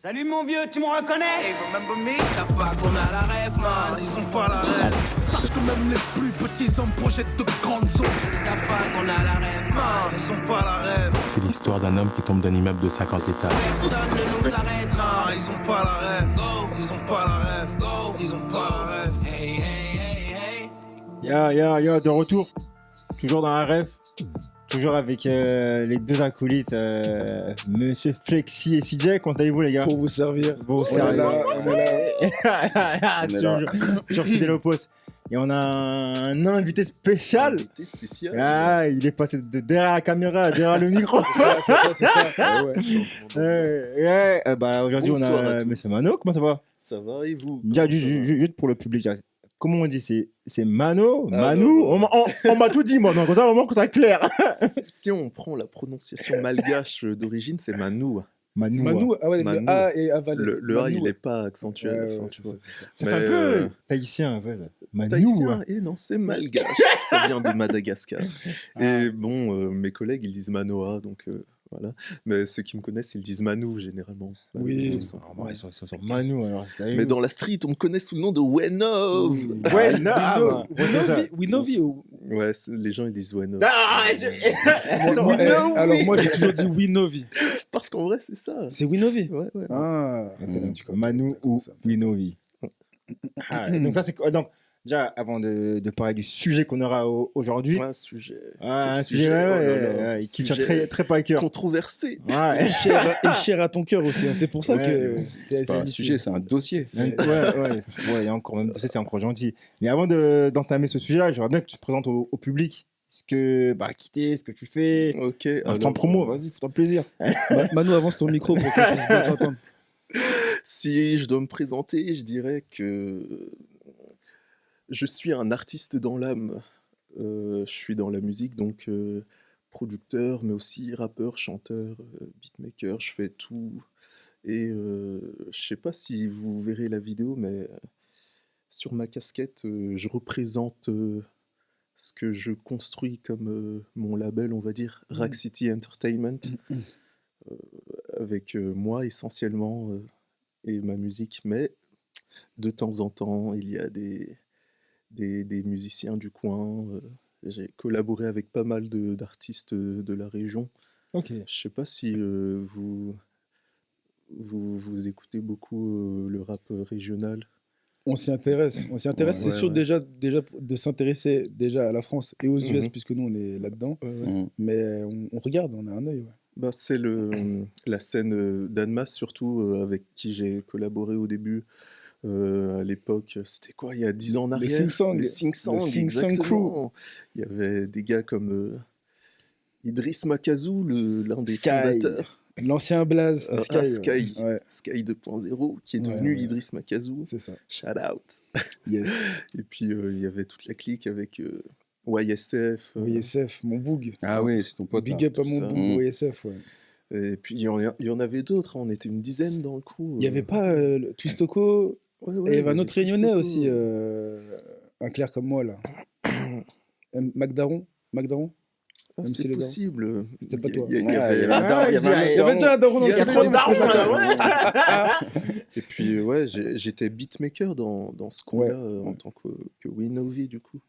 Salut mon vieux, tu me reconnais? Hey, remember me? Ils savent pas qu'on a la rêve, man. Ils ont pas la rêve. Sache que même les plus petits hommes projettent de grandes zones. Ils savent pas qu'on a la rêve, man. Ils ont pas la rêve. C'est l'histoire d'un homme qui tombe d'un immeuble de 50 étages. Personne ne nous arrêtera. Ils ont pas la rêve. Go. Ils ont pas la rêve. Go. Ils ont pas la rêve. Hey, hey, hey, hey. Ya, de retour. Toujours dans un rêve. Toujours avec les deux acolytes, Monsieur Flexi et CJ. Comment allez-vous, les gars? Pour vous servir. Bon, On est là, on est là. toujours fidèle au poste. Et on a un invité spécial. Invité spécial. Ah, il est passé de derrière la caméra, derrière le micro. C'est ça. Ah ouais. Aujourd'hui, on Bonsoir à a tous. Monsieur Mano. Comment ça va? Ça va et vous? Déjà, Comment ça va? juste pour le public, déjà, comment on dit? C'est Mano? Ah, Manu? bah, On m'a tout dit, moi. Donc, comme ça, au moment que ça clair. Si on prend la prononciation malgache d'origine, c'est Manou. Manu. Manu, ah ouais, Manu. le A est avalé. Le A, Manu, il ouais. n'est pas accentué à la Ouais, fin, ouais, tu c'est vois. ça, c'est ça. Ça Mais, fait un peu tahitien, en fait. Manu. Tahitien, et non, c'est malgache. Ça vient de Madagascar. Ah. Et bon, mes collègues, ils disent Manoa, donc voilà. Mais ceux qui me connaissent, ils disent Manu, généralement. Oui. Tout simplement. Ils sont sur Manu, alors. Mais dans la street, on me connaît sous le nom de Wenov. Ouais, non, bah, Winovi ou... Ouais, les gens, ils disent Wenov. Moi, alors moi j'ai toujours dit Winovi. Parce qu'en vrai, c'est ça. C'est Winovi. Ouais. Ah, Manu ou ça. Winovi. Donc, ça, c'est quoi? Donc, déjà, avant de parler du sujet qu'on aura aujourd'hui. Un sujet. Un Quel sujet, oh là là, qui tient sujet très, très pas à cœur. controversé. Ouais. Et cher à ton cœur aussi. Hein. C'est pour ça Ouais, que... C'est pas un sujet, c'est un dossier. Ouais, et encore, même, ça, c'est encore gentil. Mais avant d'entamer ce sujet-là, j'aimerais bien que tu te présentes au public qui t'es, ce que tu fais. Ok. Instant alors, promo, vas-y, fais-toi plaisir. Manu, avance ton micro pour qu'on puisse bien t'entendre. Si je dois me présenter, je dirais que je suis un artiste dans l'âme. Je suis dans la musique, donc producteur, mais aussi rappeur, chanteur, beatmaker, je fais tout. Et je sais pas si vous verrez la vidéo, mais sur ma casquette, je représente ce que je construis comme mon label, on va dire, Rack City Entertainment, avec moi essentiellement et ma musique, mais de temps en temps, il y a des musiciens du coin. J'ai collaboré avec pas mal d'artistes de la région. Ok. Je sais pas si vous écoutez beaucoup le rap régional. On s'y intéresse. C'est Ouais, sûr ouais. déjà de s'intéresser déjà à la France et aux US Mhm. puisque nous on est là-dedans. Ouais. Mais on regarde, on a un œil. Ouais. Bah, c'est la scène d'Annemasse surtout, avec qui j'ai collaboré au début. À l'époque, c'était quoi, il y a 10 ans en arrière? Sing Song. Le Sing Song, Le Sing Song exactement. Il y avait des gars comme Idriss Makazou, l'un des Sky. fondateurs. L'ancien Blaze, c'était Sky. Ouais, Sky 2.0, qui est devenu Ouais. Idriss Makazou. c'est ça. Shout out. Yes. Et puis, il y avait toute la clique avec YSF. YSF, mon boug. Ah oui, c'est ton pote. Big là. up à mon ça. boug, YSF. Ouais. Et puis, il y en avait d'autres. On était une dizaine dans le coup. Il n'y avait pas le Twistoco. Ouais, Et ouais, il y avait un avait autre réunionnais Christophe. aussi, un clair comme moi là. Magdaron. Ah, même si c'est les possible. C'était pas toi. Il y Ouais, avait- il y avait un daron, il y avait un Il y avait déjà un daron dans Il le y a secteur, trop de mais c'était pas darons, toi. Et puis, ouais, j'étais beatmaker dans ce coin-là Ouais. en tant que Winovi, du coup.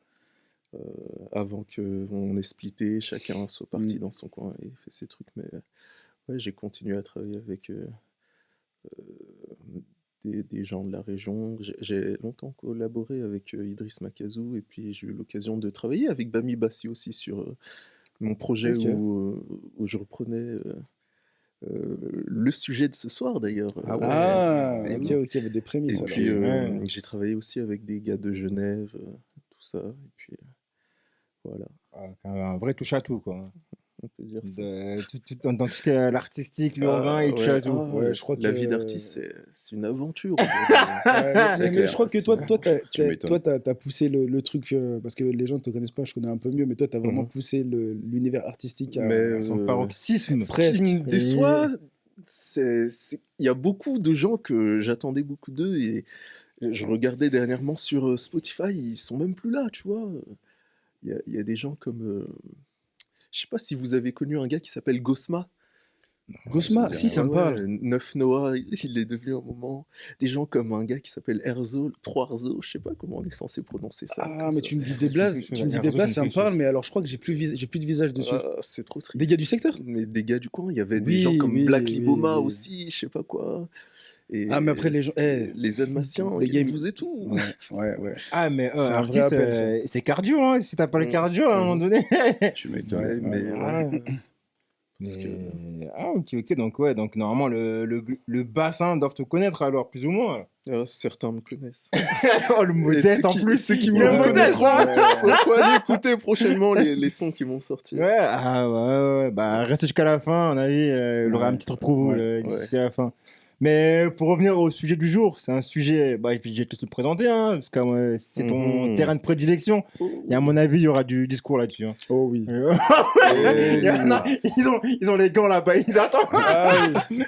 Avant qu'on ait splitté, chacun soit parti dans son coin et fait ses trucs. Mais ouais, j'ai continué à travailler avec des gens de la région. J'ai longtemps collaboré avec Idriss Makazou et puis j'ai eu l'occasion de travailler avec Bami Bassi aussi sur mon projet Ok. où je reprenais le sujet de ce soir d'ailleurs. Ah ouais. Ah, Et ok, oui. il y avait des prémices. Et alors. puis Ouais. j'ai travaillé aussi avec des gars de Genève, tout ça. Et puis voilà, Un vrai touche à tout, quoi. on peut dire ça. Dans tout ce qui est l'artistique, l'urbain, il touche à tout. Ouais, je crois La que- vie d'artiste, c'est une aventure. Ouais, C'est mais clair. je crois que Tu m'étonnes. t'as poussé le truc, parce que les gens ne te connaissent pas, je connais un peu mieux, mais toi, tu as vraiment Mhm. poussé l'univers artistique à... Mais Son paroxysme. ce qui presque. me déçoit, il y a beaucoup de gens que j'attendais beaucoup d'eux et je regardais dernièrement sur Spotify, ils sont même plus là, tu vois. Il y a des gens comme, je sais pas si vous avez connu un gars qui s'appelle Gosma. Gosma, si, ça me parle. Neuf Noah, il est devenu un moment. Des gens comme un gars qui s'appelle Erzo, 3Rzo, je sais pas comment on est censé prononcer ça. Ah, comme mais ça. tu me dis des blagues, ça me parle, mais alors je crois que j'ai plus de visage dessus. Ah, c'est trop triste. Des gars du secteur? Mais des gars du coin, il y avait des Oui, gens comme oui, Black oui, Liboma oui. aussi, je sais pas quoi. Et Ah, mais après, les gens. les Almaciens, les gars, ils faisaient tout. Ouais. Ah, mais C'est un vrai artiste, appel, ça. c'est cardio, hein. Si t'as pas le cardio à un moment donné. Tu m'étonnes. Ouais, mais ouais. Parce Ah, ok. Donc, normalement, le bassin doivent te connaître alors, plus ou moins. certains me connaissent. Oh, le modeste en plus. Ceux qui Il me est modeste, connaîtront, hein. faut aller écouter prochainement les sons qui vont sortir. Ouais, ouais. Bah, restez jusqu'à la fin, à mon avis. Il aura un petit truc pour vous d'ici à la fin. Mais pour revenir au sujet du jour, c'est un sujet, je vais te laisser le présenter, hein, parce que c'est ton terrain de prédilection. Et à mon avis, il y aura du discours là-dessus. Hein. Oh oui. Il y en a, ils ont les gants là-bas, ils attendent. Ah oui.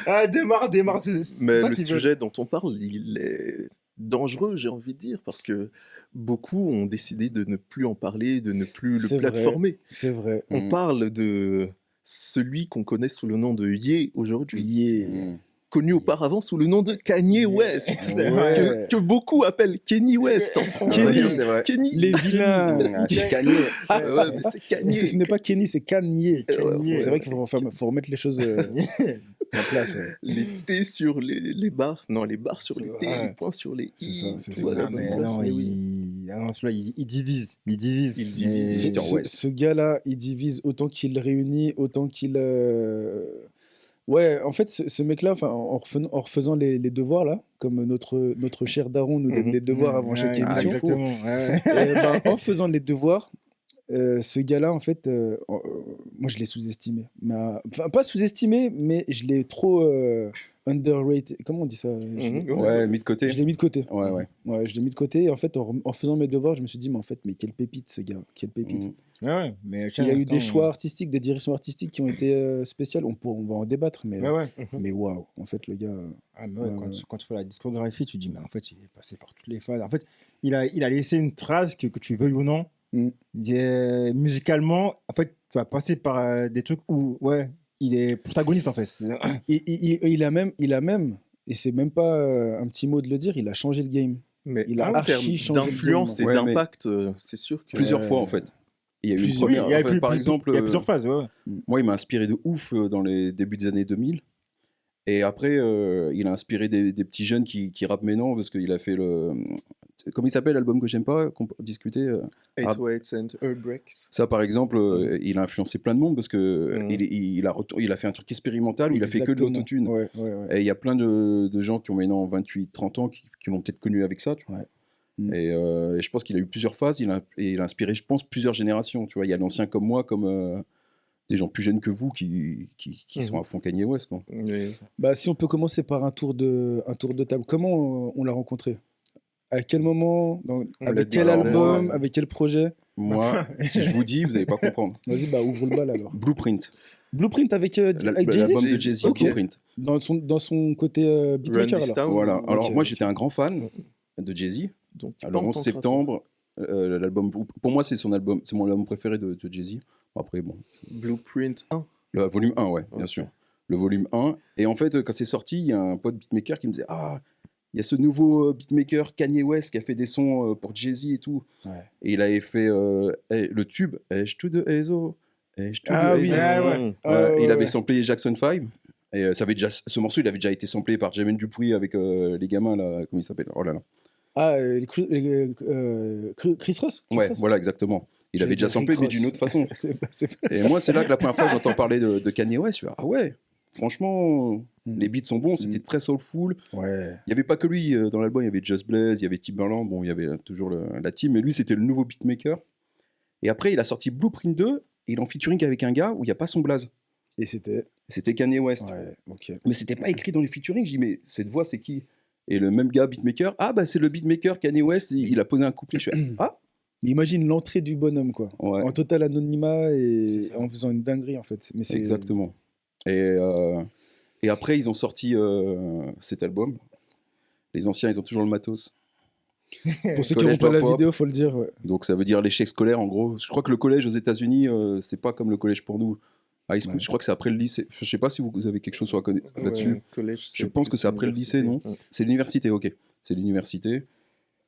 Ah, démarre, c'est Mais ça le qu'ils veulent. sujet dont on parle, il est dangereux, j'ai envie de dire, parce que beaucoup ont décidé de ne plus en parler, de ne plus C'est le vrai. plateformer. C'est vrai. On parle de celui qu'on connaît sous le nom de Ye aujourd'hui, Yeah. connu auparavant sous le nom de Kanye West, Ouais. que beaucoup appellent Kenny West en France. Kenny, c'est vrai. Kenny. Les vilains. Ah, c'est gagné. Ouais, mais c'est Kanye. Parce que ce n'est pas Kenny, c'est Kanye. ouais, C'est vrai qu'il faut remettre les choses en place. Ouais. Les T sur les barres, non, les barres sur les T, Ouais. les points sur les I. C'est ça, c'est Voilà, ça. donc Mais voilà, non, c'est- oui. il divise. Il divise. Il divise. Mais- Mr. West. Ce gars-là, il divise autant qu'il réunit, autant qu'il. Ouais, en fait, ce mec-là, enfin, en refaisant les devoirs, là, comme notre cher Daron nous donne Mhm. des devoirs avant chaque Ouais, émission, exactement. Ouais. en faisant les devoirs, ce gars-là, en fait, moi, je l'ai sous-estimé. Enfin, pas sous-estimé, mais je l'ai trop underrated. Comment on dit ça? Mhm. Ouais, mis de côté. Je l'ai mis de côté. Ouais, ouais. Ouais, je l'ai mis de côté. Et en fait, en faisant mes devoirs, je me suis dit, mais en fait, mais quelle pépite, ce gars. Quelle pépite. Mhm. Ouais, mais Il a eu des choix artistiques, des directions artistiques qui ont été spéciales. On va en débattre, mais Ouais. mais waouh, en fait, le gars. Ah, mais ouais, Ouais, quand, ouais. quand tu fais la discographie, tu dis, mais en fait, il est passé par toutes les phases. En fait, il a laissé une trace que tu veuilles ou non. Mm. Musicalement, en fait, tu vas passer par des trucs où, ouais, il est protagoniste, en fait. Il a même, et c'est même pas un petit mot de le dire, il a changé le game. Mais Il a en archi termes changé le d'influence et game. Ouais, mais- d'impact, c'est sûr que... Plusieurs fois, en fait. Il y a eu une Plusieurs- première. il y a en fait, par exemple, il y a plusieurs phases, ouais. moi, il m'a inspiré de ouf dans les débuts des années 2000. Et après, il a inspiré des petits jeunes qui rappent maintenant, parce qu'il a fait le. Comment il s'appelle l'album que j'aime pas, qu'on peut discuter 808 and Heartbreaks. Ça, par exemple, il a influencé plein de monde parce que Mhm. il a fait un truc expérimental où il a fait que de Exactement. l'autotune. Ouais. Et il y a plein de gens qui ont maintenant 28-30 ans qui l'ont peut-être connu avec ça. Tu vois. Ouais. Mm. Et je pense qu'il a eu plusieurs phases. Il a inspiré, je pense, plusieurs générations. Tu vois, il y a l'ancien comme moi, comme des gens plus jeunes que vous qui sont à fond Kanye West. Quoi. Mais- Bah, si on peut commencer par un tour de table. Comment on l'a rencontré? À quel moment? l'a Avec dit quel à l'envers. album? Avec quel projet? Moi, si je vous dis, vous n'allez pas comprendre. Vas-y, bah ouvre le bal alors. Blueprint, Blueprint avec Jay-Z? l'album de Jay-Z. Jay-Z, Ok. Blueprint. Dans son côté Run beatmaker This alors. Town, Voilà. Alors ok, moi, ok. j'étais un grand fan de Jay-Z. donc, Le pas en 11 tant que septembre, l'album. Pour moi, c'est mon album préféré de Jay-Z. Bon, après, bon, rappeur. Blueprint 1. le volume 1, ouais, bien Ok. sûr. Le volume 1. Et en fait, quand c'est sorti, il y a un pote beatmaker qui me disait, ah, il y a ce nouveau beatmaker Kanye West qui a fait des sons pour Jay-Z et tout. Ouais. Et il avait fait le tube H to the Ezo. H to Ah the oui, Ezo. ouais. Ouais, il avait samplé Jackson 5. Et ce morceau, il avait déjà été samplé par Jermaine Dupri avec les gamins, là, comment il s'appelle? Oh là là. Ah, Chris Ross? Chris Ouais, Ross. voilà, exactement. Il J'ai avait déjà dit samplé, Rick mais Ross. d'une autre façon. C'est pas- Et moi, c'est là que la première fois que j'entends parler de Kanye West, je suis ah ouais, franchement, Mm. les beats sont bons, c'était très soulful. Ouais. Il n'y avait pas que lui dans l'album, il y avait Just Blaze, il y avait Timbaland, bon, il y avait toujours la team, mais lui, c'était le nouveau beatmaker. Et après, il a sorti Blueprint 2, et il est en featuring avec un gars où il n'y a pas son blaze. Et c'était. C'était Kanye West. Ouais, ok. Mais c'était pas écrit dans les featuring, je dis, mais cette voix, c'est qui? Et le même gars, beatmaker, ah bah c'est le beatmaker Kanye West, il a posé un couplet, je fais ah Mais imagine l'entrée du bonhomme, quoi. ouais. En total anonymat C'est et ça. en faisant une dinguerie, en fait. Mais c'est Exactement. Et après, ils ont sorti cet album. Les anciens, ils ont toujours le matos. Pour ceux qui Collège n'ont pas la Hip-Hop. vidéo, faut le dire. Ouais. Donc ça veut dire l'échec scolaire, en gros. Je crois que le collège aux États-Unis, c'est pas comme le collège pour nous. High school, je crois que c'est après le lycée. Je sais pas si vous avez quelque chose sur là-dessus. Ouais, collège, Je pense que c'est après le lycée, non? Ouais. C'est l'université, ok. C'est l'université.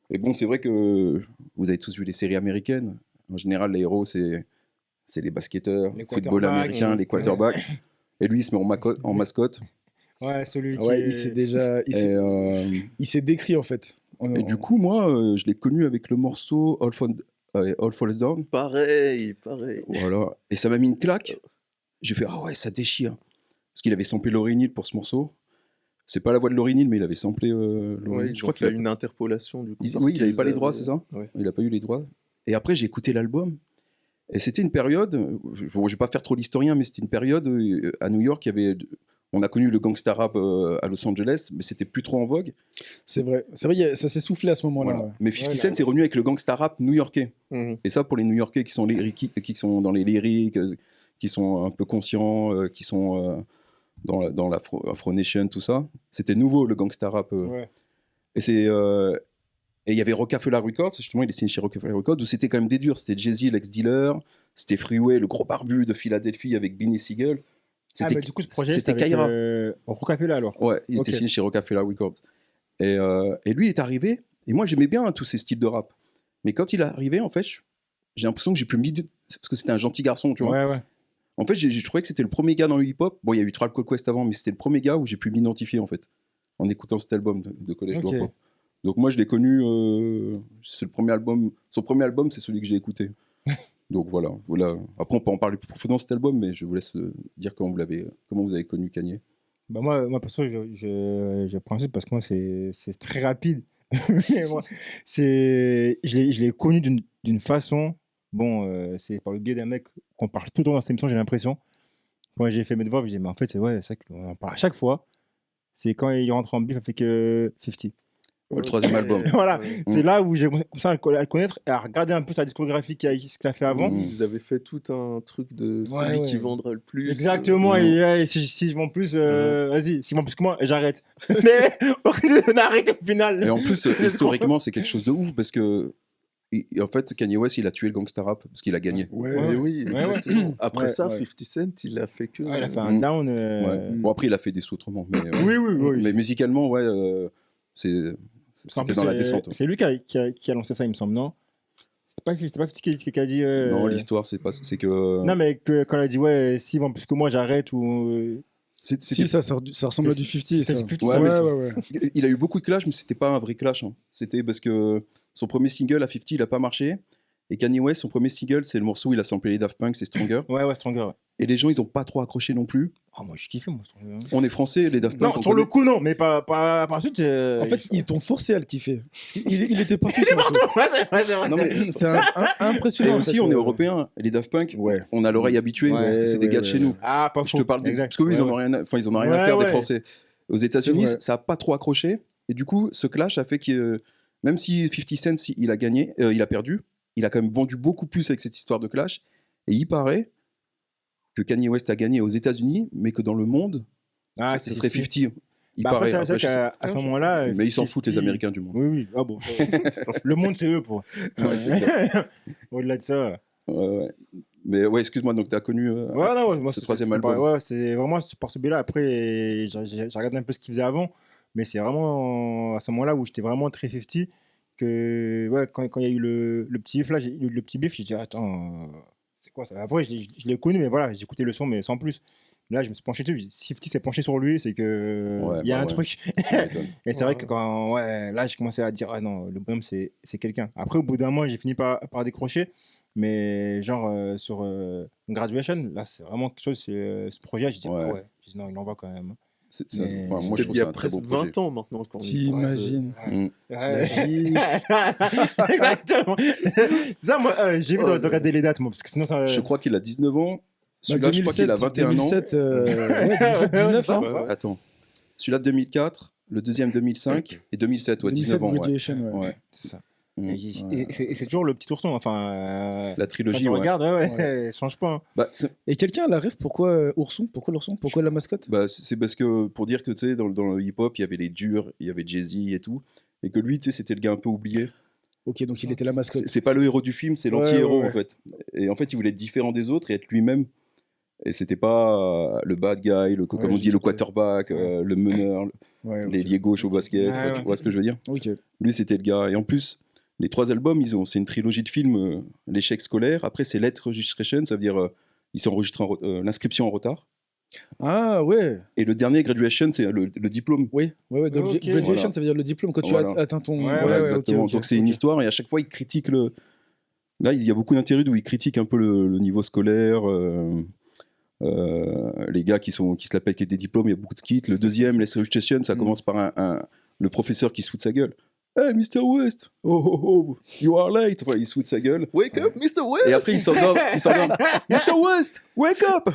Et bon, c'est vrai que vous avez tous vu les séries américaines. En général, les héros, c'est les basketteurs, Les football quarterbacks. américain, les quarterbacks. Et lui, il se met en mascotte. Ouais, celui qui. Ouais, est- il s'est déjà. Il s'est décrit en fait. Et du coup, moi, je l'ai connu avec le morceau All Falls Down. Pareil. Voilà. Et ça m'a mis une claque. J'ai fait, ah ouais, ça déchire. Parce qu'il avait samplé Lauryn Hill pour ce morceau. C'est pas la voix de Lauryn Hill, mais il avait samplé Lauryn Ouais, Hill. je crois qu'il y a une interpolation du coup. parce Oui, il n'avait qu'ils pas les avaient- droits, c'est ça? Ouais. Il n'a pas eu les droits. Et après, j'ai écouté l'album. Et c'était une période, je ne vais pas faire trop l'historien, mais c'était une période à New York, on a connu le gangsta rap à Los Angeles, mais c'était plus trop en vogue. C'est vrai, ça s'est soufflé à ce moment-là. Voilà. Ouais. Mais 50 Ouais, Cent est revenu avec le gangsta rap new-yorkais. Mhm. Et ça, pour les New-Yorkais qui sont dans les lyriques, qui sont un peu conscients, qui sont dans l'Afro Nation, tout ça, c'était nouveau le gangsta rap. Ouais. Et il y avait Rockefeller Records, justement, il est signé chez Rockefeller Records, où c'était quand même des durs. C'était Jay-Z, l'ex-dealer, c'était Freeway, le gros barbu de Philadelphie avec Beanie Siegel. Ah, bah, du coup, ce projet, c'était avec Kaira. Rockefeller alors. Ouais, il Ok. était signé chez Rockefeller Records. Et lui, il est arrivé, et moi, j'aimais bien tous ces styles de rap. Mais quand il est arrivé, en fait, j'ai l'impression que j'ai plus mis parce que c'était un gentil garçon, tu vois. Ouais. En fait, j'ai trouvé que c'était le premier gars dans le hip-hop. Bon, il y a eu Tribe Called Quest avant, mais c'était le premier gars où j'ai pu m'identifier, en fait, en écoutant cet album de Collège Ok. Dropout. Donc moi, je l'ai connu, c'est le premier album. Son premier album, c'est celui que j'ai écouté. Donc voilà. Après, on peut en parler plus profondément de cet album, mais je vous laisse dire comment vous avez connu Kanye. Bah moi perso, je principe parce que moi, c'est très rapide. Mais moi, je l'ai connu d'une façon. Bon, c'est par le biais d'un mec qu'on parle tout le temps dans cette émission, j'ai l'impression. Quand j'ai fait mes devoirs, je dis, mais en fait, c'est vrai qu'on en parle à chaque fois. C'est quand il rentre en bif avec 50. Le troisième album. Voilà, Ouais. c'est là où j'ai commencé à le connaître et à regarder un peu sa discographie, ce qu'il a fait avant. Mm. Ils avaient fait tout un truc de celui qui vendra le plus. Exactement, Mm. et si je vends plus, vas-y, si je vends plus que moi, j'arrête. Mais on arrête au final. Et en plus, historiquement, c'est quelque chose de ouf parce que, en fait, Kanye West, il a tué le gangsta rap parce qu'il a gagné. Ouais. Mais oui, Ouais, exactement. Après Ouais, ça, ouais. 50 Cent, il a fait que. Ouais, il a fait un down. Ouais. Bon, après, il a fait des sous autrement. Mais, Oui. mais musicalement, ouais, c'était dans la descente. C'est lui qui a lancé ça, il me semble, non? C'était pas 50 qui a dit. Non, l'histoire, c'est que. Non, mais quand il a dit, ouais, s'il vend plus que moi, j'arrête. Ou... Si, ça ressemble à du 50. Ça. C'est du 50, Ouais, ça. mais ouais. Il a eu beaucoup de clash, mais c'était pas un vrai clash. Hein. C'était parce que son premier single à 50, il a pas marché. Et Kanye West, son premier single, c'est le morceau où il a samplé les Daft Punk, c'est Stronger. Ouais, Stronger. Ouais. Et les gens, ils ont pas trop accroché non plus. Oh, moi, je kiffais, moi, Stronger. On est français, les Daft Punk. Non, on sur le connaît- coup, non, mais par la suite. En fait, ils t'ont forcé à le kiffer. Parce il était partout. Il est partout. Ouais, c'est vrai. Non, mais- C'est impressionnant. Et en aussi, fait, on est européens. Les Daft Punk, Ouais. on a l'oreille habituée Ouais, parce que c'est des ouais, gars de chez nous. Ah, pas Je faux. te parle des. Exact. Parce qu'eux, ils en ont rien à, ils en ont rien à Ouais, faire des ouais. Français. Aux États-Unis, vrai. ça a pas trop accroché. Et du coup, ce clash a fait que même si 50 Cent, il a gagné, il a perdu, il a quand même vendu beaucoup plus avec cette histoire de clash. Et il paraît que Kanye West a gagné aux États-Unis, mais que dans le monde, Ah, ce serait 50. Il Bah, après, paraît. c'est vrai Après, je sais- qu'à ce moment-là. Mais ils s'en foutent, les 50, Américains du monde. Oui. Ah bon. Le monde, c'est eux, pour. Ouais, c'est clair. Au-delà de ça. Ouais. Mais ouais, excuse-moi, donc tu as connu Ouais, non, ouais, moi, ce troisième c'était pas- album. Ouais, c'est vraiment par ce biais-là. Après, j'ai regardé un peu ce qu'il faisait avant, mais c'est vraiment à ce moment-là où j'étais vraiment très 50 que ouais, quand il y a eu le petit bif là, le petit bif, j'ai dit attends, c'est quoi ça? Après, je l'ai connu, mais voilà, j'ai écouté le son, mais sans plus. Là, je me suis penché dessus. 50 s'est penché sur lui, c'est que Ouais, il y a bah un ouais. truc. Ça m'étonne. Et c'est vrai que quand ouais, là, j'ai commencé à dire ah non, le bonhomme c'est quelqu'un. Après, au bout d'un mois, j'ai fini par décrocher. Mais genre sur Graduation, là, c'est vraiment quelque chose. Ce projet, je dis Ouais. ouais. Je dis non, il en va quand même. Mais moi, je C'était trouve il y ça a un très beau presque projet. 20 ans maintenant. Quand on y pense. T'imagines. Mm. Exactement. Ça, moi, j'ai vu Oh, de regarder les dates, moi, parce que sinon ça. Je crois qu'il a 19 ans. Bah, Celui-là, je crois qu'il a 21 ans. 2007, ouais, 2007, 19 ça, ans. Ouais, ouais. Attends. Celui-là, 2004. Le deuxième, 2005. Et 2007, ouais, 19 ans. Ouais. Graduation, ouais. Ouais. C'est ça. Mm. Et c'est toujours le petit ourson. Enfin, La quand trilogie, tu ouais. regardes, ouais, ça change pas. Hein. Bah, Et quelqu'un a la rêve, pourquoi Ourson? Pourquoi l'ourson? Pourquoi la mascotte? c'est parce que, pour dire que, tu sais, dans le hip-hop, il y avait les durs, il y avait Jay-Z et tout. Et que lui, tu sais, c'était le gars un peu oublié. Ok, donc il était la mascotte. C'est pas le héros du film, c'est Ouais, l'anti-héros, ouais, ouais. en fait. Et en fait, il voulait être différent des autres et être lui-même. Et c'était pas le bad guy, comme on j'ai dit, le capté. quarterback, le meneur, Ouais, ok. l'ailier gauche au basket, Ouais, tu ouais. vois ce que je veux dire? Ok. Lui, c'était le gars. Et en plus, les 3 albums, c'est une trilogie de films, l'échec scolaire. Après, c'est Late Registration, ça veut dire ils sont enregistrés l'inscription en retard. Ah ouais. Et le dernier, Graduation, c'est le diplôme. Oui, Ok. graduation, Voilà. ça veut dire le diplôme quand tu Voilà. as atteint ton. Ouais, Voilà, ouais, exactement. ok, Donc c'est une ok. histoire et à chaque fois, il critique le. Là, il y a beaucoup d'interludes où il critique un peu le niveau scolaire. Les gars qui se la pètent avec des diplômes, il y a beaucoup de skits. Le deuxième, Late Registration, ça commence par le professeur qui se fout de sa gueule. Hey, Mr. West, you are late. Enfin, il se fout de sa gueule. Wake up, Mr. West! Et après, il s'endorme. Mr. West, wake up!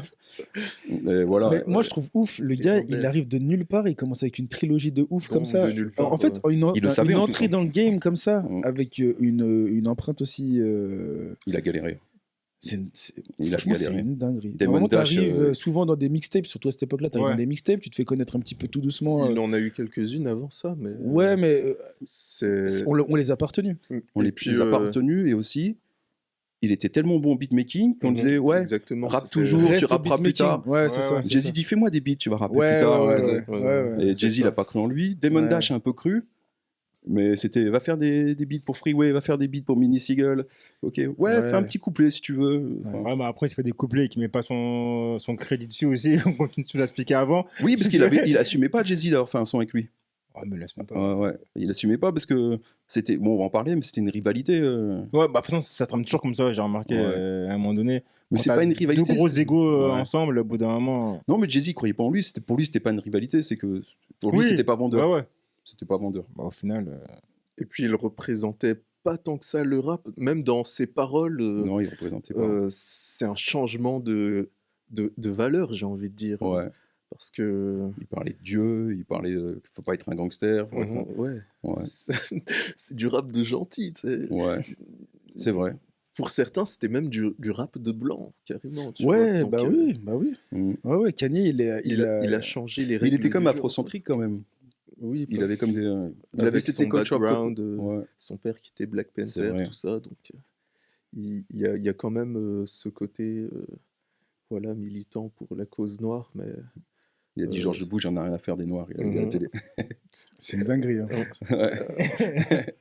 Et voilà. Mais moi, je trouve ouf, le gars, Légendaire. il arrive de nulle part, il commence avec une trilogie de ouf comme Bombe ça. de nulle part, En fait, Il le savait, une en plus, entrée hein. dans le game comme ça, Mm. avec une empreinte aussi. Il a galéré. Il a Franchement, c'est galéré. une dinguerie. Demon Normalement, Dash, t'arrives souvent dans des mixtapes, surtout à cette époque-là, t'arrives Ouais. dans des mixtapes, tu te fais connaître un petit peu tout doucement. Il en a eu quelques-unes avant ça, mais. Ouais, mais C'est. on les a pas retenus. On Et les puis, a pas retenus et aussi, il était tellement bon au beatmaking qu'on Mhm, disait ouais, exactement, rappe c'était- toujours, tu Reste rapperas plus beatmaking. tard. Ouais, c'est Ouais, ça. ouais. c'est Jay-Z ça. dit fais-moi des beats, tu vas rapper Ouais, plus tard. ouais, ouais. ouais, ouais. Et c'est Jay-Z, il ça. a pas cru en lui. Damon Ouais. Dash a un peu cru. Mais c'était, va faire des beats pour Freeway, va faire des beats pour Mini Seagull. Ok, ouais, Ouais. fais un petit couplet si tu veux. Enfin, Ouais, mais après, il fait des couplets et qu'il met pas son crédit dessus aussi, comme tu nous as expliqué avant. Oui, parce il assumait pas Jay-Z d'avoir fait un son avec lui. Oh, mais laisse-moi pas. Ouais. Il assumait pas parce que c'était, bon, on va en parler, mais c'était une rivalité. Ouais, bah, de toute façon, ça trame toujours comme ça, j'ai remarqué Ouais. à un moment donné. Mais Quand c'est t'as pas une rivalité. Deux gros c'est- égos Ouais. ensemble, au bout d'un moment. Non, mais Jay-Z croyait pas en lui. Pour lui, c'était pas une rivalité. C'est que pour lui, Oui. c'était pas vendeur. Ouais, ouais. C'était pas vendeur. Bah, au final. Et puis il représentait pas tant que ça le rap, même dans ses paroles. Non, il représentait pas. C'est un changement de valeur, j'ai envie de dire. Ouais. Parce que. Il parlait de Dieu, il parlait qu'il faut pas être un gangster. Faut être un- Ouais. Ouais. C'est du rap de gentil, tu sais. Ouais. C'est vrai. Pour certains, c'était même du rap de blanc, carrément. tu Ouais, vois. bah Donc, oui, bah oui. Mm. Ouais, Kanye, il il a changé les Mais règles. il était comme du jeu, afrocentrique quand même. quoi. Oui, Il bah, avait comme des. Il avec avait cette son école background, Ouais. son père qui était Black C'est Panther, vrai. tout ça. Donc, il y a quand même ce côté voilà, militant pour la cause noire. Mais Il a dit George Bush, j'en ai rien à faire des noirs. Il a vu à la Mhm. télé. C'est une dinguerie. Hein. Ouais.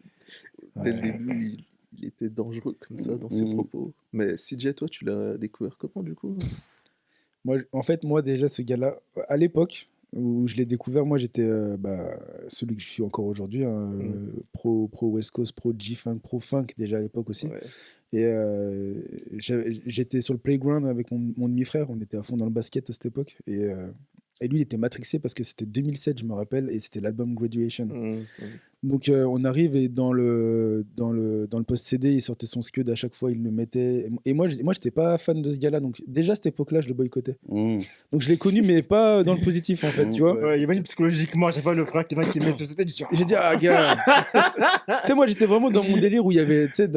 dès le début, il était dangereux comme ça dans ses Mhm. propos. Mais CJ, toi, tu l'as découvert comment du coup? Moi, déjà, ce gars-là, à l'époque où je l'ai découvert, moi, j'étais celui que je suis encore aujourd'hui, hein, pro West Coast, pro G-Funk, pro Funk, déjà à l'époque aussi. Ouais. Et j'étais sur le playground avec mon demi-frère, on était à fond dans le basket à cette époque. Et lui, il était matrixé parce que c'était 2007, je me rappelle, et c'était l'album Graduation. Mhm. Donc on arrive et dans le post-CD, il sortait son scud à chaque fois, il le mettait. Et moi, j'étais pas fan de ce gars-là. Donc déjà, à cette époque-là, je le boycottais. Mmh. Donc je l'ai connu, mais pas dans le positif, en fait, tu vois. Ouais, il va psychologiquement, j'ai pas le frère qui met sur cette édition. J'ai dit, ah, gars. Tu sais, moi, j'étais vraiment dans mon délire où il y avait, tu sais,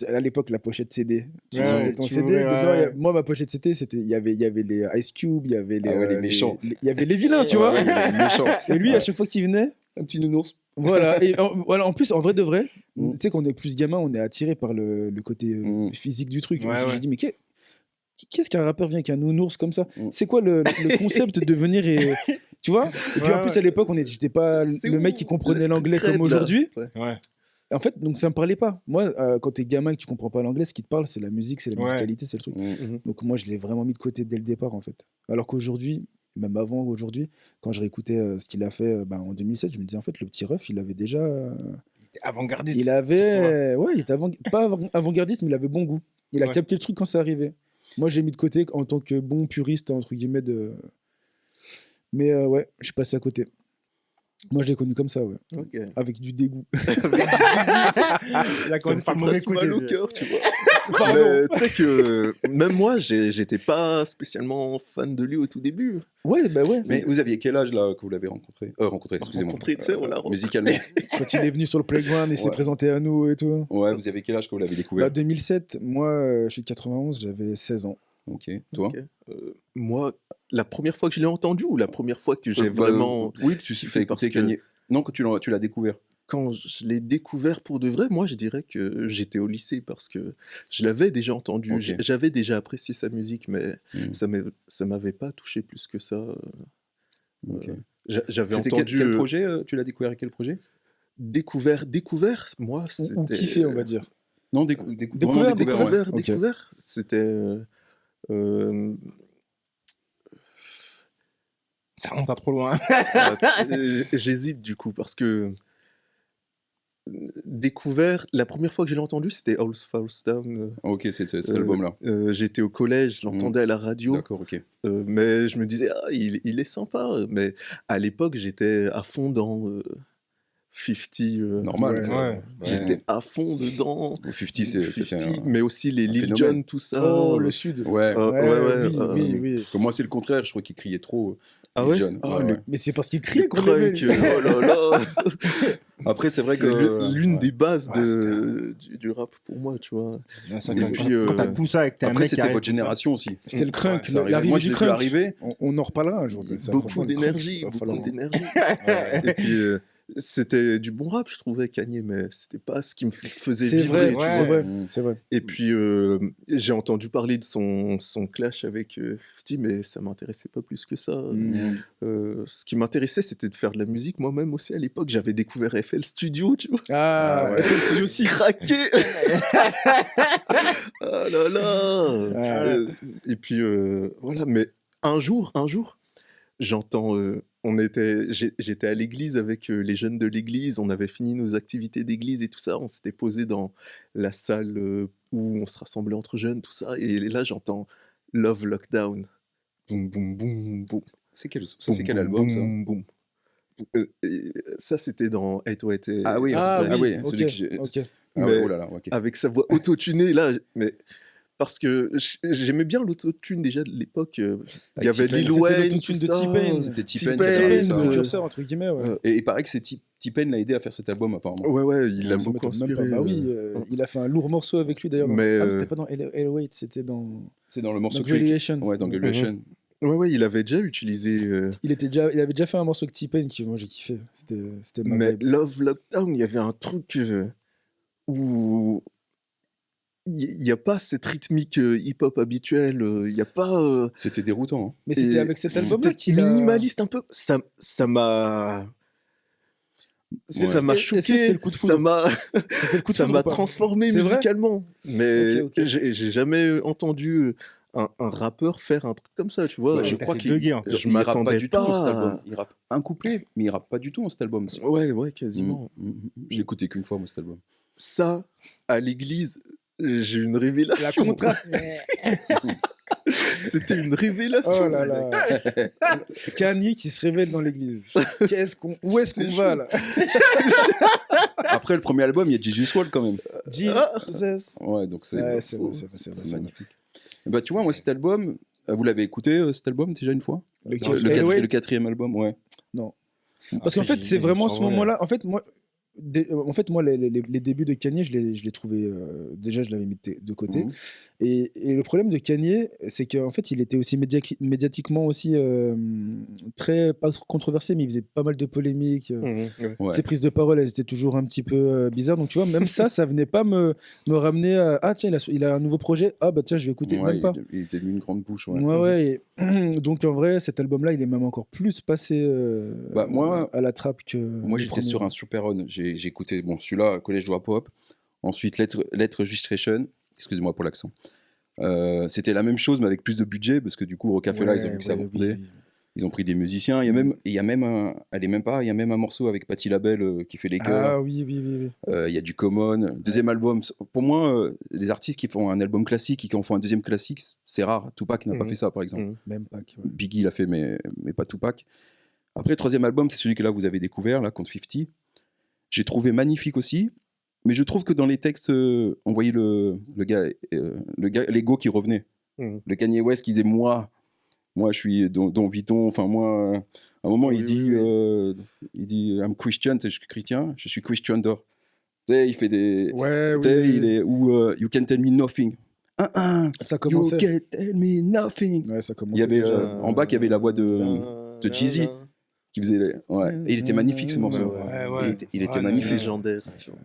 à l'époque, la pochette CD. Tu Ouais, sortais ton tu CD, ouvrais, dedans, ouais. moi, ma pochette CD, il y avait les Ice Cube, il y avait les, Ah ouais, les méchants. il y avait les vilains, tu vois. Ouais, il est méchant. Et lui, à chaque fois qu'il venait, Un petit nounours. voilà. Et en plus, en vrai de vrai, Mm. tu sais, qu'on est plus gamin, on est attiré par le côté Mm. physique du truc. Ouais, J'ai ouais. dit, mais qu'est-ce qu'un rappeur vient avec un nounours comme ça? Mm. C'est quoi le concept de venir et. Tu vois? Et puis en Ouais, plus, ouais. à l'époque, j'étais pas C'est le où mec qui comprenait la l'anglais street comme cred, là? aujourd'hui. Ouais. Ouais. En fait, donc ça me parlait pas. Moi, quand t'es gamin et que tu comprends pas l'anglais, ce qui te parle, c'est la musique, c'est la Ouais. musicalité, c'est le truc. Mmh. Donc moi, je l'ai vraiment mis de côté dès le départ, en fait. Alors qu'aujourd'hui, même avant aujourd'hui, quand je réécoutais ce qu'il a fait en 2007, je me disais, en fait, le petit ref, il avait déjà... Avant-gardiste. il avait... Ouais, il était pas avant-gardiste, mais il avait bon goût. Il a Ouais. capté le truc quand c'est arrivé. Moi, j'ai mis de côté en tant que bon puriste, entre guillemets, de... Mais ouais, je suis passé à côté. Moi, je l'ai connu comme ça, ouais. Ok. Avec du dégoût. Il a Ça commencé me par fait le mauvais presque côté. mal au cœur, tu vois. Mais tu sais que même moi, j'étais pas spécialement fan de lui au tout début. Ouais, bah ouais. Mais vous aviez quel âge là que vous l'avez rencontré excusez-moi. Rencontré, tu sais, on l'a Musicalement. Quand il est venu sur le playground et s'est Ouais. présenté à nous et tout. Ouais, vous avez quel âge que vous l'avez découvert? 2007, moi, je suis de 91, j'avais 16 ans. Ok. Toi? Ok. Moi, la première fois que je l'ai entendu ou la première fois que j'ai vraiment. Oui, tu sais, kiffé t'as parce écouté que- Kanye. Non, que tu l'as découvert. quand je l'ai découvert pour de vrai, moi je dirais que j'étais au lycée parce que je l'avais déjà entendu, Ok. j'avais déjà apprécié sa musique, mais Mm. ça m'avait pas touché plus que ça. Ok. J'avais C'était entendu quel projet tu l'as découvert à quel projet? découvert, moi Ou c'était kiffé, on va dire. Non, Découvert, découvert, ouais. découvert, c'était euh, Ça remonte à trop loin. j'hésite du coup parce que découvert, la première fois que je l'ai entendu, c'était All Falls Down. Ok, c'est cet album-là. J'étais au collège, je l'entendais à la radio, D'accord, ok. mais je me disais, ah, il est sympa. Mais à l'époque, j'étais à fond dans 50. Normal. Ouais, ouais. J'étais à fond dedans. 50, c'était 50, mais aussi les Lil phénomène. Jon, tout ça. Oh, le Sud. Ouais. Oui. Comme moi, c'est le contraire. Je trouvais qu'il criait trop. Ah les ouais jeunes. Ah, Ouais, le ouais. Mais c'est parce qu'il Les criait qu'on l'aimait. crunk, oh là là. Après, c'est vrai C'est que l'une ouais. des bases Ouais, du rap pour moi, tu vois. Ça, Et quand, puis, quand t'as tout ça et que t'es un Après, mec qui c'était arrive votre comme ça. génération aussi. C'était le crunk, Ouais, ça arrivait. l'arrivée Moi, du je l'ai vu crunk. arriver. On en reparlera un jour. de ça. Beaucoup Franchement, le crunk, d'énergie, va beaucoup falloir- d'énergie. Ouais. Et puis, c'était du bon rap, je trouvais, Kanye, mais c'était pas ce qui me faisait C'est vibrer, vrai, tu ouais. c'est vois. vrai, c'est vrai. Et puis, j'ai entendu parler de son clash avec 50, mais ça m'intéressait pas plus que ça. Mm. Ce qui m'intéressait, c'était de faire de la musique moi-même aussi à l'époque. J'avais découvert FL Studio, tu vois. Ah, ouais. FL aussi. Craqué. Oh là là. Ouais. Et puis, voilà, mais un jour, j'entends, j'étais à l'église avec les jeunes de l'église, on avait fini nos activités d'église et tout ça, on s'était posé dans la salle où on se rassemblait entre jeunes, tout ça, et là j'entends Love Lockdown. Boum, boum, boum, boum. C'est quel Boum, album, ça? boum, boum. Et ça, c'était dans 808. Ah oui, Ah oui, celui ok, que j'ai. ok. Ah ouais, Mais- oh là là, ok. avec sa voix autotunée là, mais parce que j'aimais bien l'autotune déjà de l'époque. Il y avait T-Pain, Lil c'était Wayne, l'autotune tout de ça. T-Pain. C'était T-Pain, T-Pain qui avait fait ça. Le ouais. précurseur, entre guillemets, ouais. Et il paraît que c'est T-Pain l'a aidé à faire cet album, apparemment. Ouais, il l'a Ça beaucoup m'étonne même inspiré. pas. Bah oui, il a fait un lourd morceau avec lui d'ailleurs. Mais, Ah, c'était pas dans L8, c'était dans C'est dans le morceau dans Creek. Graduation. Ouais, dans Graduation. Ouais, il avait déjà utilisé. Il avait déjà fait un morceau avec T-Pain que moi j'ai kiffé. C'était ma Mais vibe. Love Lockdown, il y avait un truc où il n'y a pas cette rythmique hip-hop habituelle. Il n'y a pas. C'était déroutant. Hein. Mais c'était et avec cet album-là c'était qu'il a... minimaliste un peu. Ça m'a. Ouais. Ça m'a Est-ce que c'était choqué, le coup de foudre ça m'a, C'était le coup de ça foudre m'a ou pas transformé C'est vrai musicalement. Mais Ok, ok. j'ai jamais entendu un rappeur faire un truc comme ça, tu vois. Ouais, je t'as crois fait qu'il bugger, en fait. je il rappe pas m'attendais du tout dans cet pas album. Il rappe un couplet, mais il rappe pas du tout dans cet album. Ouais, quasiment. Je l'ai écouté qu'une fois, moi, cet album. Ça, à l'église, j'ai eu une La révélation. contraste. C'était une révélation. Oh là là. Kanye qui se révèle dans l'église. Où est-ce qu'on va là? Après, le premier album, il y a Jesus Wall quand même. Jesus. Ouais, donc c'est Ouais, c'est vrai, c'est vrai, c'est vrai, c'est vrai. magnifique. Et bah, tu vois, moi, cet album, vous l'avez écté, cet album, déjà une fois? Lequel? Le quatrième album, ouais. Parce qu'en Après, fait, c'est j'ai vraiment survolé. ce moment-là. En fait, moi, les débuts de Kanye, je les trouvais. Déjà, je l'avais mis de côté. Mhm. Et le problème de Kanye, c'est qu'en fait, il était aussi médiatiquement aussi très pas trop controversé, mais il faisait pas mal de polémiques. Ouais. Ses prises de parole, elles étaient toujours un petit peu bizarres. Donc, tu vois, même ça venait pas me ramener à ah, tiens, il a un nouveau projet. Ah, bah tiens, je vais écouter. Ouais, Même pas. il était une grande bouche. Ouais. Ouais. Et donc, en vrai, cet album-là, il est même encore plus passé Bah, moi- à la trappe que. Moi, le j'étais premier. sur un super on. J'ai écouté, bon, celui-là, Collège de Rap Hop. Ensuite, Lettre Registration. Excusez-moi pour l'accent. C'était la même chose, mais avec plus de budget, parce que du coup, Rocafella, ils ont vu que ça vendait. Ils ont pris des musiciens. Il y a même un morceau avec Patti Labelle qui fait les chœurs. Ah oui. Il y a du Common. Deuxième album. Pour moi, les artistes qui font un album classique et qui en font un deuxième classique, c'est rare. Tupac n'a pas fait ça, par exemple. Même pas. Que- Biggie l'a fait, mais pas Tupac. Après, le troisième album, c'est celui que là vous avez découvert, là, contre 50. J'ai trouvé magnifique aussi. Mais je trouve que dans les textes, on voyait le gars, l'ego qui revenait. Le Kanye West qui disait moi je suis Don Vuitton. Enfin moi, à un moment il dit I'm Christian, je suis chrétien, je suis Christian Dior. Tu sais, il fait des, Ouais, tu sais, oui. il est ou you can tell me nothing. Ça You commençait. can tell me nothing. Ouais, ça Il commençait. y avait déjà. en bas, il y avait la voix de Jeezy. qui faisait les... Ouais. Et il était magnifique ce morceau. Il était magnifique. Légendaire.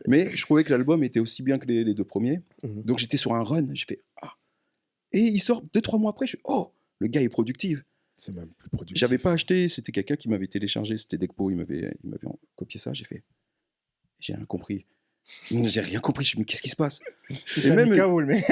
Mais je trouvais que l'album était aussi bien que les deux premiers. Mhm. Donc j'étais sur un run. J'ai fait ah. Et il sort 2-3 mois après. Je fais oh, le gars est productif. C'est même plus productif. J'avais pas acheté. C'était quelqu'un qui m'avait téléchargé. C'était Dekpo. Il m'avait copié ça. J'ai fait j'ai rien compris. J'ai rien compris. Je me suis dit, mais qu'est-ce qui se passe? Et même mais...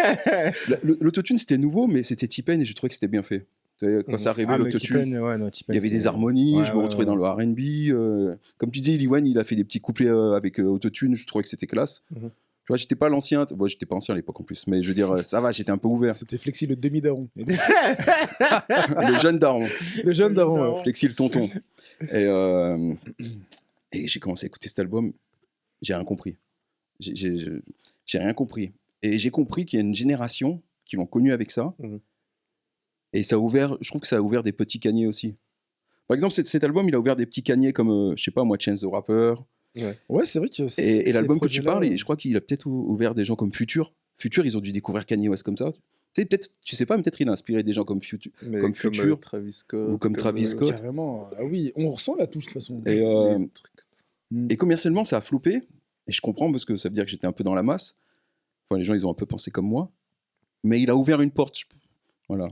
l'autotune c'était nouveau, mais c'était T-Pain et je trouvais que c'était bien fait. Tu sais, quand ça arrivait l'autotune. Il y avait des harmonies, je me retrouvais dans le R&B. Comme tu dis, Lil Wayne, il a fait des petits couplets avec autotune, je trouvais que c'était classe. Tu vois, j'étais pas l'ancien, bon, j'étais pas ancien à l'époque en plus, mais je veux dire, ça va, j'étais un peu ouvert. C'était Flexi le demi-daron. Le jeune daron. Le jeune daron. Ouais. Flexi le tonton. Et j'ai commencé à écouter cet album, j'ai rien compris. J'ai rien compris. Et j'ai compris qu'il y a une génération qui l'ont connu avec ça. Et ça a ouvert, je trouve que ça a ouvert des petits Kanye aussi. Par exemple, cet album, il a ouvert des petits Kanye comme, je sais pas moi, Chance the Rapper. Ouais, c'est vrai que et l'album que tu parles, je crois qu'il a peut-être ouvert des gens comme Future. Future, ils ont dû découvrir Kanye West comme ça. Tu sais, peut-être, tu sais pas, mais peut-être il a inspiré des gens comme Future, comme Future, Travis Scott, ou comme Travis Scott. Carrément. Ah oui, on ressent la touche de toute façon. Et commercialement, ça a floppé. Et je comprends parce que ça veut dire que j'étais un peu dans la masse. Enfin, les gens, ils ont un peu pensé comme moi. Mais il a ouvert une porte. Voilà.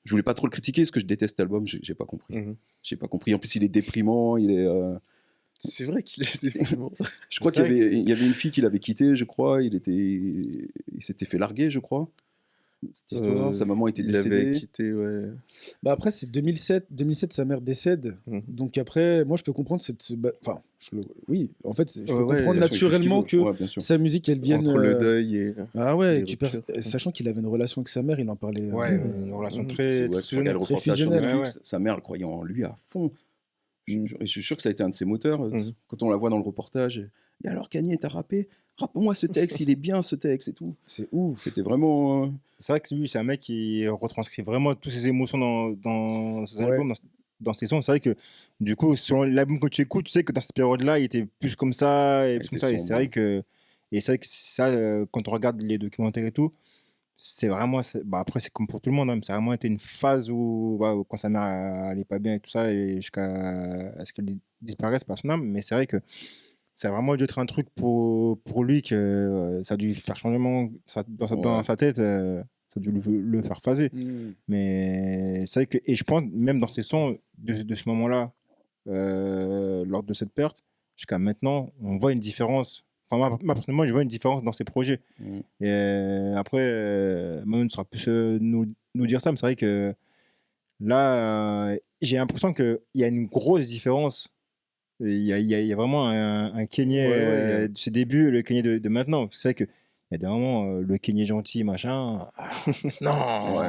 Je voulais pas trop le critiquer parce que je déteste cet album. J'ai pas compris. J'ai pas compris. En plus, il est déprimant. Il est. C'est vrai qu'il est déprimant. Je crois qu'il y avait une fille qui l'avait quitté. Je crois. Il s'était fait larguer, je crois. Cette histoire, sa maman était décédée. Il avait quitté, ouais. Bah après, c'est 2007. 2007, sa mère décède. Donc après, moi, je peux comprendre cette. Enfin, oui, en fait, je peux comprendre naturellement que sa musique, elle vienne. Entre le deuil et. Ah ouais, sachant qu'il avait une relation avec sa mère, il en parlait. Ouais, une relation très fusionnelle. Sa mère, elle croyait en lui à fond. Je suis sûr que ça a été un de ses moteurs. Quand on la voit dans le reportage, et alors Kanye, t'as rappé? Rappe-moi ce texte, il est bien ce texte et tout. C'est ouf. C'était vraiment. C'est vrai que lui, c'est un mec qui retranscrit vraiment toutes ses émotions dans ses albums, dans ses sons. C'est vrai que du coup, sur l'album que tu écoutes, tu sais que dans cette période-là, il était plus comme ça. Et, plus comme ça. Et c'est vrai que ça, quand on regarde les documentaires et tout, c'est vraiment. Bah, après, c'est comme pour tout le monde, hein, mais ça a vraiment été une phase où, quand sa mère allait pas bien et tout ça, et jusqu'à ce qu'elle disparaisse par son âme. Mais c'est vrai que ça a vraiment dû être un truc pour lui que ça a dû faire changement dans sa tête. Ça a dû le faire phaser. Mais c'est vrai que, et je pense, même dans ses sons de ce moment-là, lors de cette perte, jusqu'à maintenant, on voit une différence. Enfin, moi personnellement, je vois une différence dans ses projets. Et après, Manu ne saura plus nous dire ça, mais c'est vrai que là, j'ai l'impression qu'il y a une grosse différence. Il y a vraiment un Kanye de ses débuts, le Kanye de maintenant. C'est vrai qu'il y a des moments, le Kanye gentil, machin. Non. Ouais.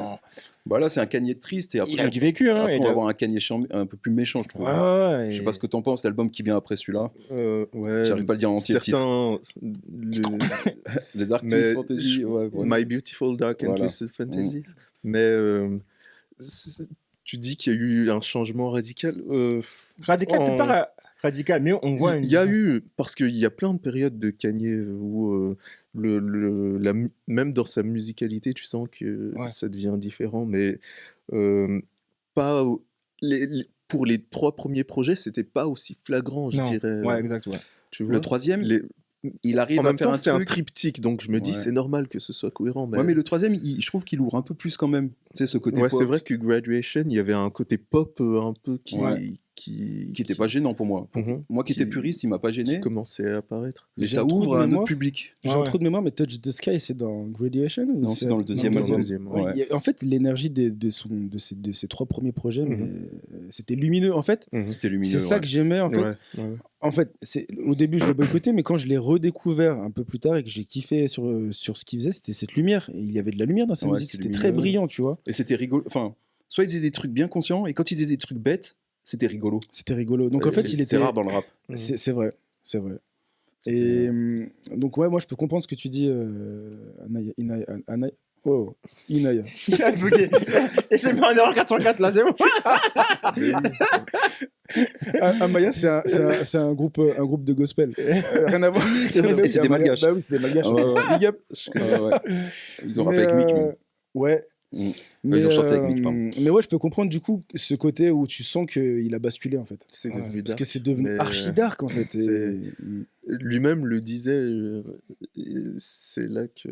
Bah là, c'est un Kanye triste. Et après, il a du vécu. Hein, après, on va avoir un Kanye un peu plus méchant, je trouve. Je sais pas ce que t'en penses, l'album qui vient après celui-là. J'arrive pas à le dire en entier. Certains. Le Dark Twisted Fantasy. My Beautiful Dark and Twisted Fantasy. Mais tu dis qu'il y a eu un changement radical. Radical, peut-être pas radical, mais on voit il y a eu, parce qu'il y a plein de périodes de Kanye où même dans sa musicalité, tu sens que ça devient différent, mais pas pour les 3 premiers projets, c'était pas aussi flagrant, je dirais. Ouais, exact. Ouais. Tu vois, le 3e, il arrive en même à faire temps, c'est un truc. triptyque, donc je me dis c'est normal que ce soit cohérent. Mais... Ouais, mais le 3e, je trouve qu'il ouvre un peu plus quand même. Tu sais, ce côté pop. C'est vrai que Graduation, il y avait un côté pop un peu qui était pas gênant pour moi. Moi qui étais puriste, il m'a pas gêné. Qui commençait à apparaître. Mais ça ouvre un autre public. J'ai un trou de mémoire, mais Touch the Sky, c'est dans Graduation ou Non, c'est dans le deuxième album. En fait, l'énergie de ces 3 premiers projets, c'était lumineux. En fait, c'était lumineux. C'est ça que j'aimais. En fait, en fait, au début, je l'ai boycotté, mais quand je l'ai redécouvert un peu plus tard et que j'ai kiffé sur ce qu'il faisait, c'était cette lumière. Et il y avait de la lumière dans sa musique. C'était très brillant, tu vois. Et c'était rigolo. Enfin, soit il disait des trucs bien conscients, et quand il disait des trucs bêtes, c'était rigolo. C'était rigolo. Donc en fait, il était. C'est rare dans le rap. C'est vrai. C'est vrai. Et donc, ouais, moi, je peux comprendre ce que tu dis, Inaya. Oh, Inaya. Et c'est mis en erreur 404 là, c'est bon. Amaya, c'est un groupe de gospel. Rien à voir. C'est vrai, c'est des malgaches. Bah oui, c'est des malgaches. Big up. Ils ont rappé avec Mick. Ouais. Mais, Ils ont chanté avec Mick, pardon. mais ouais, je peux comprendre du coup ce côté où tu sens qu'il a basculé en fait. C'est devenu Parce dark, que c'est devenu mais, archi dark en fait. c'est- Lui-même le disait, et c'est là que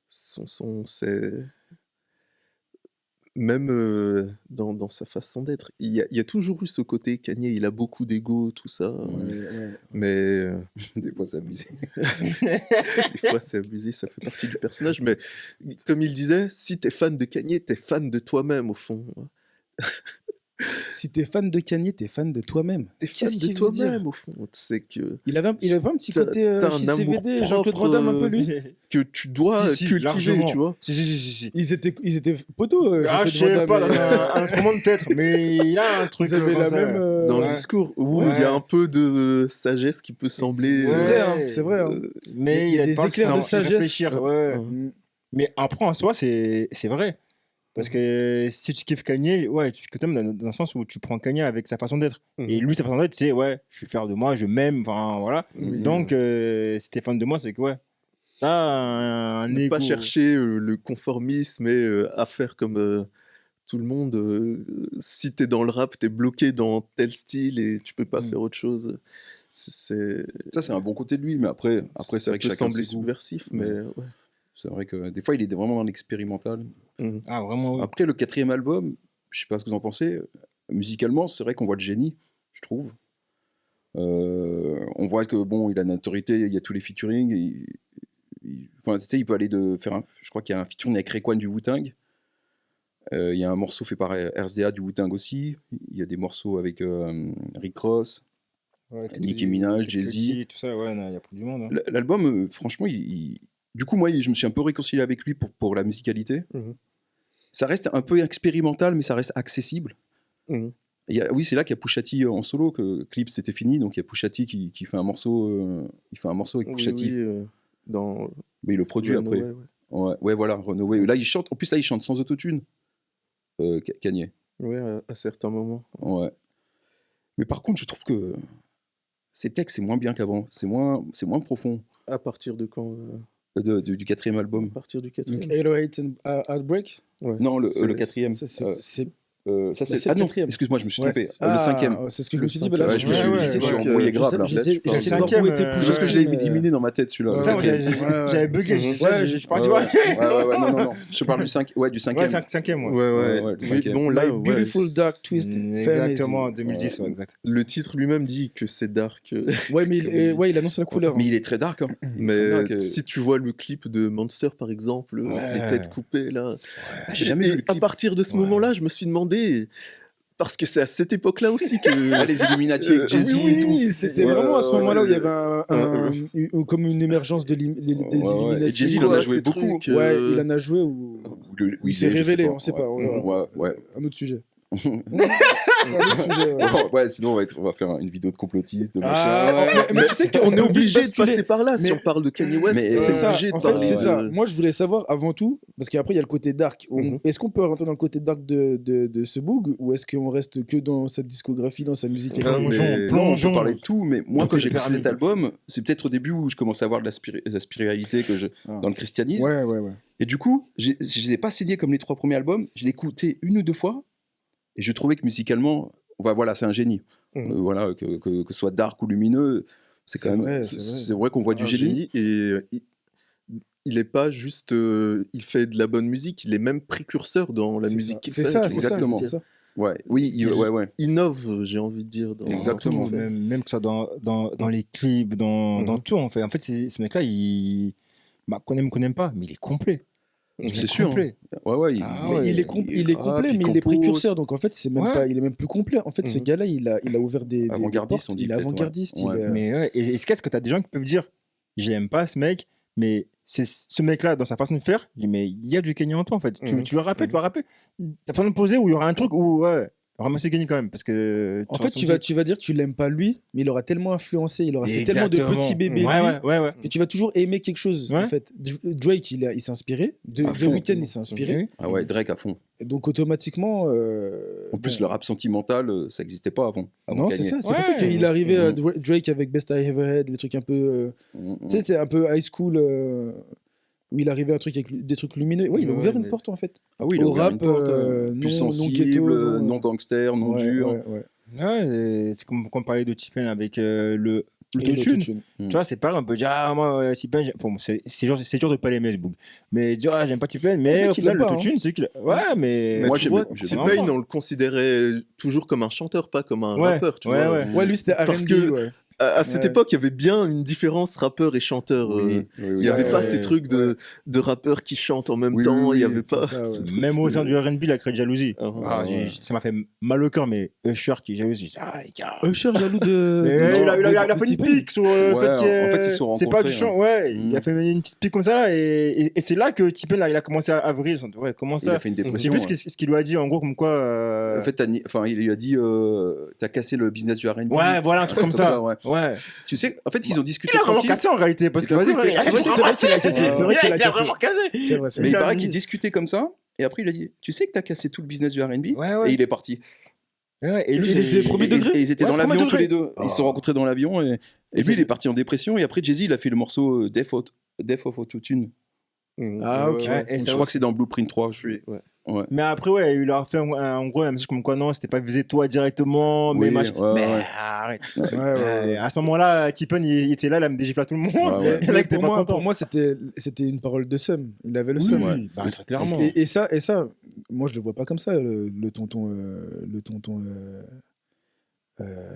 c'est... Même dans sa façon d'être, il y a toujours eu ce côté Kanye, il a beaucoup d'ego, tout ça, mais Des fois, c'est abusé. des fois c'est abusé, ça fait partie du personnage, mais comme il disait, si t'es fan de Kanye, t'es fan de toi-même au fond. Si t'es fan de Kanye, t'es fan de toi-même. T'es fan Qu'est-ce de qu'il veut dire toi-même au fond. C'est que Il avait un petit T'as- côté t'as un JCVD, amour Jean-Claude propre, Van Damme un peu lui. que tu dois Si, si, cultiver, largement. tu vois. Si. Ils étaient poteaux. Ah, je sais pas, dans un autre monde peut-être, mais il a un truc. Ils avaient comme la ça. même. Dans le ouais. discours, où Ouais. il y a un peu de sagesse qui peut sembler... C'est vrai, hein, c'est vrai. hein. Mais Il y a il des pas éclairs de sans sagesse. réfléchir, ouais. Mm. Mais après, en soi, c'est vrai. Parce que si tu kiffes Kanye, ouais, tu t'aimes dans le sens où tu prends Kanye avec sa façon d'être. Et lui, sa façon d'être, c'est ouais, je suis fier de moi, je m'aime, enfin voilà. Oui. Donc, si t'es fan de moi, c'est que ouais, t'as un Ne ego. pas chercher le conformisme et à faire comme tout le monde. Si t'es dans le rap, t'es bloqué dans tel style et tu peux pas faire autre chose. C'est Ça, c'est un bon côté de lui, mais après c'est ça vrai que peut chacun sembler ses goûts. subversif, mais ouais. C'est vrai que des fois, il est vraiment dans l'expérimental. Ah, vraiment, oui. Après, le 4e album, je sais pas ce que vous en pensez, musicalement, c'est vrai qu'on voit le génie, je trouve. On voit que, bon, il a une autorité, il y a tous les featuring. Enfin, tu sais, il peut aller je crois qu'il y a un featuring avec Raekwon du Wu-Tang. Il y a un morceau fait par RZA du Wu-Tang aussi. Il y a des morceaux avec Rick Ross, Ouais, Nicki Minaj, Jay-Z. Cudi, tout ça, ouais, il y a plus du monde. Hein. L'album, franchement, du coup, moi, je me suis un peu réconcilié avec lui pour la musicalité. Ça reste un peu expérimental, mais ça reste accessible. Oui, c'est là qu'il y a Pusha T en solo, que Clips c'était fini, donc il y a Pusha T qui fait un morceau, il fait un morceau avec Pusha T. Dans Mais il le produit après. Ouais, voilà, Runaway. Là, il chante. En plus, là, il chante sans autotune. Kanye. Ouais, à certains moments. Ouais. Mais par contre, je trouve que ses textes, c'est moins bien qu'avant. C'est moins profond. À partir de quand Du 4e album. À partir du Donc 4e. 808 and Outbreak. Ouais. Non, le C'est- 4e. Ça, c'est- Ça, c'est c'est... le Ah non, 4e. excuse-moi, je me suis Ouais. trompé. Ah, Le 5e. c'est ce que je Le me suis dit. Bah là, Ouais, je me suis embrouillé grave, là. J'essaie de C'est voir cinquième, où était c'est C'est parce que je l'ai mais- éliminé dans ma tête, celui-là. Ça, Le moi, 4e. j'avais bugué, je suis parti Ouais, voir. non. Je parle du 5e. Ouais, du 5e. Ouais, cinquième, ouais. Ouais, Ouais, le Mais 5e. bon, là, My ouais, Beautiful Dark Twist. Exactement, 2010, ouais, exact. le titre lui-même dit que c'est dark. Ouais, mais Comme on dit. il annonce la couleur. Mais il est très dark. Hein. Mais Dark, si tu vois le clip de Monster, par exemple, les têtes coupées, là. J'ai jamais vu le À clip. partir de ce moment-là, je me suis demandé. Parce que c'est à cette époque-là aussi que. Ah, les Illuminati avec Jay-Z et tout. Oui, c'était Ouais, vraiment à ce ouais, moment-là où il y ouais. avait comme une émergence des Ouais, Illuminati. Et Jay-Z, il en a quoi, joué ces beaucoup. trucs, Ouais, il en a joué ou Oui, il s'est je sais révélé, pas. on sait pas. on verra. Ouais. Un autre sujet. Un autre sujet, ouais. Ouais, sinon on va faire une vidéo de complotiste, de machin. Ah, mais tu sais qu'on On est obligé de passer par là. Si Mais- on parle de Kanye West, mais- on C'est est ça, obligé de en fait, parler c'est de- ça. Moi, je voulais savoir avant tout, parce qu'après, il y a le côté dark. Est-ce qu'on peut rentrer dans le côté dark de ce Boog, ou est-ce qu'on reste que dans sa discographie, dans sa musique Ah, électronique mais- Non, on peut parler de tout, mais moi, Donc, quand c'est j'ai écouté permis. cet album, c'est peut-être au début où je commençais à voir de la spiritualité dans le christianisme. Ouais. Et du coup, je ne l'ai pas signé comme les 3 premiers albums, je l'ai écouté 1 ou 2 fois, et je trouvais que musicalement, voilà, c'est un génie. Voilà, que ce soit dark ou lumineux, c'est quand C'est même. vrai, c'est vrai. C'est vrai qu'on voit du un génie. Et il est pas juste. Il fait de la bonne musique, il est même précurseur dans la C'est musique ça, qu'il c'est fait. ça, tu c'est vois. ça, exactement. c'est ça. Ouais, oui, ouais. Innove, j'ai envie de dire. Dans Exactement. ce qu'il fait. Même que ce soit dans les clips, dans tout, en fait. En fait, ce mec-là, qu'on aime, qu'on n'aime pas, mais il est complet. Il C'est est sûr. complet. Ouais, Ah Mais ouais, il est complet, rappe, mais il est compose. précurseur, donc en fait, c'est même Ouais. pas, il est même plus complet. En fait, ce Mhm. gars-là, il a ouvert des Avant-gardiste, portes, on dit il est peut-être, avant-gardiste. ouais. il est- Mais ouais, et qu'est-ce que t'as des gens qui peuvent dire, j'aime pas ce mec, mais c'est ce mec-là, dans sa façon de faire, il dit, mais il y a du Kanye en toi, en fait. Tu vas rapper, tu vas rapper. T'as façon de poser où il y aura un truc où, ouais, ramasser Kanye quand même, parce que... En fait, tu vas dire que tu l'aimes pas lui, mais il aura tellement influencé, il aura fait Exactement. tellement de petits bébés Ouais, lui, ouais. que tu vas toujours aimer quelque chose. Ouais. En fait, Drake, il s'est inspiré. The fond. Weeknd, il s'est inspiré. Ah ouais, Drake à fond. Et donc automatiquement. En plus, bon. le rap sentimental, ça n'existait pas avant. Non, c'est ça. C'est pour Ouais. ça qu'il est arrivé Mhm. Drake avec Best I Ever Had, les trucs un peu. Mm, Tu sais, c'est un peu high school. où il arrivait un truc avec des trucs lumineux. Ouais, il a Ouais, ouvert une mais- porte en fait. Ah oui, il a Au ouvert rap, une porte, non plus sensible, ghetto, non gangster, non Ouais, dur. ouais, ouais. Ouais, c'est comme quand on parlait de T-Pain avec Et l'autotune. l'autotune. Tu vois, c'est pareil, on peut dire, ah, moi, T-Pain, bon, c'est dur de pas l'aimer, ce bug. Mais dire, ah, j'aime pas T-Pain, mais mec, au il final, l'aime pas, l'autotune, c'est qu'il a. Ouais, mais. Mais Moi, tu j'aime vois, bien, j'aime bien. T-Pain, on le considérait toujours comme un chanteur, pas comme un Ouais, rappeur, tu ouais, vois. ouais. Ouais, lui c'était Parce R&B, que- ouais. À cette Ouais. époque, il y avait bien une différence rappeur et chanteur. Oui, oui, Il n'y avait ouais, pas ouais, ces trucs de rappeurs qui chantent en même Oui, temps. oui, Il n'y oui, avait pas c'est ça, ce ouais. truc Même au sein de- du RB, il a créé de jalousie. Ah, Ah, ouais. ça m'a fait mal au cœur, mais Usher qui est jaloux, j'ai dit, ah, les gars. Usher jaloux de. Mais de- il a de fait une T-Pain. pique sur le Ouais, fait que en fait, ils se sont c'est pas du rencontrés, chant. hein. Ouais, Mm. il a fait une petite pique comme ça là, et c'est là que T-Pain là, il a commencé à vriller. Ouais, comment Il ça? a fait une Je sais dépression. plus ouais. ce qu'il lui a dit en gros, comme quoi. En fait, il a dit t'as cassé le business du R&B. Ouais, voilà, un truc comme ça. ouais. Ouais. Tu sais, en fait, ils ont discuté Il a vraiment tranquille. cassé en réalité, parce que Et vas-y, après, vas-y, c'est vrai qu'il a cassé, c'est vrai qu'il a Il a cassé. vraiment cassé. C'est vrai, c'est Mais il vrai. paraît mis- qu'ils discutaient comme ça. Et après, il a dit tu sais que t'as cassé tout le business du R&B. Ouais, ouais. Et il est parti. Ouais, et lui, Il était premier degré. Et ils étaient Ouais, dans premier l'avion tous degré. les deux. Ils se sont rencontrés dans l'avion. Et lui, il est parti en dépression. Et après, Jay-Z, il a fait le morceau Death of Autotune. Ah, ok. Ouais, et Je ça crois que c'est dans Blueprint 3. Je suis, ouais. Ouais. Mais après, ouais, il leur a fait en gros un message comme quoi non, c'était pas visé toi directement, Oui, mais machin. ouais, Mais ouais. arrête. Ouais, ouais, ouais. À ce moment-là, T-Pain, il était là, il a me dégiflé à tout le monde. Ouais, ouais. Le mec Mais était pour, pas moi, content. pour moi, c'était une parole de seum. Il avait le Oui, seum. oui, bah, très clairement. Et ça, moi je le vois pas comme ça, le tonton.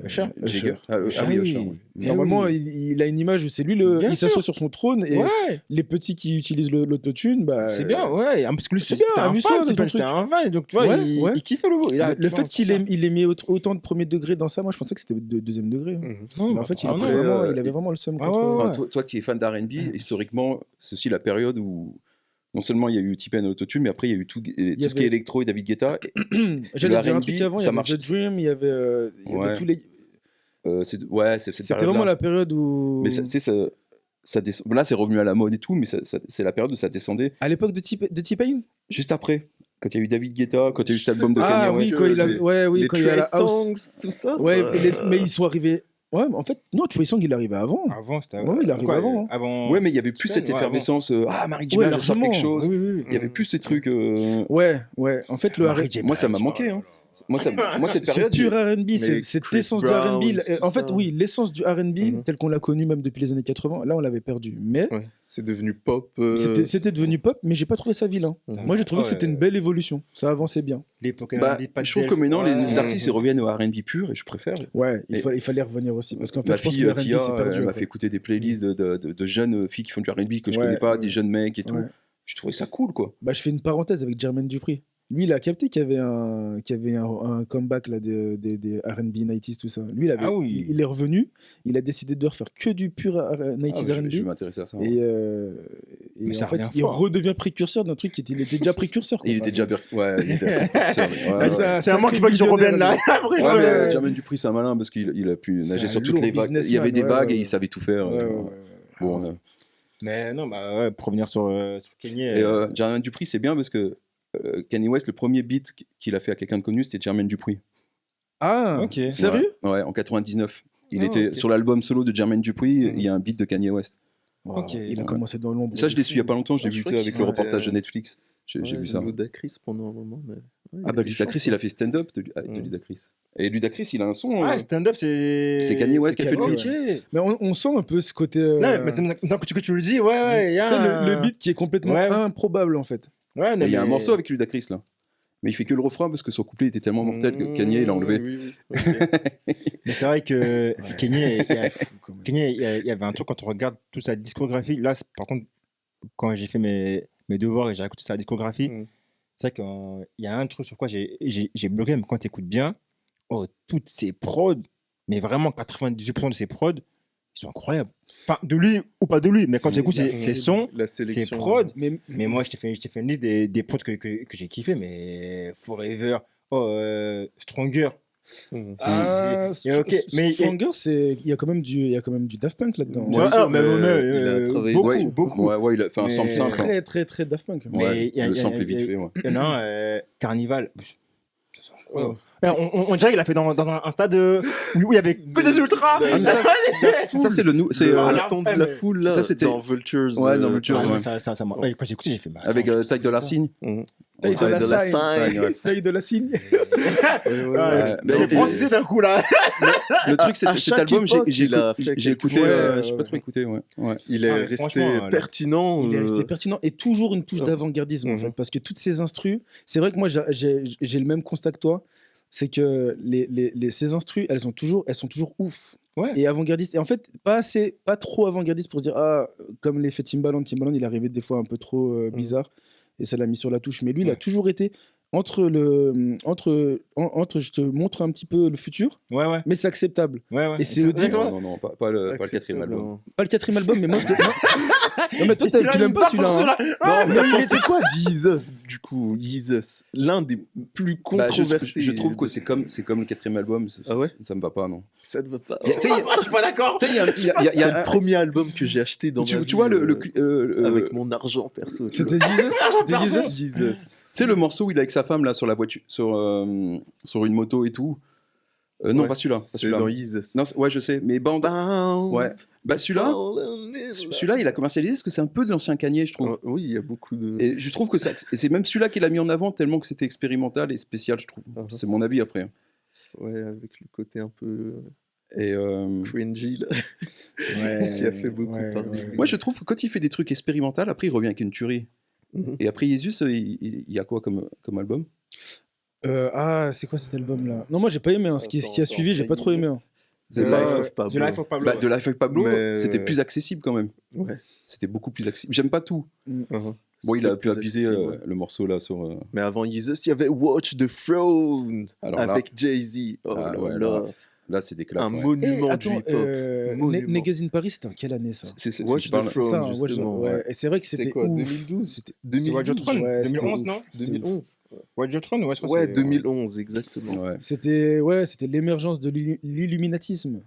Usher. Jagger. Ah Ah oui, oui. Usher, oui. Normalement, oui. il a une image où c'est lui, Bien il s'assoit sur son trône et Ouais, les petits qui utilisent l'autotune, bah, c'est bien, ouais. Parce que lui, c'est c'était bien, un amuse-toi, fan, c'est T-Pain, ton c'était truc. un fan. Donc, tu vois, Ouais, il ouais. kiffait le. Le fait qu'il ait mis autant de premier degré dans ça, moi je pensais que c'était de deuxième degré. Mais en fait, il, Après, il avait vraiment le seum. ah contre- ouais, ouais. Enfin, toi qui es fan d'R&B, historiquement, c'est aussi la période où non seulement il y a eu T-Pain autotune, mais après il y a eu tout ce qui avait- est électro et David Guetta. J'allais le dire un R&B, truc avant, il y ça avait marche. The Dream, il y avait Ouais. tous les. C'est cette C'était période-là. vraiment la période où. Mais tu sais, là, c'est revenu à la mode et tout, mais c'est la période où ça descendait À l'époque de T-Pain. juste après. Quand il y a eu David Guetta, quand il y a eu cet album de Ah Kanye oui, West. quand il a, les- ouais, oui, les quand il y a la Trey house. Songs, tout ça. Ouais, ça- mais ils sont arrivés. Ouais, mais en fait, non, Trey Songz, il est arrivé avant. Avant, c'était Ouais, il arrive quoi, avant, hein. Avant. Ouais, mais il y avait plus T-Pain, cette ouais, effervescence. Mary J. Ouais, Blige sort quelque largement. chose. Oui, oui, oui. Il y avait plus ces trucs. Ouais, ouais. En fait, le Marie R&B. J. Moi, ça m'a Blige, manqué. oh là Hein. là. Moi, cette Ce période. pur R&B, Mais cette Chris essence Brown, du R&B. tout En fait, ça. oui, l'essence du R&B, Mhm. tel qu'on l'a connu même depuis les années 80, là, on l'avait perdu. Mais Ouais, c'est devenu pop. c'était devenu pop, mais j'ai pas trouvé ça vilain. Mhm. Moi, j'ai trouvé que Ouais. c'était une belle évolution. Ça avançait bien. L'époque Bah, R&B, pas de je trouve Delph. que maintenant, les Ouais. artistes ils reviennent au R&B pur et je préfère. Ouais, Et- il fallait revenir aussi. Parce qu'en fait, Ma je pense que fille le R&B, Tia, c'est perdu. elle m'a après. fait écouter des playlists de jeunes filles qui font du R&B que je Ouais, connais pas, ouais. des jeunes mecs et tout. Ouais. Je trouvais ça cool, quoi. Bah, je fais une parenthèse avec Jermaine Dupri. Lui, il a capté qu'il y avait un comeback là, des R&B 90s, tout ça. Lui, Ah oui. il est revenu, il a décidé de refaire que du pur 90s Ah, je vais R&B. m'intéresser à ça. Et Mais ça en fait, revient il fort. redevient précurseur d'un truc il était déjà précurseur. quoi. Il était Enfin, déjà. Ouais, il était. Ouais, ouais. C'est un manque qui veut que je revienne là. Après, Ouais, ouais. mais Jermaine Dupri, c'est un malin parce qu'il a pu C'est nager un sur toutes lourd les vagues. Il y businessman, avait des ouais, vagues ouais, et il ouais. savait tout faire. ouais, ouais, ouais. Bon, Mais non, bah ouais, pour revenir sur Kanye. et Jermaine Dupri, c'est bien parce que Kanye West, le premier beat qu'il a fait à quelqu'un de connu, c'était Jermaine Dupri. Ah, Ok. sérieux? Ouais, en 99. Il Ah, était ok. sur l'album solo de Jermaine Dupri, Mhm. il y a un beat de Kanye West. Wow, Ok. il a Ouais. commencé dans l'ombre. Ça, je l'ai su il y a pas longtemps, je l'ai Ah, je vu crois avec qu'il le était, reportage de Netflix. J'ai vu ça. Ludacris pendant un moment. Mais... ouais, Ah bah il Ludacris, il a fait stand-up de Mhm. Ludacris. Et Ludacris, il a un son. Ah, stand-up, c'est. C'est Kanye West qui a fait le Kanye, beat. Ok. Mais on sent un peu ce côté. Non, mais maintenant que tu le dis, ouais, il y a. Tu sais, un- le beat qui est complètement Ouais. improbable en fait. Ouais, non, Et il y a un mais- morceau avec Ludacris là. Mais il fait que le refrain parce que son couplet était tellement mortel que Kanye il l'a enlevé. Oui, oui, ok. Mais c'est vrai que Kanye, Fou, quand même. Kanye, il y avait un truc quand on regarde toute sa discographie. Là, par contre, quand j'ai fait mes devoirs et j'ai écouté sa discographie, Mm. c'est vrai qu'il y a un truc sur quoi j'ai bloqué, mais quand tu écoutes bien, toutes ces prods, mais vraiment 98% de ces prods, ils sont incroyables. Enfin, de lui ou pas de lui, mais quand tu écoutes ses sons, La ses sélection. prods, Mais mais moi, je t'ai fait une liste des prods que j'ai kiffé, mais Forever, Stronger. Mhm. Ah, ok, mais- Stronger, il y a quand même du Daft Punk là-dedans. Ouais, Ah, mais il a travaillé beaucoup, dessus. beaucoup. Ouais, il a fait un Mais- sample C'est simple. très très très Daft Punk. Mais Ouais, il y a- le il y a- sample est il y a- vite fait. Ouais. Il y en a un, Carnival. Oh. On dirait qu'il a fait dans un stade où il y avait que des ultras. Ah, mais ça c'est le c'est Le son de la foule, là, ça, c'était- dans Vultures. Ouais, dans Vultures, Ah, ouais. ouais, quand j'ai écouté, j'ai fait. Bah, avec attends, Taille de la Cygne. Taille de la de la Cygne. Cygne, ouais. Taille de la cygne. mais- j'ai francisé d'un coup là. Le truc, à cet chaque album, époque, il a fait j'ai quelque écouté, chose. j'ai pas trop écouté, ouais. Il est Ah, mais resté franchement, pertinent. Il est resté pertinent et toujours une touche d'avant-gardisme en Mhm. fait, parce que toutes ces instrus, c'est vrai que moi j'ai le même constat que toi, c'est que ces instrus, elles sont toujours ouf. Ouais. Et avant-gardistes. Et en fait, pas trop avant-gardistes pour se dire, comme l'effet Timbaland, il arrivait des fois un peu trop bizarre et ça l'a mis sur la touche. Mais lui, il a toujours été entre je te montre un petit peu le futur, Ouais. mais c'est acceptable. Ouais. Et c'est Audi, Non, pas le quatrième album. pas le quatrième album, mais moi je te. Non, mais toi, tu l'aimes pas celui-là. Hein. Non, mais c'est quoi Jesus, du coup? Jesus, l'un des plus Bah, controversés. je trouve que c'est comme le quatrième album. Ah ouais? Ça me va pas, non. Ça ne va pas. Tu sais, Je suis pas d'accord. il y a un petit. C'est le premier album que j'ai acheté dans ma vie. Tu vois avec mon argent perso. tu C'était vois. Jesus. C'était Jesus. Jesus. Tu sais le morceau où il est avec sa femme là sur la voiture, sur une moto et tout. Non, Ouais, pas celui-là. C'est dans Jesus. Non, ouais, je sais. Mais Bound. Bound. Ouais. Bah celui-là, il a commercialisé parce que c'est un peu de l'ancien Kanye, je trouve. Oui, il y a beaucoup de. Et je trouve que c'est même celui-là qu'il a mis en avant tellement que c'était expérimental et spécial, je trouve. Uh-huh. C'est mon avis après. Ouais, avec le côté un peu Et cringy, là. Ouais, Qui a fait beaucoup parler. moi, je trouve que quand il fait des trucs expérimentaux, après il revient avec une tuerie. Mhm. Et après Jesus, il y a quoi comme album? C'est quoi cet album-là? Non, moi j'ai pas aimé. Hein. Ce qui a suivi, j'ai pas trop aimé. Hein. The C'est Life pas- of Pablo. The Life of Pablo. Bah, de Life of Pablo, Mais- c'était plus accessible quand même. Ouais. C'était beaucoup plus accessible. J'aime pas tout. Uh-huh. Bon, il C'était a pu plus abuser accessible, ouais. le morceau là sur. Mais avant Jesus, il y avait Watch the Throne Alors là- avec Jay-Z. Oh Ah là ouais, là. Là, c'est des claques. Un ouais. monument du Attends, hip-hop. Monument. Niggas in Paris, c'était en quelle année ça? Watch tu the parles- Throne, Ça, ouais, justement. ouais. Ouais. Et c'est vrai que C'était c'était quoi, ouf. 2012? C'était- C'est Watch the Throne, Ouais, c'était 2011, ouf. non? C'était 2011. Watch the Throne, ouais, je crois Ouais, que c'est- 2011, exactement. Ouais. C'était l'émergence de l'illuminatisme.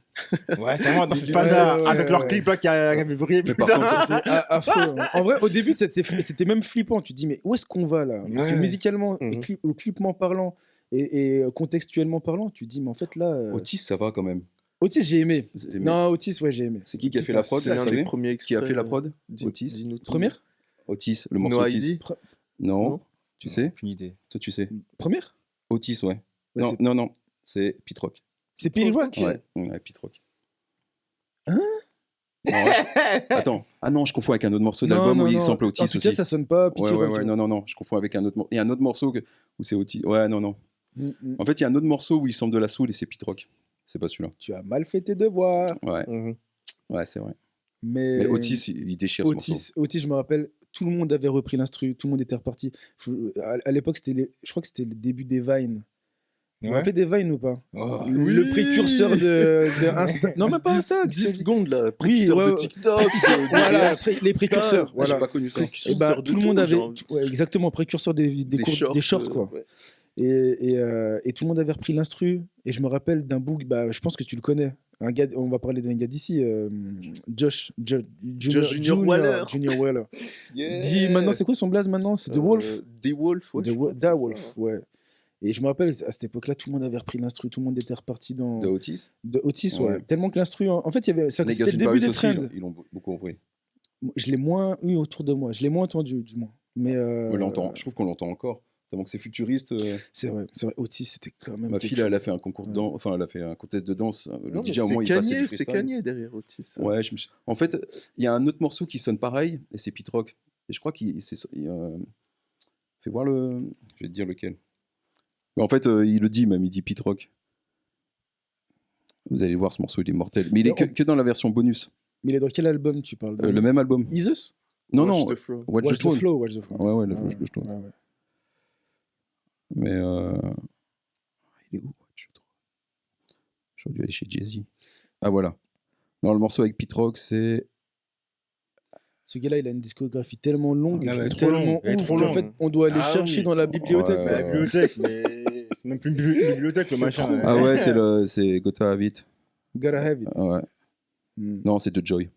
Ouais, c'est vraiment dans cette Ouais, phase-là, ouais, avec leur ouais. clip là qui avait brillé. Mais par putain. contre, C'était affreux. Hein. En vrai, au début, c'était même flippant. Tu te dis, mais où est-ce qu'on va là? Parce que Ouais. musicalement, et Mhm. clipement parlant et contextuellement parlant, tu te dis, mais en fait là. Otis, ça va quand même. Otis, j'ai aimé. C'était- Non, Otis, ouais, j'ai aimé. C'est qui a Otis, fait la prod? C'est l'un vous des savez premiers Qui a fait la extraits, prod? Dis- Otis. dis-nous tout. Première? Otis, le morceau No Otis. ID? Non, Non. tu sais? Aucune idée. Toi, tu sais. Première? Otis, ouais. Ouais, Non, c'est- non, c'est Pete Rock. C'est Pete Rock? Ouais, Pete Rock. Attends. Ah non, je confonds avec un autre morceau d'album où il sample Otis En tout aussi. cas, ça sonne pas Pete Ouais, Rock. non, je confonds avec un autre morceau. Il y a un autre morceau où c'est Otis. Ouais, non. Mm. En fait, il y a un autre morceau où il sample de la soul et c'est Pete Rock. C'est pas celui-là. Tu as mal fait tes devoirs. Ouais, Mhm. ouais, c'est vrai. Mais Mais Otis, il déchire ce morceau. Otis, je me rappelle, tout le monde avait repris l'instru, tout le monde était reparti. À l'époque, je crois que c'était le début des Vines. Vous vous Ouais. rappelez des Vines ou pas? Oh. Le précurseur de Insta. Non, même pas 10, Insta. 10 secondes là, précurseur ouais, de ouais. TikTok. Voilà, de les précurseurs. Ah, Voilà. j'ai pas connu ça. Précurseur Et bah, de tout le monde avait. genre, Ouais, exactement, précurseur des shorts, quoi. ouais. Et tout le monde avait repris l'instru. Et je me rappelle d'un book, bah, je pense que tu le connais. Un gars, on va parler d'un gars d'ici, Junior Waller. Junior Waller. Yeah. Dis maintenant, c'est quoi son blaze maintenant? C'est The Wolf? The Wolf, ouais. The je crois que Da c'est ça. Wolf, ouais. Et je me rappelle, à cette époque-là, tout le monde avait repris l'instru, tout le monde était reparti dans. De Otis. De Otis, ouais. Ouais. Tellement que l'instru. En fait, il y avait. C'était Niggas le in début Paris des aussi, trends. ils l'ont beaucoup repris. Je l'ai moins eu autour de moi. Je l'ai moins entendu, du moins. Mais. On l'entend. Je trouve qu'on l'entend encore. Tellement que c'est futuriste. C'est vrai. Otis, c'était quand même. Ma quelque fille, elle a chose. fait un concours de danse. Enfin, elle a fait un contest de danse. Le Non, mais DJ, au moins, il c'est passait du Kanye, c'est freestyle. Kanye derrière Otis. Ouais, en fait, il y a un autre morceau qui sonne pareil, et c'est Pete Rock. Et je crois fais voir le. Je vais te dire lequel. Mais en fait, il le dit même, il dit Pete Rock. Vous allez voir, ce morceau, il est mortel. Mais il est Mais que dans la version bonus. Mais il est dans quel album tu parles? Le même album. Isus? Non, Watch non. the Flow. Watch the Watch the Throne. Flow, Watch the Flow. Ouais, ouais, le Ouais, Watch the Throne. ouais, ouais. Mais. Il est où Watch the Throne. J'aurais dû aller chez Jay-Z. Ah, voilà. Non, le morceau avec Pete Rock, c'est. Ce gars-là, il a une discographie tellement longue, Ah, elle est trop tellement longue, elle est ouf, trop qu'en longue. fait, on doit aller Ah chercher oui. dans la bibliothèque. Ouais, La bibliothèque, mais c'est même plus une bibliothèque le C'est machin. trop. ouais. Ah ouais, c'est Gotta Have It. Gotta have it. Ah ouais. Hmm. Non, c'est The Joy.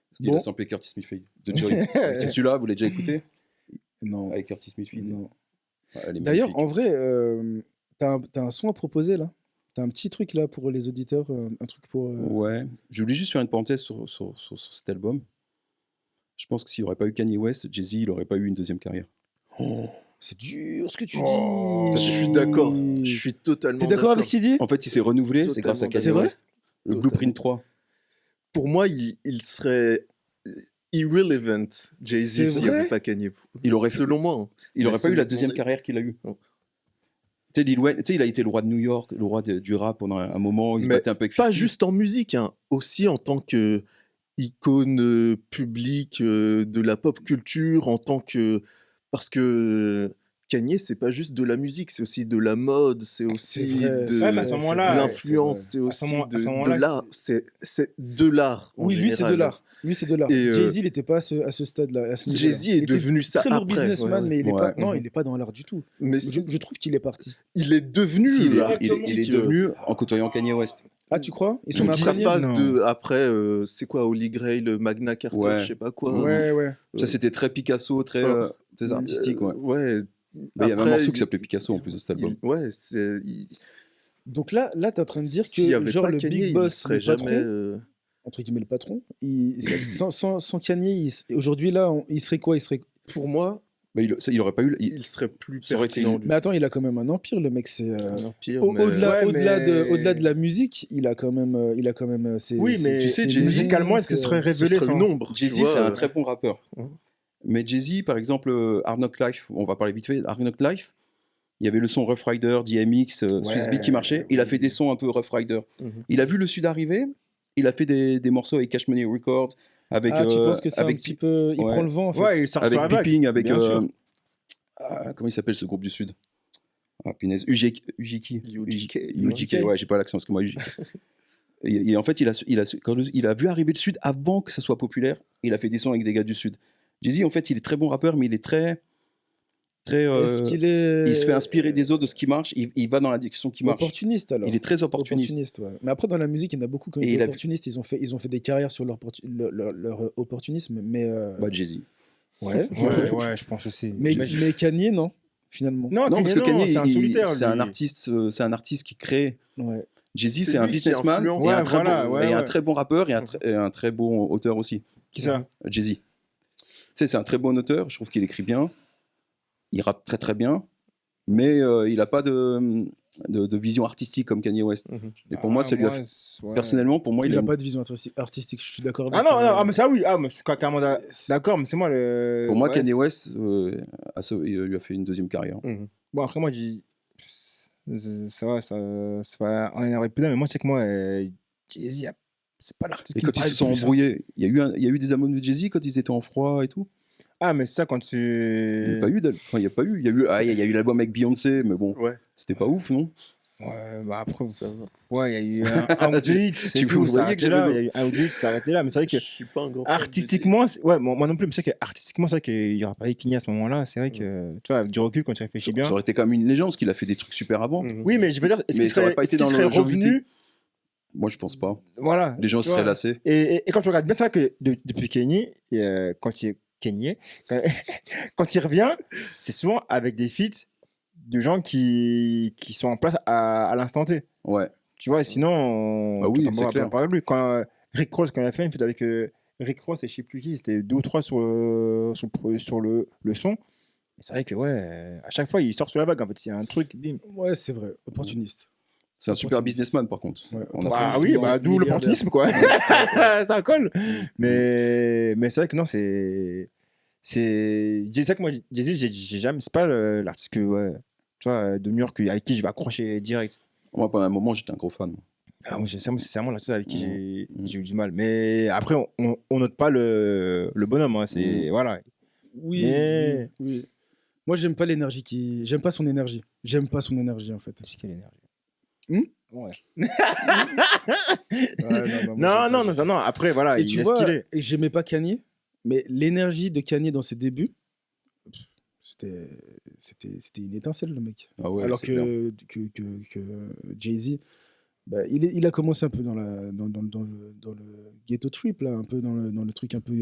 Parce qu'il Bon. a samplé Curtis Mayfield. The Joy. C'est celui-là, vous l'avez déjà écouté? Non. Avec Curtis Mayfield. non. Ouais, elle est D'ailleurs, magnifique. en vrai, T'as un son à proposer là? T'as un petit truc là pour les auditeurs, un truc pour. Ouais. Je voulais juste faire une parenthèse sur cet album. Je pense que s'il n'y aurait pas eu Kanye West, Jay-Z, il n'aurait pas eu une deuxième carrière. C'est dur ce que tu Oh, dis. Je suis d'accord. Je suis totalement T'es d'accord avec ce qu'il dit? En fait, il s'est renouvelé, c'est grâce à Totalement Kanye C'est vrai? West. Le Totalement. Blueprint 3. Pour moi, il serait irrelevant, Jay-Z, C'est s'il n'y vrai avait pas Kanye. Il aurait Selon moi. hein. Il Mais n'aurait pas eu la selon deuxième mon- carrière qu'il a eue. Non. Tu sais, Lil Wayne, tu sais, il a été le roi de New York, le roi du rap pendant un moment. Il se Mais battait un peu avec Pas 50. juste en musique, hein, aussi en tant que icône publique de la pop culture, en tant que... Parce que Kanye, c'est pas juste de la musique, c'est aussi de la mode, c'est aussi vrai, de c'est Ouais, mais à ce vrai, moment-là, c'est vrai, l'influence, c'est c'est À aussi ce moment- à ce de moment-là, l'art. C'est de l'art. en Oui, lui, c'est de général. l'art. Lui, c'est de l'art. Et, Jay-Z, il n'était pas à ce stade-là. à ce niveau-là. Jay-Z est Il était devenu ça très lourd après, businessman, ouais, mais il est ouais. pas. Non, Mhm. il n'est pas dans l'art du tout. Mais Je trouve qu'il est parti. il est devenu Si, il est artistique. devenu en côtoyant Kanye West. Ah, tu crois? Ils sont toute sa imprégné? phase Non. de après, c'est quoi, Holy Grail, Magna Carta, Ouais. je sais pas quoi. Ouais, ouais. Ça, c'était très Picasso, très artistique. Ouais. Ouais. Mais il y avait un Après, morceau qui s'appelait Picasso en plus de cet album. Ouais, Donc là, t'es en train de dire s'il y que avait genre pas le Kanye, big il boss, serait le patron, jamais. entre guillemets le patron, sans Kanye, aujourd'hui là, il serait quoi? Il serait. Pour moi, Mais il aurait pas eu. il serait plus Ça aurait été pertinent du Mais attends, il a quand même un empire, le mec. C'est un empire. au-delà, Ouais, au-delà mais- de la musique, il a quand même. Oui, mais tu sais, c'est- Jay-Z, musicalement, est-ce que ce serait Ce révélé serait sans- une ombre. tu Jay-Z, vois, c'est un très bon rappeur. Mhm. Mais Jay-Z, par exemple, Hard Knock Life, on va parler vite fait. Hard Knock Life, il y avait le son Rough Rider, DMX, Swiss Beat qui marchait. Il a fait des sons un peu Rough Rider. Mhm. Il a vu le Sud arriver. Il a fait des morceaux avec Cash Money Records, avec Ah, tu penses que c'est un avec petit peu. Il ouais. prend le vent en fait. Ouais, il sort avec sur la vague. Beeping, avec bien sûr. comment il s'appelle ce groupe du Sud? Ah punaise, UGK. UGK. Ouais, j'ai pas l'accent, excuse-moi. UGK. Et en fait, quand il a vu arriver le Sud avant que ça soit populaire, il a fait des sons avec des gars du Sud. Jay-Z, en fait, il est très bon rappeur, mais il est très Est-ce qu'il est. il se fait inspirer des autres de ce qui marche. Il va dans la direction qui marche. Opportuniste alors. Il est très opportuniste. Ouais. Mais après, dans la musique, il y en a beaucoup qui ont Et été il a- opportunistes. Ils ont fait des carrières sur leur opportunisme. Mais, Bah, Jay-Z. ouais. Ouais, je pense aussi. mais Kanye, non, finalement. Non, Non, parce que Kanye, c'est un solitaire. c'est un lui. artiste, c'est un artiste qui crée. Ouais. Jay-Z, C'est c'est un lui qui businessman influence. et, un Ouais, très voilà, bon, ouais, et un ouais. très bon rappeur et un très bon auteur aussi. Qui ça? Jay-Z. Tu sais, c'est un très bon auteur. Je trouve qu'il écrit bien. Il rappe très très bien. Mais il n'a pas de vision artistique comme Kanye West. Mhm. Et pour moi, ça lui a fait. Personnellement, pour moi, Il il n'a a une- pas de vision artistique, je suis d'accord avec Ah non, toi. non, ah, mais ça oui, ah, mais je suis carrément d'accord, mais c'est moi le. Pour moi, ouais, Kanye c'est- West il lui a fait une deuxième carrière. Mhm. Bon, après, moi, ça va, ça va en énerver plus d'un, mais moi, c'est que moi, Jay-Z, c'est pas l'artiste Et qui quand me ils parle se sont le plus, hein. embrouillés, il y a eu des amours de Jay-Z quand ils étaient en froid et tout. Ah, mais ça, quand Il n'y tu. a pas eu il y a pas eu. Il y a eu l'album avec Beyoncé, mais bon, Ouais, c'était pas ouf, non? Ouais, bah après, ça va. ouais, il y a eu un ou deux hits, c'est Tu tout, vous ça voyez que s'arrêtait j'ai là, raison. il y a eu un ou deux hits, ça s'arrêtait là, mais c'est vrai que Je suis pas un grand fan de artistiquement, ouais, moi non plus, mais c'est vrai que artistiquement, c'est vrai qu'il n'y aura pas eu Kanye à ce moment-là, c'est vrai que, tu vois, avec du recul, quand tu réfléchis bien. Ça aurait été quand même une légende, parce qu'il a fait des trucs super avant. Jay-Z. Mhm. Oui, mais je veux dire, est-ce Mais qu'il ça aurait serait, pas été est-ce qu'il dans serait la longévité. revenu? Moi, je pense pas. Voilà. Les gens tu seraient vois. lassés. Et quand tu regardes bien, c'est vrai que depuis Kanye, quand il est Kanye, quand il revient, c'est souvent avec des feats de gens qui sont en place à l'instant T. Ouais. Tu vois, sinon, Ah oui, t'entends c'est pas clair. parler de lui. Quand Rick Ross, quand il a fait une feat avec Rick Ross et je sais plus qui, c'était 2 ou 3 sur le son. Et c'est vrai que, ouais, à chaque fois, il sort sur la vague. En fait, il y a un truc, bim. Ouais, c'est vrai. Opportuniste. C'est un super Opportuniste. businessman, par contre. Ouais, On a Bah Opportuniste, oui, bon, bah, d'où milliardaire. l'opportunisme, quoi. Ça colle. Mais c'est vrai que non, c'est. Jay-Z, que moi, Jay-Z, j'ai jamais. C'est pas l'artiste que, ouais, tu vois, de New York avec qui je vais accrocher direct. Moi, pendant un moment, j'étais un gros fan. moi. Ah, moi, c'est vraiment l'artiste avec qui Mhm. j'ai eu du mal. Mais après, on note pas le bonhomme. Hein, c'est. Voilà. Oui, Mais- oui, oui. Moi, j'aime pas l'énergie qui. J'aime pas son énergie. J'aime pas son énergie, en fait. C'est quelle énergie. Hmm Ouais. Ouais, moi, Non, j'aime non, pas. non, non, après, voilà, Et il tu est vois, ce qu'il est. et j'aimais pas Kanye, mais l'énergie de Kanye dans ses débuts, c'était une étincelle, le mec. Ah ouais, Alors c'est clair. que Jay-Z, bah, il a commencé un peu dans le ghetto trip, là, un peu dans le truc un peu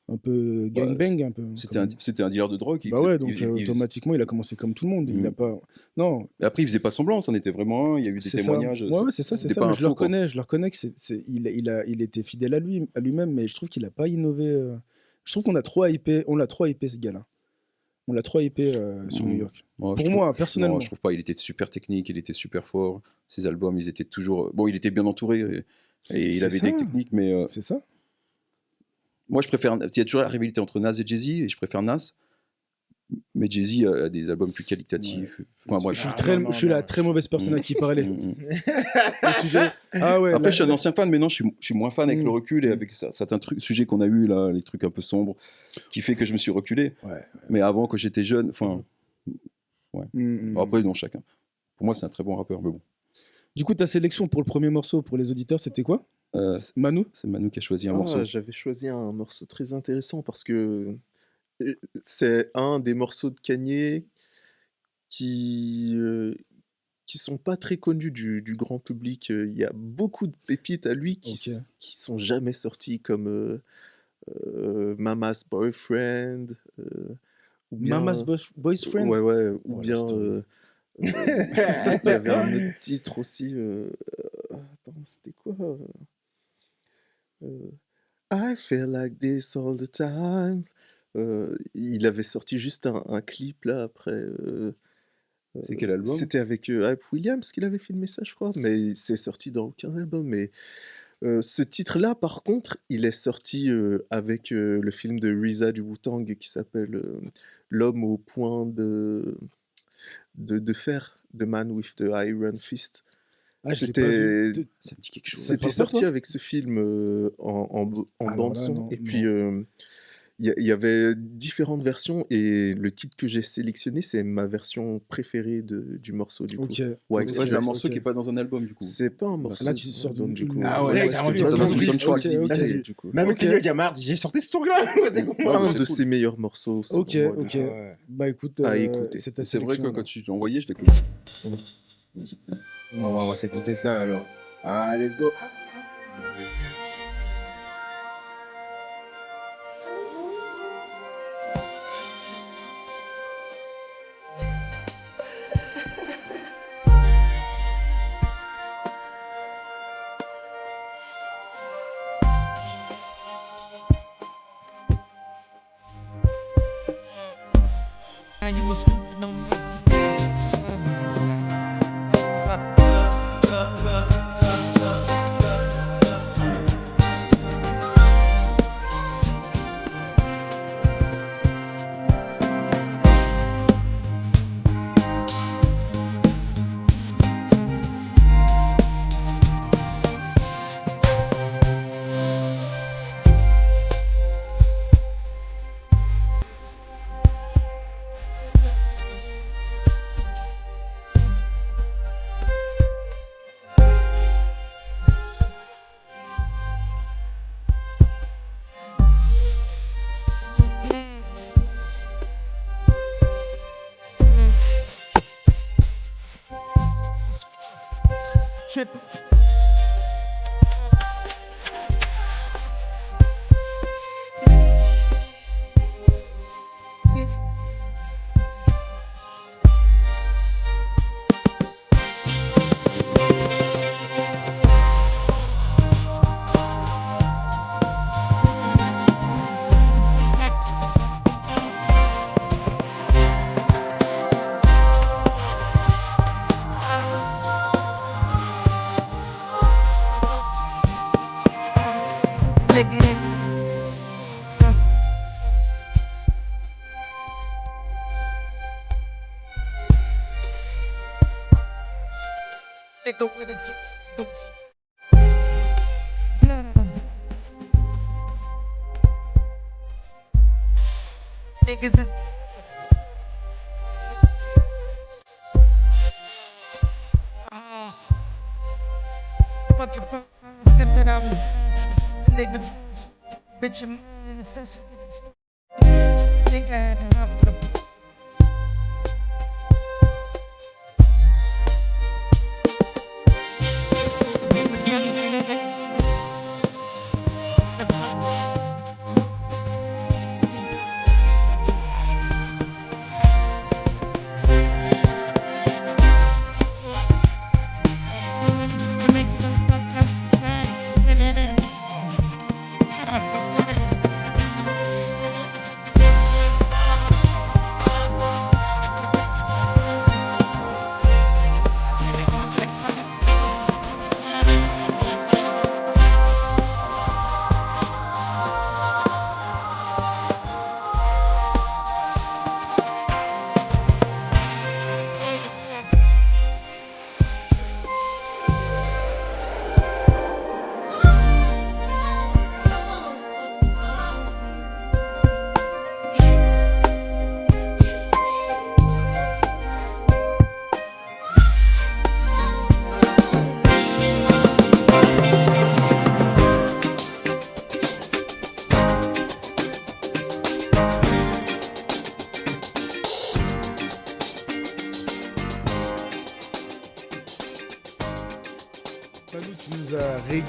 un peu gangbang, un peu. C'était un dealer de drogue. Bah ouais, donc automatiquement, il a commencé comme tout le monde. Il a pas. Non. Et après, il faisait pas semblant, c'en était vraiment un. Il y a eu des témoignages. Ouais, c'est ça. Pas Mais un je le faux, quoi. reconnais que il était fidèle à lui-même, mais je trouve qu'il a pas innové. Je trouve qu'on l'a trop hypé ce gars-là. On l'a trop hypé sur New York. Ouais, Pour moi, personnellement. Non, je trouve pas. Il était super technique, il était super fort. Ses albums, ils étaient toujours. Bon, il était bien entouré et il avait des techniques, mais. C'est ça. Moi, je préfère. Il y a toujours la rivalité entre Nas et Jay-Z, et je préfère Nas. Mais Jay-Z a des albums plus qualitatifs. Ouais. Enfin, bref. Je suis la très mauvaise personne à qui parler. Le sujet. Ah ouais. Après, je suis un ancien fan, mais non, je suis moins fan avec le recul et avec certains sujets qu'on a eu là, les trucs un peu sombres, qui fait que je me suis reculé. Ouais. Mais avant, quand j'étais jeune, enfin. Ouais. Après, non, chacun. Pour moi, c'est un très bon rappeur, mais bon. Du coup, ta sélection pour le premier morceau pour les auditeurs, c'était quoi? Manu? C'est Manu qui a choisi un morceau. J'avais choisi un morceau très intéressant parce que c'est un des morceaux de Kanye qui sont pas très connus du grand public. Il y a beaucoup de pépites à lui qui sont jamais sorties, comme Mama's Boyfriend. Ou bien, Mama's Boyfriend? Ouais, ou bien il y avait un autre titre aussi. Attends, c'était quoi? I feel like this all the time. Il avait sorti juste un clip là après. C'est quel album? C'était avec Hype Williams qu'il avait filmé ça, je crois, mais c'est sorti dans aucun album. Mais ce titre-là, par contre, il est sorti avec le film de RZA du Wu-Tang qui s'appelle L'homme au point de fer, The Man with the Iron Fist. C'était Ça me dit quelque chose. C'était sorti avec ce film en bande-son. Et puis, il y avait différentes versions. Et le titre que j'ai sélectionné, c'est ma version préférée du morceau, du coup. Ouais, c'est un morceau qui n'est pas dans un album, du coup. C'est pas un morceau. Là, tu sors du coup. Ah ouais, ça dans une soundtrack. Du coup. Même Kendrick Lamar, j'ai sorti ce truc-là. Un de ses meilleurs morceaux. Ok. Bah écoute, écoutez. C'est vrai que quand tu l'as envoyé, je l'ai On va s'écouter ça alors. Ah, let's go. Niggas fucking sipping out nigga bitch nigga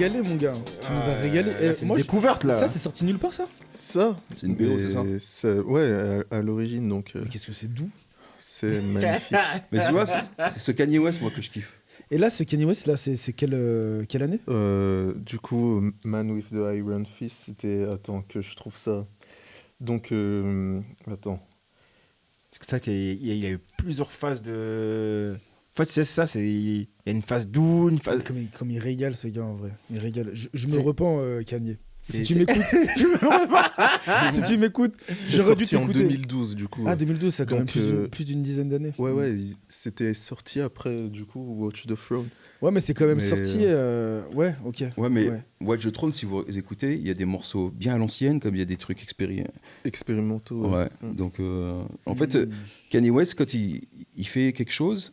régalé, mon gars. Tu nous as régalé. Et C'est une moi, découverte là. ça, c'est sorti nulle part, ça. Ça, C'est une BO, c'est ça Ouais, à l'origine, donc Mais qu'est-ce que c'est doux. c'est magnifique. Mais tu vois, c'est ce Kanye West, moi, que je kiffe. Et là, ce Kanye West, là, c'est quelle année? Du coup, Man with the Iron Fist, c'était... Attends, que je trouve ça... Donc, attends. C'est ça qu'il y a eu plusieurs phases de. En fait, c'est ça, il y a une phase douce, une phase. Comme il régale, ce gars, en vrai. Il régale. Je me C'est- repens, Kanye. Si c'est- tu m'écoutes, je me repens. Si tu m'écoutes, C'est j'aurais dû sorti en t'écouter. 2012, du coup. Ah, 2012, ça a quand même Donc, plus d'une dizaine d'années. Ouais, c'était sorti après, du coup, Watch the Throne. Ouais, mais c'est quand même Mais, sorti. Ouais, ok. Ouais, mais Ouais. Watch the Throne, si vous écoutez, il y a des morceaux bien à l'ancienne, comme il y a des trucs Expérimentaux. Ouais. Mm. Donc, en fait, Kanye West, quand il fait quelque chose,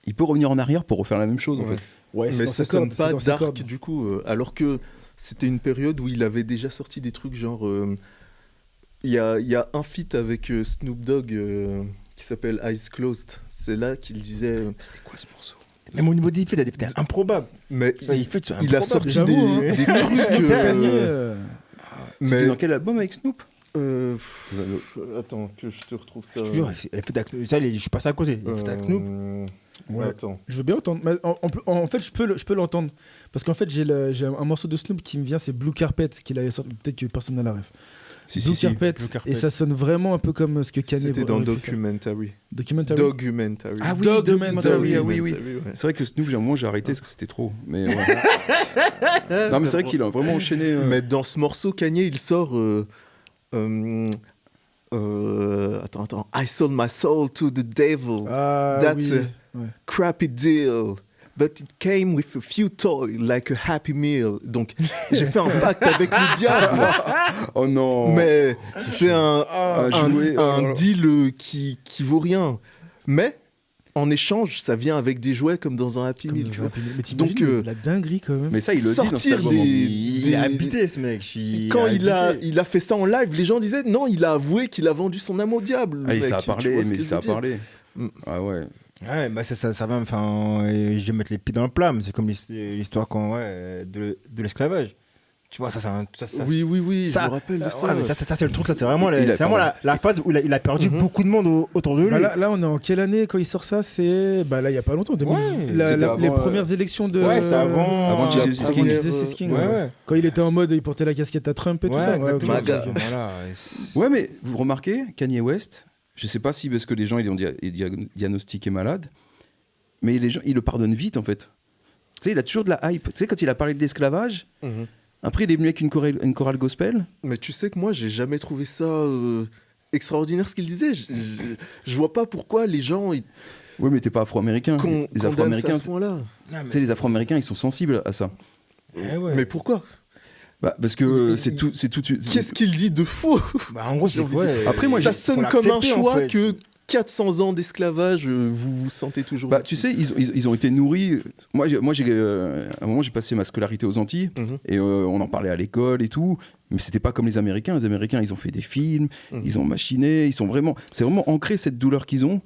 il peut revenir en arrière pour refaire la même chose, en Ouais. fait. Ouais, c'est Mais dans ça ses cordes, sonne c'est pas dans ses dark, cordes. du coup, alors que c'était une période où il avait déjà sorti des trucs genre... Il y a un feat avec Snoop Dogg qui s'appelle Eyes Closed. C'est là qu'il disait... C'était quoi ce morceau? Même au niveau des faits, il est improbable. Mais Enfin, il fait il a sorti J'avoue, hein. des trucs... Kanye, C'était mais... dans quel album avec Snoop? Attends, que je te retrouve ça. Je te jure, il fait avec ça, je suis passé à côté. Il fait avec Snoop. Ouais. Attends. Je veux bien entendre. Mais en fait, je peux l'entendre. Parce qu'en fait, j'ai un morceau de Snoop qui me vient, c'est Blue Carpet, qu'il avait sorti. Peut-être que personne n'a la ref. Blue Carpet. Blue Carpet. Et ça sonne vraiment un peu comme ce que Kanye C'était dans aurait pu faire. Documentary. Documentary. Documentary. Ah oui, Documentary, ah oui, oui. Documentary, ouais. C'est vrai que Snoop, j'ai un moment, j'ai arrêté parce que c'était trop. Mais ouais. Non, mais c'est vrai qu'il a vraiment enchaîné. Mais dans ce morceau, Kanye, il sort... attends. I sold my soul to the devil. Ah, That's oui. a Ouais. crappy deal. But it came with a few toys, like a happy meal. Donc, j'ai fait un pacte avec le diable. Oh non. Mais c'est un jouet, deal qui vaut rien. Mais, en échange, ça vient avec des jouets comme dans un Happy Comme Meal. dans tu un vois. Happy Meal. Mais t'imagines Donc, la dinguerie quand même. Mais ça, il le dit dans cet sortir album. des- Il est des- habité, ce mec. Quand il a fait ça en live, les gens disaient non, il a avoué qu'il a vendu son âme au diable. le Ah, et mec. ça a Tu parlé, vois ce mais que je ça a veux dire parlé. Mm. Ah ouais. Ouais, bah ça va, enfin, je vais mettre les pieds dans le plat, mais c'est comme l'histoire de l'esclavage. Tu vois, ça Oui, je ça- me rappelle de ça. ouais, mais ça, c'est le truc, ça c'est vraiment, Il a c'est vraiment parlé. la phase où il a perdu beaucoup de monde autour de lui. Bah là, on est en quelle année quand il sort ça? C'est là, il y a pas longtemps. 2000, Ouais, c'était les avant, premières élections de. Ouais, c'était avant Jesus is avant King. Jesus is King, Ouais, ouais. ouais. Quand il était en mode, il portait la casquette à Trump et tout Ouais, ça. exactement. ok, Maga. ok. Voilà. Ouais, mais vous remarquez, Kanye West, je sais pas si parce que les gens ils ont diagnostiqué malade, mais les gens ils le pardonnent vite en fait. Tu sais, il a toujours de la hype. Tu sais, quand il a parlé de l'esclavage, Mhm. après il est venu avec une chorale gospel. Mais tu sais que moi, j'ai jamais trouvé ça extraordinaire ce qu'il disait. Je vois pas pourquoi les gens Oui, mais t'es pas afro-américain. Les condamnent ça à afro-américains, ce point-là. tu sais, les afro-américains ils sont sensibles à ça. Mais pourquoi Bah, parce que Il- c'est tout. Qu'est-ce qu'il dit de faux Bah, en gros, J'ai c'est envie quoi de- Après, moi, ça j'ai- sonne faut comme un l'accepter, en choix fait. que 400 ans d'esclavage, vous vous sentez toujours. Bah, tu sais, ils ont été nourris. Moi, à un moment, j'ai passé ma scolarité aux Antilles Mhm. et on en parlait à l'école et tout. Mais c'était pas comme les Américains. Les Américains, ils ont fait des films, ils ont machiné, c'est vraiment ancré cette douleur qu'ils ont.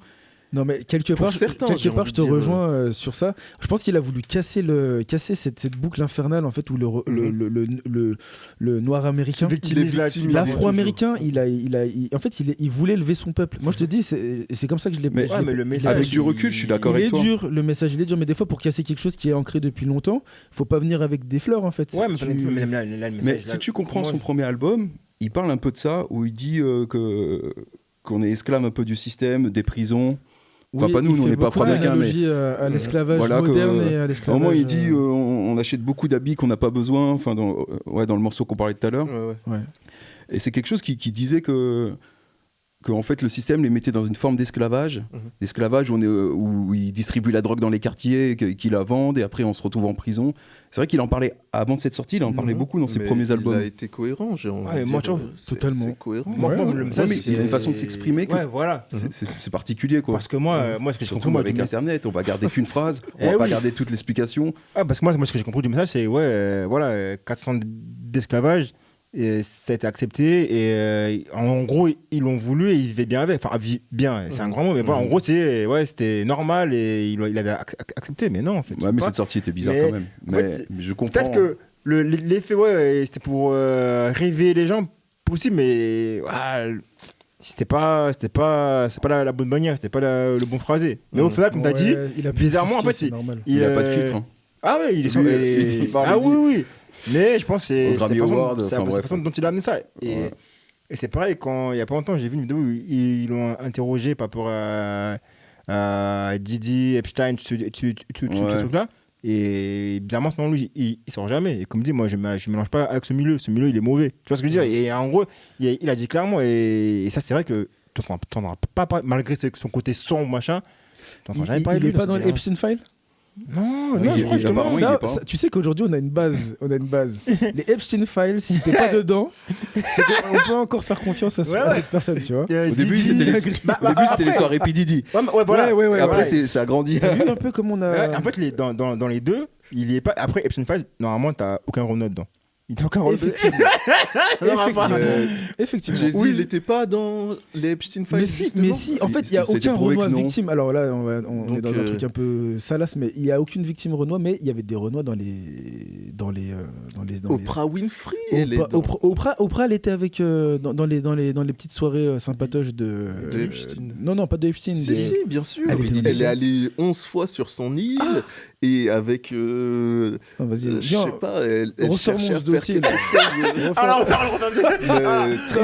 Non, mais quelque Pour part, certains, j'ai je te envie de dire, rejoins sur ça. Je pense qu'il a voulu casser cette boucle infernale en fait où le noir américain, l'afro-américain, il voulait lever son peuple. Moi, je te dis, c'est comme ça que je l'ai. Mais- je l'ai- mais le je l'ai- message, Avec du recul, je suis d'accord il avec est toi. dur, le message il est dur, mais des fois pour casser quelque chose qui est ancré depuis longtemps, faut pas venir avec des fleurs en fait. Ouais, mais Tu- là, le Mais message, si là, tu comprends moi, son premier album, il parle un peu de ça, où il dit qu'on est esclave un peu du système, des prisons. Enfin, Oui, pas nous, il on fait n'est pas beaucoup afro-américains, mais d'analogies, à l'esclavage voilà, moderne que- et à à un l'esclavage. moment, il dit on achète beaucoup d'habits qu'on n'a pas besoin, enfin, dans le morceau qu'on parlait tout à l'heure. Ouais. Et c'est quelque chose qui disait que en fait, le système les mettait dans une forme d'esclavage, d'esclavage où ils distribuent la drogue dans les quartiers, qu'ils la vendent, et après on se retrouve en prison. C'est vrai qu'il en parlait, avant de cette sortie, il en parlait beaucoup dans ses Mais premiers albums. Il a été cohérent, j'ai envie Ouais, de moi, dire. je trouve, totalement. C'est cohérent. Moi, Ouais, le Ouais, message, mais il y a une façon de s'exprimer que Ouais, voilà. c'est particulier, quoi. Parce que moi, ce que j'ai Surtout compris, moi, avec du message- Internet, on va garder qu'une phrase, on Eh va pas oui. garder toute l'explication. Ah, parce que moi, ce que j'ai compris du message, c'est voilà, 400 d'esclavage, et ça a été accepté, et en gros, ils l'ont voulu et ils vivaient bien avec. Enfin, bien, c'est un grand mot, mais voilà, en gros, c'était normal et il avait accepté, mais non, en fait. Ouais, mais pas. cette sortie était bizarre Mais, quand même. en fait, Mais je comprends. Peut-être que l'effet, ouais, c'était pour réveiller les gens possible, mais c'était pas la bonne manière, c'était pas le bon phrasé. Mais au final, comme t'as dit, bizarrement, en fait, il a pas de filtre. Hein. Ah ouais, il est sur. Oui. Mais je pense que c'est la façon dont il a amené ça. Et c'est pareil, quand il y a pas longtemps, j'ai vu une vidéo où ils l'ont interrogé par rapport à Didi, Epstein, ce truc-là. Et bizarrement, selon lui, il sort jamais. Et comme dit, moi, je mélange pas avec ce milieu. Ce milieu, il est mauvais. Tu vois ce que je veux dire? Et en gros, il a dit clairement, et ça, c'est vrai que t'entendras pas, malgré son côté sombre, machin, t'entendras jamais parler de lui. Il est pas dans les Epstein Files? Non, je crois justement ça, tu sais qu'aujourd'hui on a une base. Les Epstein Files, si t'es pas dedans, c'est qu'on peut encore faire confiance à cette personne, tu vois. Au début, c'était les soirées P. Diddy. Ouais. Après, ça a grandi. T'as vu un peu comment on a. En fait, dans les deux, il y est pas. Après, Epstein Files, normalement, t'as aucun Renault dedans. Il était encore Effectivement. Jay-Z, il n'était pas dans les Epstein Files. Mais si, en fait, il n'y a aucun Renoir victime. Alors là, on est dans un truc un peu salace, mais il n'y a aucune victime Renoir, mais il y avait des Renois dans les Oprah Winfrey. Oprah, elle était avec dans les petites soirées sympatoches de Epstein. Non, pas de Epstein. Si, bien sûr. Elle est allée 11 fois sur son île et avec. Je sais pas, elle cherchait à faire quelque chose. Alors, Très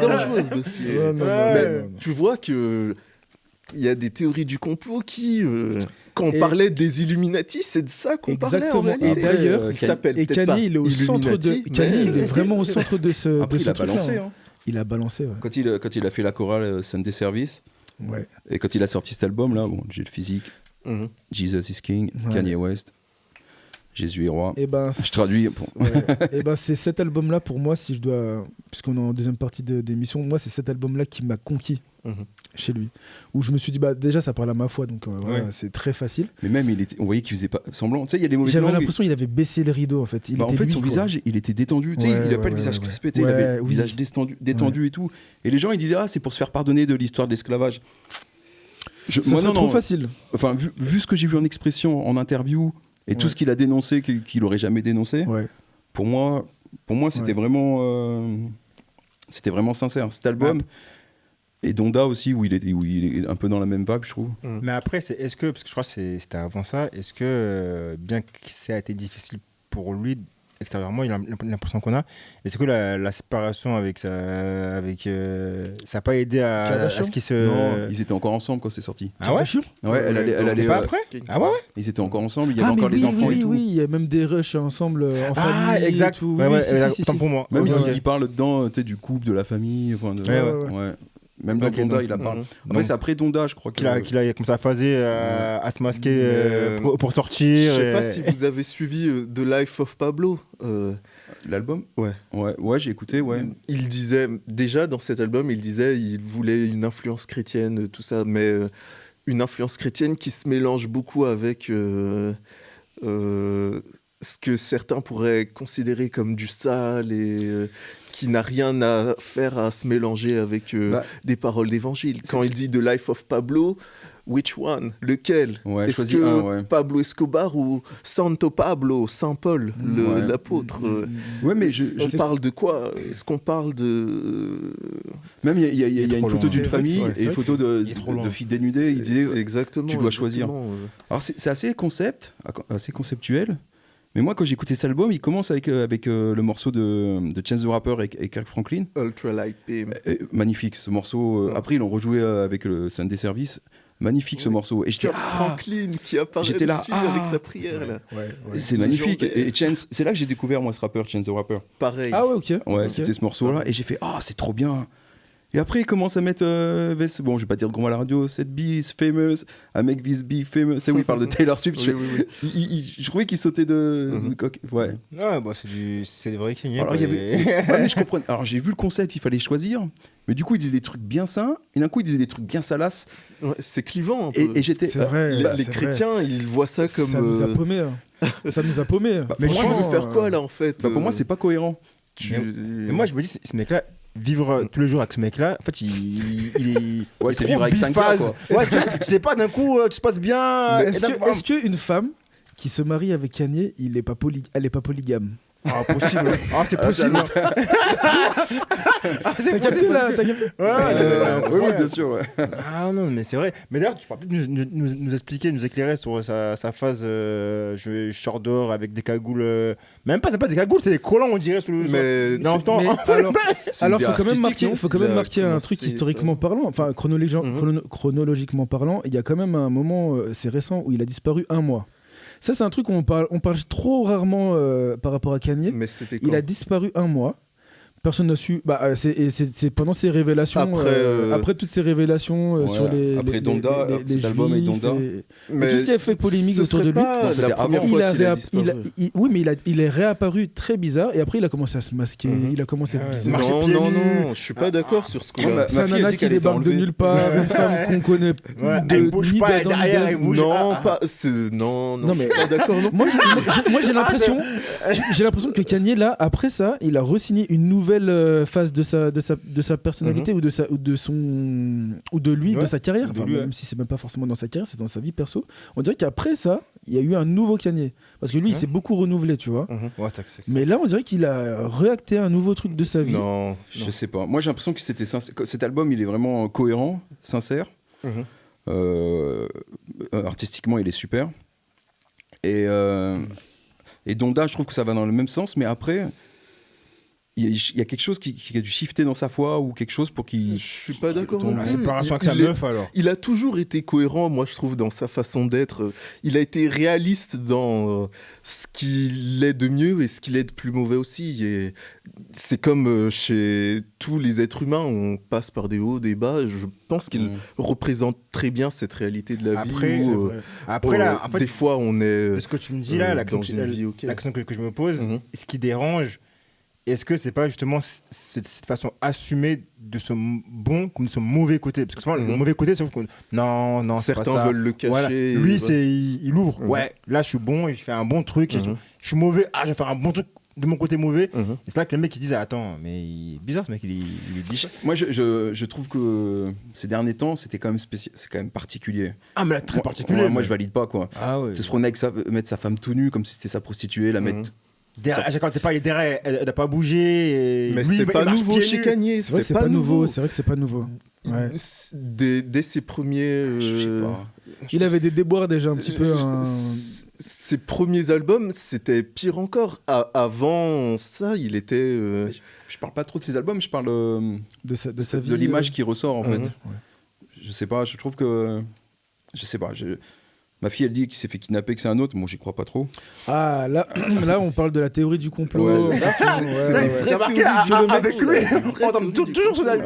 dangereux ce dossier. Mais tu vois que il y a des théories du complot qui. Quand on parlait des Illuminati, c'est de ça qu'on parlait en réalité. Et d'ailleurs, Kanye, il est au centre de. Kanye, il est vraiment au centre de ce. Après, il a balancé. Il a balancé. Quand il a fait la chorale Sunday Service. Ouais. Et quand il a sorti cet album là, bon, j'ai le physique. Jesus is King, Kanye West. Jésus est roi. Je traduis. C'est cet album-là pour moi, si je dois, puisqu'on est en deuxième partie d'émission, moi c'est cet album-là qui m'a conquis chez lui, où je me suis dit déjà ça parle à ma foi, donc c'est très facile. Mais même on voyait qu'il faisait pas semblant. Tu sais, il y a des mauvaises J'avais l'impression qu'il avait baissé le rideau en fait. Son visage, il était détendu. Tu sais, il a pas le visage crispé. Il avait le visage détendu et tout. Et les gens ils disaient c'est pour se faire pardonner de l'histoire de l'esclavage. Trop facile. Enfin, vu ce que j'ai vu en expression, en interview. Et tout ce qu'il a dénoncé, qu'il n'aurait jamais dénoncé, pour moi c'était vraiment sincère. Cet album, et Donda aussi, où il est un peu dans la même vibe, je trouve. Mais après, est-ce que, parce que je crois que c'était avant ça, est-ce que, bien que ça a été difficile pour lui, extérieurement, il a l'impression qu'on a, est-ce que la séparation avec ça n'a pas aidé à ce qu'il se... Non, ils étaient encore ensemble quand c'est sorti. Ah ouais? Ouais, elle allait pas après. Ah ouais? Ils étaient encore ensemble, il y avait encore les enfants et tout. Oui, il y a même des rushs ensemble en famille. Exact. Et tout. Tant pour moi. Même il parle dedans, tu sais, du couple, de la famille. Même dans Donda, il en parle. En fait, c'est après Donda, je crois qu'il a commencé à phaser, à se masquer pour sortir. Je sais pas si vous avez suivi The Life of Pablo. L'album ? Ouais, j'ai écouté, Il disait, déjà dans cet album, il voulait une influence chrétienne, tout ça, mais une influence chrétienne qui se mélange beaucoup avec ce que certains pourraient considérer comme du sale et qui n'a rien à faire à se mélanger avec des paroles d'évangile. Quand il dit The Life of Pablo, which one? Lequel? Est-ce que Pablo Escobar ou Santo Pablo, Saint Paul, l'apôtre? Mais on parle de quoi? Est-ce qu'on parle de... Même il y a une photo d'une famille et une photo de filles dénudées. Il disait, tu dois choisir. Alors c'est assez conceptuel. Mais moi, quand j'ai écouté cet album, il commence avec le morceau de Chance the Rapper et Kirk Franklin. Ultra Light Beam. Magnifique, ce morceau. Après, ils l'ont rejoué avec le Sunday Service. Magnifique ce morceau. Et Kirk Franklin qui apparaît dessus avec sa prière. Là. C'est magnifique. Et Chance, c'est là que j'ai découvert, moi, ce rappeur, Chance the Rapper. Pareil. Ah ouais, ok. C'était ce morceau-là. Et j'ai fait, c'est trop bien. Et après, il commence à mettre. Bon, je vais pas dire de gros mal à la radio. Cette B is famous. I make this B famous. C'est où il parle de Taylor Swift. Je trouvais qu'il sautait de coq. Ouais. C'est vrai qu'il y a. Alors, mais je comprends. Alors, j'ai vu le concept, il fallait choisir. Mais du coup, il disait des trucs bien sains. Et d'un coup, il disait des trucs bien salaces. C'est clivant. Un peu. Et j'étais. C'est vrai, les chrétiens, ils voient ça comme. Ça nous a paumé. Ça nous a paumé. Mais pour moi, c'est faire quoi là en fait? Pour moi, c'est pas cohérent. Mais moi, je me dis, ce mec-là. Vivre tous les jours avec ce mec-là, en fait, il est. C'est vivre avec 5 gars, quoi. Ouais, tu sais pas, d'un coup, tu se passes bien. Est-ce qu'une femme qui se marie avec Kanye, elle est pas polygame. Ah, possible. Ah, c'est possible. T'as capté là? T'as capté? Oui, bien sûr. Ouais. Ah non, mais c'est vrai. Mais d'ailleurs, tu pourrais peut-être nous expliquer, nous éclairer sur sa phase je sors dehors avec des cagoules. Même pas, c'est pas des cagoules, c'est des collants, on dirait. Mais dans le temps. Alors, faut quand même marquer un truc commencé historiquement parlant, enfin chronologiquement parlant. Il y a quand même un moment, c'est récent, où il a disparu un mois. Ça, c'est un truc où on parle trop rarement par rapport à Kanye. Mais c'était Il quand a disparu un mois. Personne n'a su. C'est pendant ces révélations. Après toutes ces révélations sur les. Après Donda, cet album avec Donda. Mais tout ce qui a fait polémique autour de lui. Non, c'était la première fois qu'il a disparu. Oui, mais il est réapparu très bizarre et après il a commencé à se masquer. Il a commencé à être bizarre. Non, je suis pas d'accord sur ce coup-là. C'est un nana qui débarque de nulle part, une femme qu'on connaît. Elle bouge pas, derrière, elle bouge. Non, mais pas d'accord. Moi, j'ai l'impression que Kanye, là, après ça, il a re-signé une nouvelle phase de sa personnalité ou de lui, de sa carrière. Enfin, même si c'est même pas forcément dans sa carrière, c'est dans sa vie perso. On dirait qu'après ça, il y a eu un nouveau Kanye. Parce que lui, il s'est beaucoup renouvelé, tu vois. Mais là, on dirait qu'il a réacté un nouveau truc de sa vie. Non, je sais pas. Moi, j'ai l'impression que c'était sincère. Cet album, il est vraiment cohérent, sincère. Artistiquement, il est super. Et Donda, je trouve que ça va dans le même sens, mais après, il y a quelque chose qui a dû shifter dans sa foi ou quelque chose pour qu'il. Je suis pas d'accord. La séparation avec sa meuf, alors. Il a toujours été cohérent, moi je trouve, dans sa façon d'être. Il a été réaliste dans ce qu'il est de mieux et ce qu'il est de plus mauvais aussi. Et c'est comme chez tous les êtres humains, on passe par des hauts, des bas. Je pense qu'il représente très bien cette réalité de la vie. Après, là, en fait, des fois, on est. Ce que tu me dis là, la question que je me pose, ce qui dérange. Est-ce que c'est pas justement cette façon assumée de ce bon comme de ce mauvais côté? Parce que souvent, le mauvais côté, c'est que non, certains veulent le cacher. Voilà. Lui, il ouvre. Ouais, là, je suis bon et je fais un bon truc. Je suis mauvais. Ah, je vais faire un bon truc de mon côté mauvais. Et c'est là que le mec, il se dit, attends, mais il est bizarre ce mec, il est biche. Moi, je trouve que ces derniers temps, c'était quand même c'est quand même particulier. Ah, mais là, très particulier. Moi, je valide pas, quoi. Ah ouais. Se promener mettre sa femme tout nue comme si c'était sa prostituée, la mettre. Quand t'es pas derrière, elle n'a pas bougé. Mais c'est pas nouveau chez Kanye. C'est vrai que c'est pas nouveau. C'est vrai que c'est pas nouveau. Ouais. Dès ses premiers. Je sais pas. Il avait des déboires déjà un petit peu. Ses premiers albums, c'était pire encore. Avant ça, il était. Je parle pas trop de ses albums, je parle de sa vie. De l'image qui ressort en fait. Je sais pas, je trouve que. Je sais pas. Ma fille, elle dit qu'il s'est fait kidnapper, que c'est un autre. Moi, j'y crois pas trop. Ah, là, on parle de la théorie du complot. C'est marqué avec lui. On tombe toujours sur la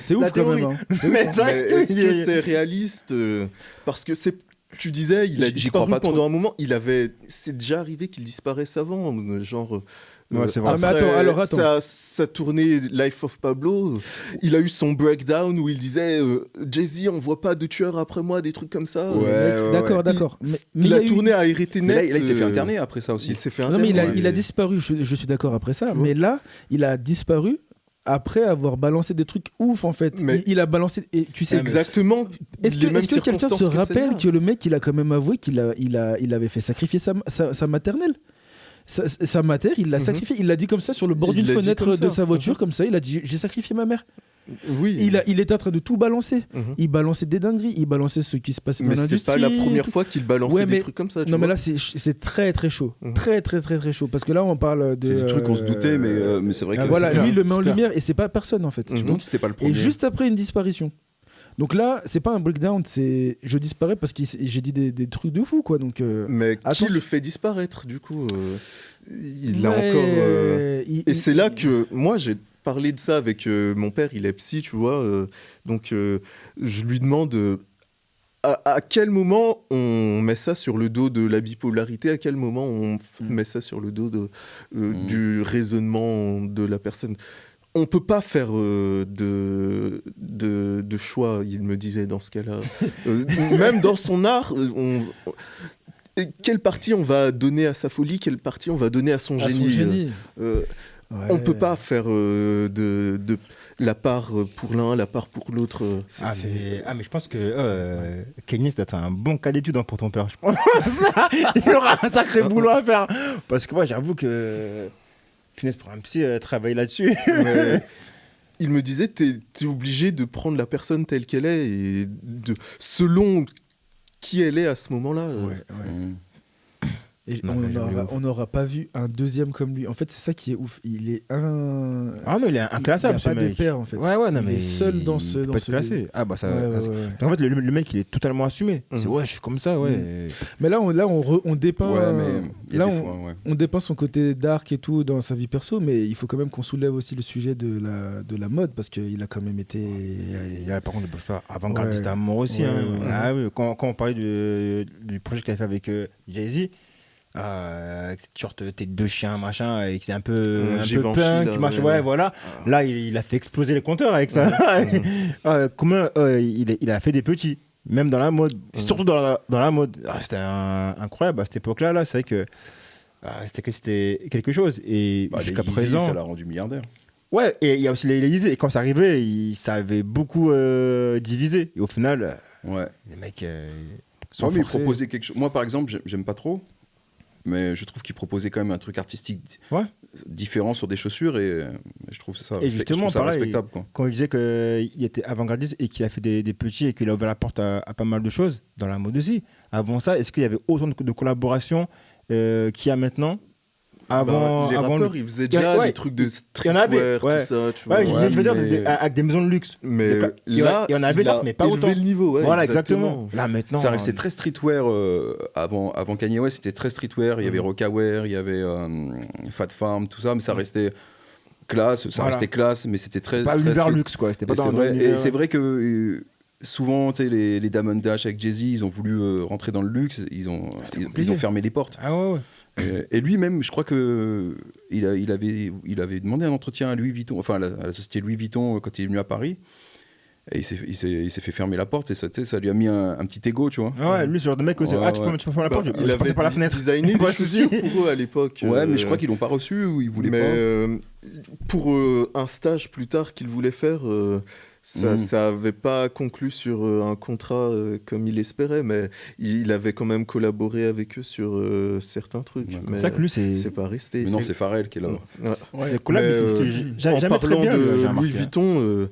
C'est ouf quand même. Mais est-ce que c'est réaliste? Parce que tu disais, il a disparu pendant un moment. C'est déjà arrivé qu'il disparaisse avant. Genre. C'est vrai. Mais attends. Sa tournée Life of Pablo, il a eu son breakdown où il disait Jay-Z, on voit pas de tueur après moi, des trucs comme ça. D'accord. Mais la tournée a été nette. Là, il s'est fait interner après ça aussi. Il s'est fait interner. Non, mais il ouais. a disparu, je suis d'accord après ça. Mais là, il a disparu après avoir balancé des trucs ouf en fait. Il a balancé. Et tu sais exactement. Est-ce que quelqu'un se rappelle que le mec, il a quand même avoué qu'il avait fait sacrifier sa maternelle? Sa mater, il l'a sacrifié. Il l'a dit comme ça sur le bord d'une fenêtre de sa voiture, comme ça. Il a dit j'ai sacrifié ma mère. Oui. Il était en train de tout balancer. Il balançait des dingueries. Il balançait ce qui se passait dans l'industrie. Mais c'est pas la première fois qu'il balançait des trucs comme ça. Non, mais là, c'est très très chaud. Très chaud. Parce que là, on parle de. C'est des trucs qu'on se doutait, mais c'est vrai que. Voilà, lui, il le met en lumière et c'est pas personne en fait. Je me demande si c'est pas le premier. Et juste après une disparition. Donc là, c'est pas un breakdown, c'est je disparais parce que j'ai dit des trucs de fou, quoi. Donc, mais qui le fait disparaître, du coup il a encore... Et c'est là que moi, j'ai parlé de ça avec mon père, il est psy, tu vois. Donc, je lui demande à quel moment on met ça sur le dos de la bipolarité, à quel moment on met ça sur le dos du raisonnement de la personne. On peut pas faire de choix, il me disait dans ce cas-là. Même dans son art, quelle partie on va donner à sa folie, quelle partie on va donner à son génie. Ouais. On peut pas faire de la part pour l'un, la part pour l'autre. Mais je pense que Kanye, c'est d'être un bon cas d'étude pour ton père. Je pense il aura un sacré boulot à faire. Parce que moi, j'avoue que finesse pour un psy, travailler là-dessus. Mais il me disait, t'es obligé de prendre la personne telle qu'elle est et selon qui elle est à ce moment-là. Et Non, mais on n'aura pas vu un deuxième comme lui. En fait, c'est ça qui est ouf. Il est un. Ah non, il est inclassable, Il ce n'y a pas de mec. père, en fait. Ouais, non, il mais est seul dans ce. il peut Dans pas ce être classé. Ah, bah ça. Ouais, ouais, ça- ouais. En fait, le mec, il est totalement assumé. C'est ouais, je suis comme ça, ouais. Mais là, on dépeint. Ouais, mais il y a là, des fois, ouais. on dépeint son côté dark et tout dans sa vie perso, mais il faut quand même qu'on soulève aussi le sujet de la mode parce qu'il a quand même été. Il y a, par contre, je pas avant-gardiste Ouais. à mort aussi. Ouais, hein. ouais. Ah, oui, quand on parlait du projet qu'il a fait avec Jay-Z, avec cette short tête de chien, machin, et que c'est un peu Givenchy, punk, là, machin, ouais. ouais, voilà. Là, il a fait exploser les compteurs avec ça. Comment il a fait des petits, même dans la mode, surtout dans la mode. C'était incroyable à cette époque-là. Là, c'est vrai que c'était quelque chose. Et Bah, jusqu'à les Yeezy, présent. ça l'a rendu milliardaire. Ouais, et il y a aussi les Yeezy. Et quand ça arrivait, ça avait beaucoup divisé. Et au final, Ouais. les mecs Ouais, mais il proposait quelque chose. Moi, par exemple, j'aime pas trop, mais je trouve qu'il proposait quand même un truc artistique différent sur des chaussures et je trouve ça, Et je justement, trouve ça pareil, respectable. Quoi. Quand il disait qu'il était avant-gardiste et qu'il a fait des petits et qu'il a ouvert la porte à pas mal de choses, dans la mode aussi. Avant ça, est-ce qu'il y avait autant de collaborations qu'il y a maintenant avant, les avant rappeurs, lui. ils faisaient déjà Ouais, des trucs de il y en avait, streetwear, ouais. tout ça, tu Ouais, vois. je veux dire, mais- avec des maisons de luxe. Mais il y en avait, certes, mais pas élevé autant. le niveau, ouais, Voilà, exactement. Là, maintenant. Ça restait très streetwear avant Kanye West, c'était très streetwear. Il y avait Rockaware, il y avait Fat Farm, tout ça, mais ça restait classe. Ça Voilà. restait classe, mais c'était très. Pas très l'univers street. luxe, quoi. C'était pas Et c'est dans vrai, l'univers- et c'est vrai que souvent, tu sais, les Diamond Dash avec Jay-Z, ils ont voulu rentrer dans le luxe, ils ont fermé les portes. Ah ouais, ouais. Et lui-même, je crois que il avait demandé un entretien à Louis Vuitton, enfin à la société Louis Vuitton quand il est venu à Paris. Et il s'est fait fermer la porte et ça, tu sais, ça lui a mis un petit ego, tu vois. Ah ouais, lui, ce genre de mec aussi. Ouais, Ah, tu ouais. peux fermer la porte, Il je avait passais par la fenêtre. designé Pas des de souci. chaussures pour eux à l'époque. Ouais, mais je crois qu'ils l'ont pas reçu ou ils voulaient Mais pas. pour un stage plus tard qu'il voulait faire, ça avait pas conclu sur un contrat comme il espérait, mais il avait quand même collaboré avec eux sur certains trucs. D'accord. Mais C'est ça que lui, c'est c'est pas resté. Mais non, c'est Pharrell qui est là. Ouais. c'est collab. Mais, Jamais en très parlant bien, de j'ai remarqué. Louis Vuitton,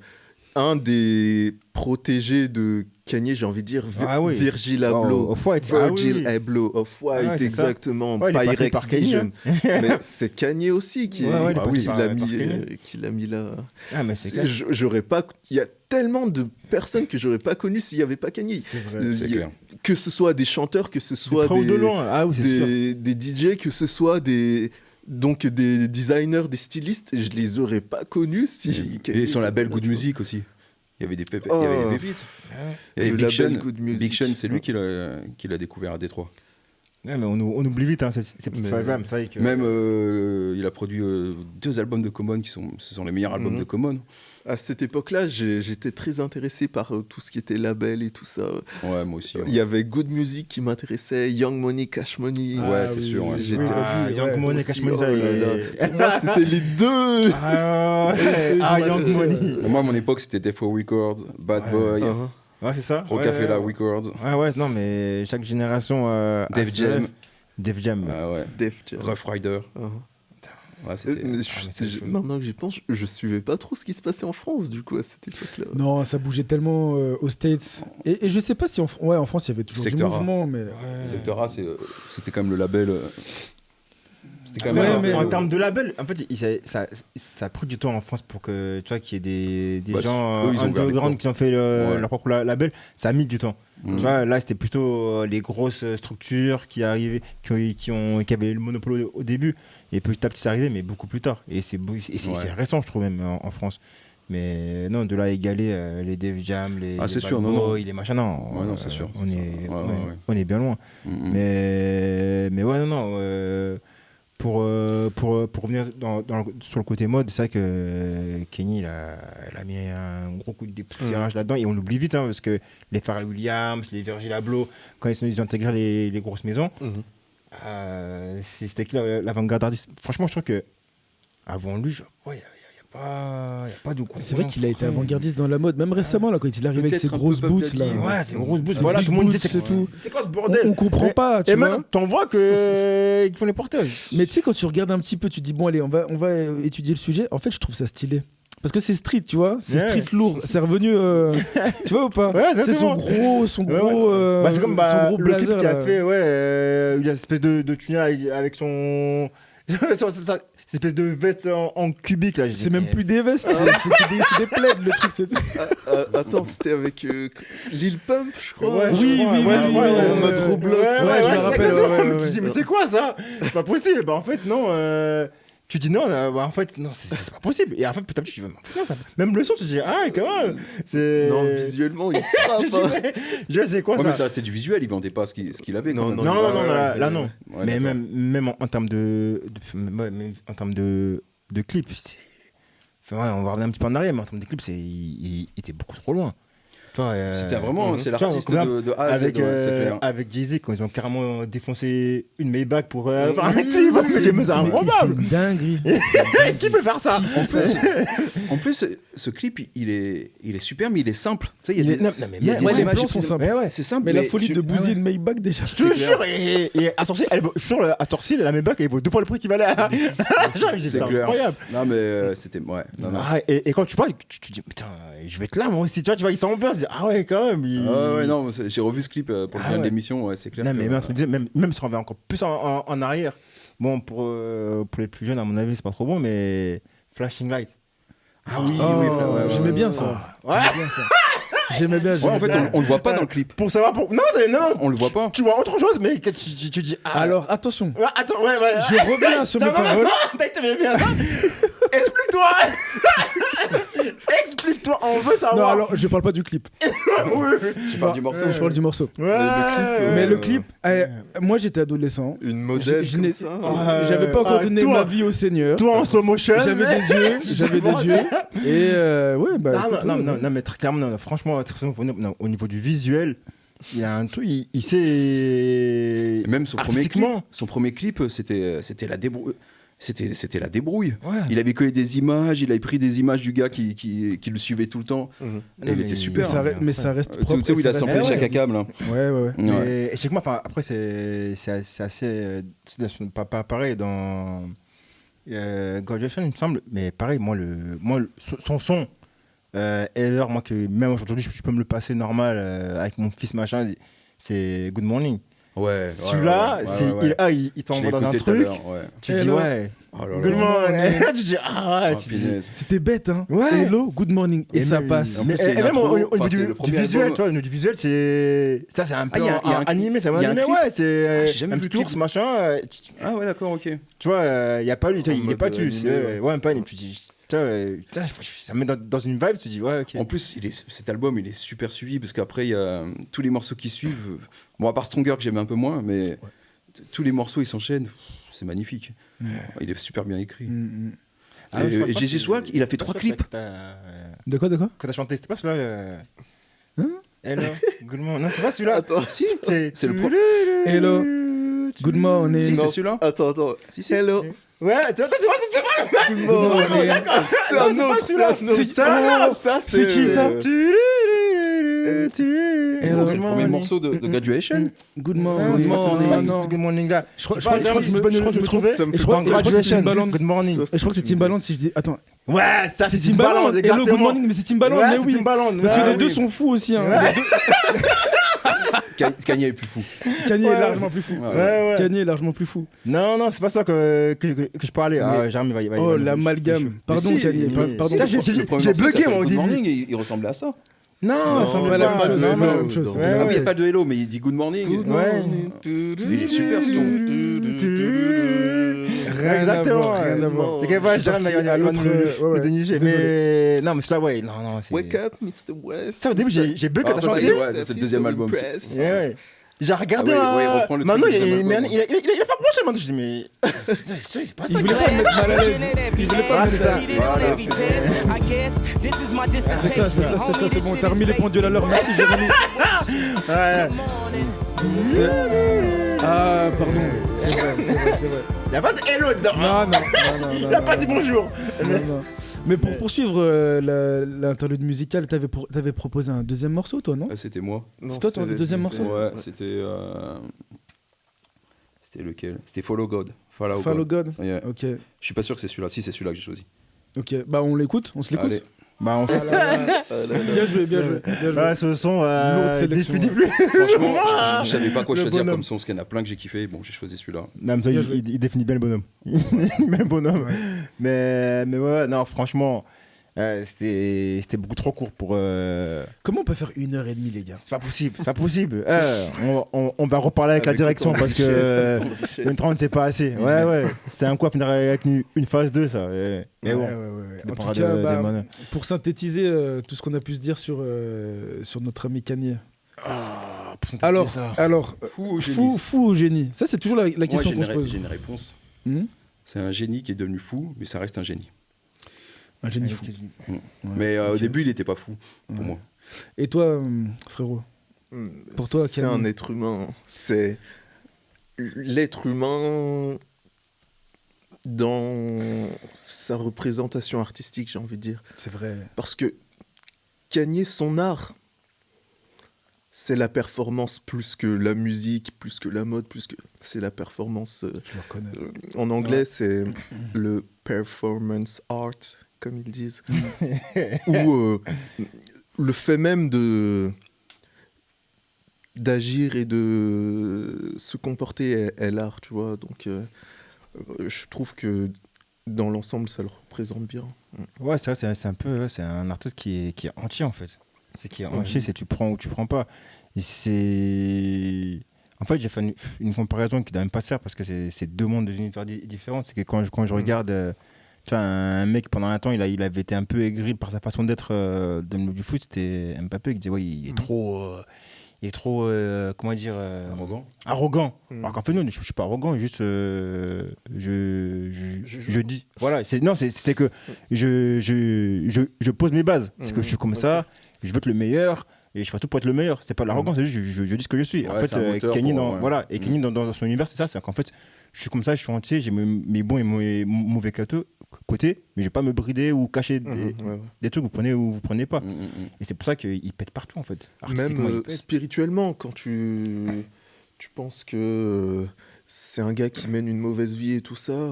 un des protégés de Kanye, j'ai envie de dire, Ah oui. Virgil Abloh. Oh, Off-White. Virgil Ah oui. Abloh, Off-White, Ah ouais, c'est ça. exactement. Ouais, il est passé Pyrex par Kanye, Vision. Mais c'est Kanye aussi qui Ouais, ouais, il est ah passé oui, par- l'a par mis, Kanye. qui l'a mis là. Ah, mais c'est C'est- clair. J'aurais pas. Il y a tellement de personnes que j'aurais pas connues s'il y avait pas Kanye. C'est vrai. C'est Il y a- clair. Que ce soit des chanteurs, que ce soit Près ou de loin. Ah oui, c'est sûr. des DJ, que ce soit des designers, des stylistes, je les aurais pas connus si. Et son label Good Music aussi. Il y avait des pépites. Il y avait des pépites. Il y avait Le Big label Sean. Good Music. Big Sean, c'est lui qui l'a découvert à Détroit. Ouais, mais on oublie vite ces petites Mais- phases-là. mais c'est vrai que- Même, il a produit 2 albums de Common ce sont les meilleurs albums de Common. À cette époque-là, j'étais très intéressé par tout ce qui était label et tout ça. Ouais, moi aussi. Ouais, Il y avait Good Music qui m'intéressait, Young Money, Cash Money. Ouais, c'est sûr, ouais. J'étais Ah, Young Money, Cash aussi, Money, oh ça, là il- là. Pour moi, c'était les deux. Ah, ouais. Ah, Young Money. Moi, à mon époque, c'était Defo Records, Bad Boy, Uh-huh. Ouais, c'est ça. Rocafella Ouais, Records, ouais, ouais, non, mais chaque génération. Def a ses Jam. rêves. Def Jam. ah ouais, Def Jam. Rough Rider. Uh-huh. Ouais, c'était. Mais mais c'est chaud. maintenant que j'y pense, je suivais pas trop ce qui se passait en France, du coup, à cette époque-là. Non, ça bougeait tellement aux States. Et je sais pas si en France, il y avait toujours Secteur A. du mouvement, mais. Sector A, c'était quand même le label. C'était quand Ouais, même. mais- En termes de label, en fait, ça a pris du temps en France pour que tu vois qu'il y ait des Bah, gens eux, ils ont ouvert les underground portes. qui ont fait Ouais. leur propre label. Ça a mis du temps. Mhm. Tu vois, là, c'était plutôt les grosses structures qui arrivaient, qui avaient le monopole au début. Et petit à petit, c'est arrivé, mais beaucoup plus tard. Et c'est Ouais. récent, je trouve, même en France. Mais non, de là à égaler les Def Jam, les c'est Bad sûr, non, non. Boy, les machins, non. Ouais, non, c'est sûr, On c'est est, ça. Ouais, on ouais, est- ouais. on est bien loin. Mhm. Mais ouais, non. Pour revenir sur le côté mode, c'est vrai que Kenny, il a mis un gros coup de dépoussiérage là-dedans. Et on l'oublie vite, hein, parce que les Pharrell Williams, les Virgil Abloh, quand ils ont intégré les grosses maisons, Mhm. c'était qui l'avant-garde artiste. Franchement, je trouve que Avant lui, il n'y a pas de C'est vrai qu'il a été avant-gardiste dans la mode, même récemment, là, quand il est arrivé avec ses Peut-être un grosses peu Puff boots. Là. Daddy, Ouais, c'est une grosse bouse. C'est Voilà, big tout le monde boots, dit c'est tout. c'est quoi ce bordel? On comprend pas, tu Et vois. même, t'en vois qu'ils font les portages. Mais tu sais, quand tu regardes un petit peu, tu te dis, bon, allez, on va étudier le sujet. En fait, je trouve ça stylé. Parce que c'est street, tu vois. C'est Ouais. street lourd. C'est revenu. Tu vois ou pas? Ouais, C'est son exactement. gros. Bah, c'est comme son gros le clip blazer. qu'il a là. fait, il y a une espèce de tunnel avec son. Cette espèce de veste en cubique là. C'est même plus des vestes, c'est des plaids le truc. Attends, c'était avec Lil Pump, je crois. Ouais, Oui, en mode Roblox. Ouais, je me c'est rappelle, exactement. ouais. Tu te dis, mais c'est quoi ça? C'est pas possible. Bah, en fait, non. Tu dis non, en fait, non, c'est pas possible. Et en fait, peut-être tu dis, mais en fait, non, même le son, tu te dis, ah, quand même. Non, visuellement, il frappe. Tu dis, mais c'est quoi Ouais, mais ça? ça restait du visuel, il vendait pas ce qu'il avait. quand même. Non, là, non. Ouais, Mais d'accord. même en termes de clip, c'est. Enfin, ouais, on va revenir un petit peu en arrière, mais en termes de clip, il était beaucoup trop loin. Tu vois, C'était vraiment, c'est l'artiste tu vois, de A à Z, avec, ouais, c'est clair. avec Jay-Z, quand ils ont carrément défoncé une Maybach pour faire un clip, mais c'est improbable. C'est une dinguerie. Qui peut faire ça? En plus, ce clip, il est super, mais il est simple. Tu sais, il y a des, Non, il y a des les images plans qui- sont simples. Ouais, C'est simple, Mais la folie de bousiller une Maybach déjà. Je te jure, et à sorcier, à sorcier, la Maybach, elle vaut 2 fois le prix qu'il valait à. C'est clair. incroyable. Non, mais c'était. Ouais, non. Ah, et quand tu vois, tu te dis, putain, je vais être là, moi aussi. Tu vois, ils sont en peur. Tu te dis, ah ouais, quand même. Ouais, non, j'ai revu ce clip pour le bien de l'émission, ouais, c'est clair. Non, que- mais même si on revient encore plus en arrière, bon, pour les plus jeunes, à mon avis, c'est pas trop bon, mais Flashing Light. Ah oui, Oh, oui, ouais. j'aimais bien ça. Ouais. J'aimais bien. Ouais, en fait, on le voit pas dans le clip. Pour savoir, non, On le voit pas. Tu vois autre chose, mais que tu dis, ah. Alors, attention. Ouais, attends, ouais. Je reviens sur mes Non, paroles. t'as bien ça. Explique-toi. Explique-toi, on veut Non, savoir. alors, je parle pas du clip. Je parle du morceau. Je parle du morceau. Ouais. Mais le clip, moi j'étais adolescent. Une modèle Je comme n'ai- ça. J'avais pas encore donné toi- ma vie au Seigneur. Toi en slow motion. J'avais des yeux. Et ouais, bah. écoute, Non, mais très clairement, non, franchement, très sincèrement, non, au niveau du visuel, il y a un truc, il sait. Et même son artistiquement. premier clip, c'était la débrouille. C'était la débrouille. Ouais. Il avait collé des images, il avait pris des images du gars qui le suivait tout le temps. Et il était super. Mais ça reste Tu propre. sais où il a samplé ouais, chaque ouais. câble. Hein. Ouais. Ouais. Et chez moi, après, c'est assez. C'est pas pareil dans Graduation, il me semble. Mais pareil, moi, son son, Ever, moi, que même aujourd'hui, je peux me le passer normal avec mon fils, machin, c'est Good Morning. Ouais. Celui-là, il t'envoie dans un truc. Tu dis, ouais. Oh là là. Good morning. Tu dis, ah ouais. Oh, Tu dis, punaise. C'était bête, hein. Ouais. Hello, good morning. Et ça même- passe. En Mais, plus, c'est et une même intro, au niveau enfin, c'est le du premier visuel, album. tu vois, au niveau du visuel, c'est. Ça, c'est un peu il y a un animé, c'est un il y a un animé, clip. ouais. C'est j'ai jamais un vu petit le ours, clip. machin. Ah ouais, d'accord, ok. Tu vois, il n'y a pas lui, tu vois, En il est mode pas dessus. animé, C'est ouais, même pas animé. Tu dis, putain, ça me met dans une vibe, tu dis, ouais, ok. En plus, cet album, il est super suivi parce qu'après, il y a tous les morceaux qui suivent. Bon, à part Stronger que j'aimais un peu moins, mais tous les morceaux, ils s'enchaînent. C'est magnifique. Il est super bien écrit. Ah, je pense Et pas Gigi que- Swag, il a fait 3 clips. De quoi Quand t'as chanté, c'était pas celui-là Hein Hello, good morning. Non, c'est pas celui-là. Attends, Si, c'est le pro. Hello, good morning. Si, Non. c'est celui-là. attends. Hello. Ouais, c'est pas le même. Good morning. D'accord. C'est un autre, c'est un autre. C'est ça. Ça, C'est qui ça Oh, c'est le premier morceau de Graduation. Good Non, morning. c'est pas Non, celui-là, non. c'est Good Morning là. Je crois que je me le trouvais. Ça me Et fait je crois penser- que c'est Graduation, Timbaland. Good Morning. Et je crois que c'est Timbaland si je dis. Attends, Ouais, ça c'est Timbaland. Hello, exactement. good morning, mais c'est Timbaland. Ouais, Mais c'est oui. Timbaland. Parce que Ouais, les deux oui. sont fous aussi. hein. Ouais. Kanye est plus fou. Kanye Ouais. est largement plus fou. Ouais. Ouais. Kanye est largement plus fou. Non, c'est pas ça que je parlais. Ah, Jérémy va y Oh, l'amalgame. Pardon, si, Kanye. mais- Pardon. Putain, Le premier j'ai morceau bloqué, s'appelle moi, au Good début. Morning, et il ressemblait à ça. Non, ça me pas va la pas. même chose, Non, c'est pas la non. même chose. Ouais, Ah oui, il n'y a ouais. pas de Hello, mais il dit Good Morning. Ouais. Il est super ce Rien à Exactement. voir, rien à voir. C'est qu'elle va, Je suis Jérémy parti va à nous l'autre, ouais. le dénicher. Mais non, mais celui-là, ouais, non, c'est. Wake up, Mr. West. Ça, au début, j'ai bugué Ah, quand ça, t'as c'est- chanté. ouais, ça, c'est le deuxième album. Ouais. J'ai regardé. Ah ouais, il reprend le truc Maintenant, du deuxième album. il a pas branché maintenant. Je dis, mais. C'est pas Il ça voulait pas me mettre mal à l'aise. Il voulait pas Ah, me c'est mettre ça. à l'aise. C'est bon, t'as remis les pendules à l'heure. Merci, Jérémy. Ouais. C'est- Ah, pardon. C'est vrai. Il n'y a pas de hello dedans. Non. Il n'a pas dit bonjour. Non. Mais pour poursuivre l'interlude musical, t'avais proposé un deuxième morceau, toi, non? Ah, c'était moi. Non, C'est toi ton deuxième morceau? Ouais, c'était. C'était lequel? C'était Follow God. Follow God. Yeah. Ok. Je suis pas sûr que c'est celui-là. Si, c'est celui-là que j'ai choisi. Ok. Bah, on l'écoute? On se l'écoute? Allez. Bah, on fait ça. Bien joué. Ouais, ce son, Lourde sélection, défini plus. Franchement, je savais pas quoi Le choisir bonhomme. comme son, parce qu'il y en a plein que j'ai kiffé. Bon, j'ai choisi celui-là. Non, mais ça, Bien joué. il définit bien le bonhomme. Il met le bonhomme. Ouais. Mais ouais, non, franchement, c'était beaucoup trop court pour. Comment on peut faire 1h30, les gars? C'est pas possible. On va reparler avec la direction parce que 1h30 c'est pas assez. Ouais. C'est un coup à finir avec une phase 2, ça. Mais bon. Ouais. En dépendra tout cas, des manœuvres. pour synthétiser tout ce qu'on a pu se dire sur notre ami Kanye. Alors, Fou ou génie? fou ou génie? Ça, c'est toujours la Moi, question qu'on se pose. j'ai une réponse. Hmm, C'est un génie qui est devenu fou, mais ça reste un génie. un génie fou. Ouais, Mais au ok. début, il était pas fou, pour Ouais. moi. Et toi, frérot? Pour toi, c'est Camille. un être humain. C'est l'être humain dans sa représentation artistique, j'ai envie de dire. C'est vrai. Parce que Kanye, son art, c'est la performance plus que la musique, plus que la mode, c'est la performance. Je le reconnais. En anglais, c'est le performance art, comme ils disent. Ou le fait même d'agir et de se comporter est l'art, tu vois. Donc, je trouve que dans l'ensemble, ça le représente bien. Ouais, c'est vrai, c'est un peu. C'est un artiste qui est entier en fait. C'est qui est entier, c'est tu prends ou tu prends pas. Et c'est. En fait, j'ai fait une comparaison qui ne doit même pas se faire parce que c'est deux mondes, deux univers différents. C'est que quand je regarde. Tu vois, un mec, pendant un temps, il avait été un peu aigri par sa façon d'être dans le milieu du foot. C'était Mbappé qui disait ouais, il est trop. Comment dire arrogant. Alors qu'en fait, non, je ne suis pas arrogant, juste. Je dis. Voilà, c'est que je pose mes bases. C'est que je suis comme ça, je veux être le meilleur. Et je fais tout pour être le meilleur. C'est pas l'arrogance, c'est juste je dis ce que je suis. Ouais, en fait, c'est un moteur Kanye, pour, ouais. Kanye dans son univers, c'est ça. C'est qu'en fait, je suis comme ça, je suis entier, j'ai mes bons et mes mauvais côtés, mais je vais pas me brider ou cacher des trucs, vous prenez ou vous prenez pas. Et c'est pour ça qu'il pète partout, en fait. Artistiquement, il Même pète. spirituellement, quand tu penses que c'est un gars qui mène une mauvaise vie et tout ça,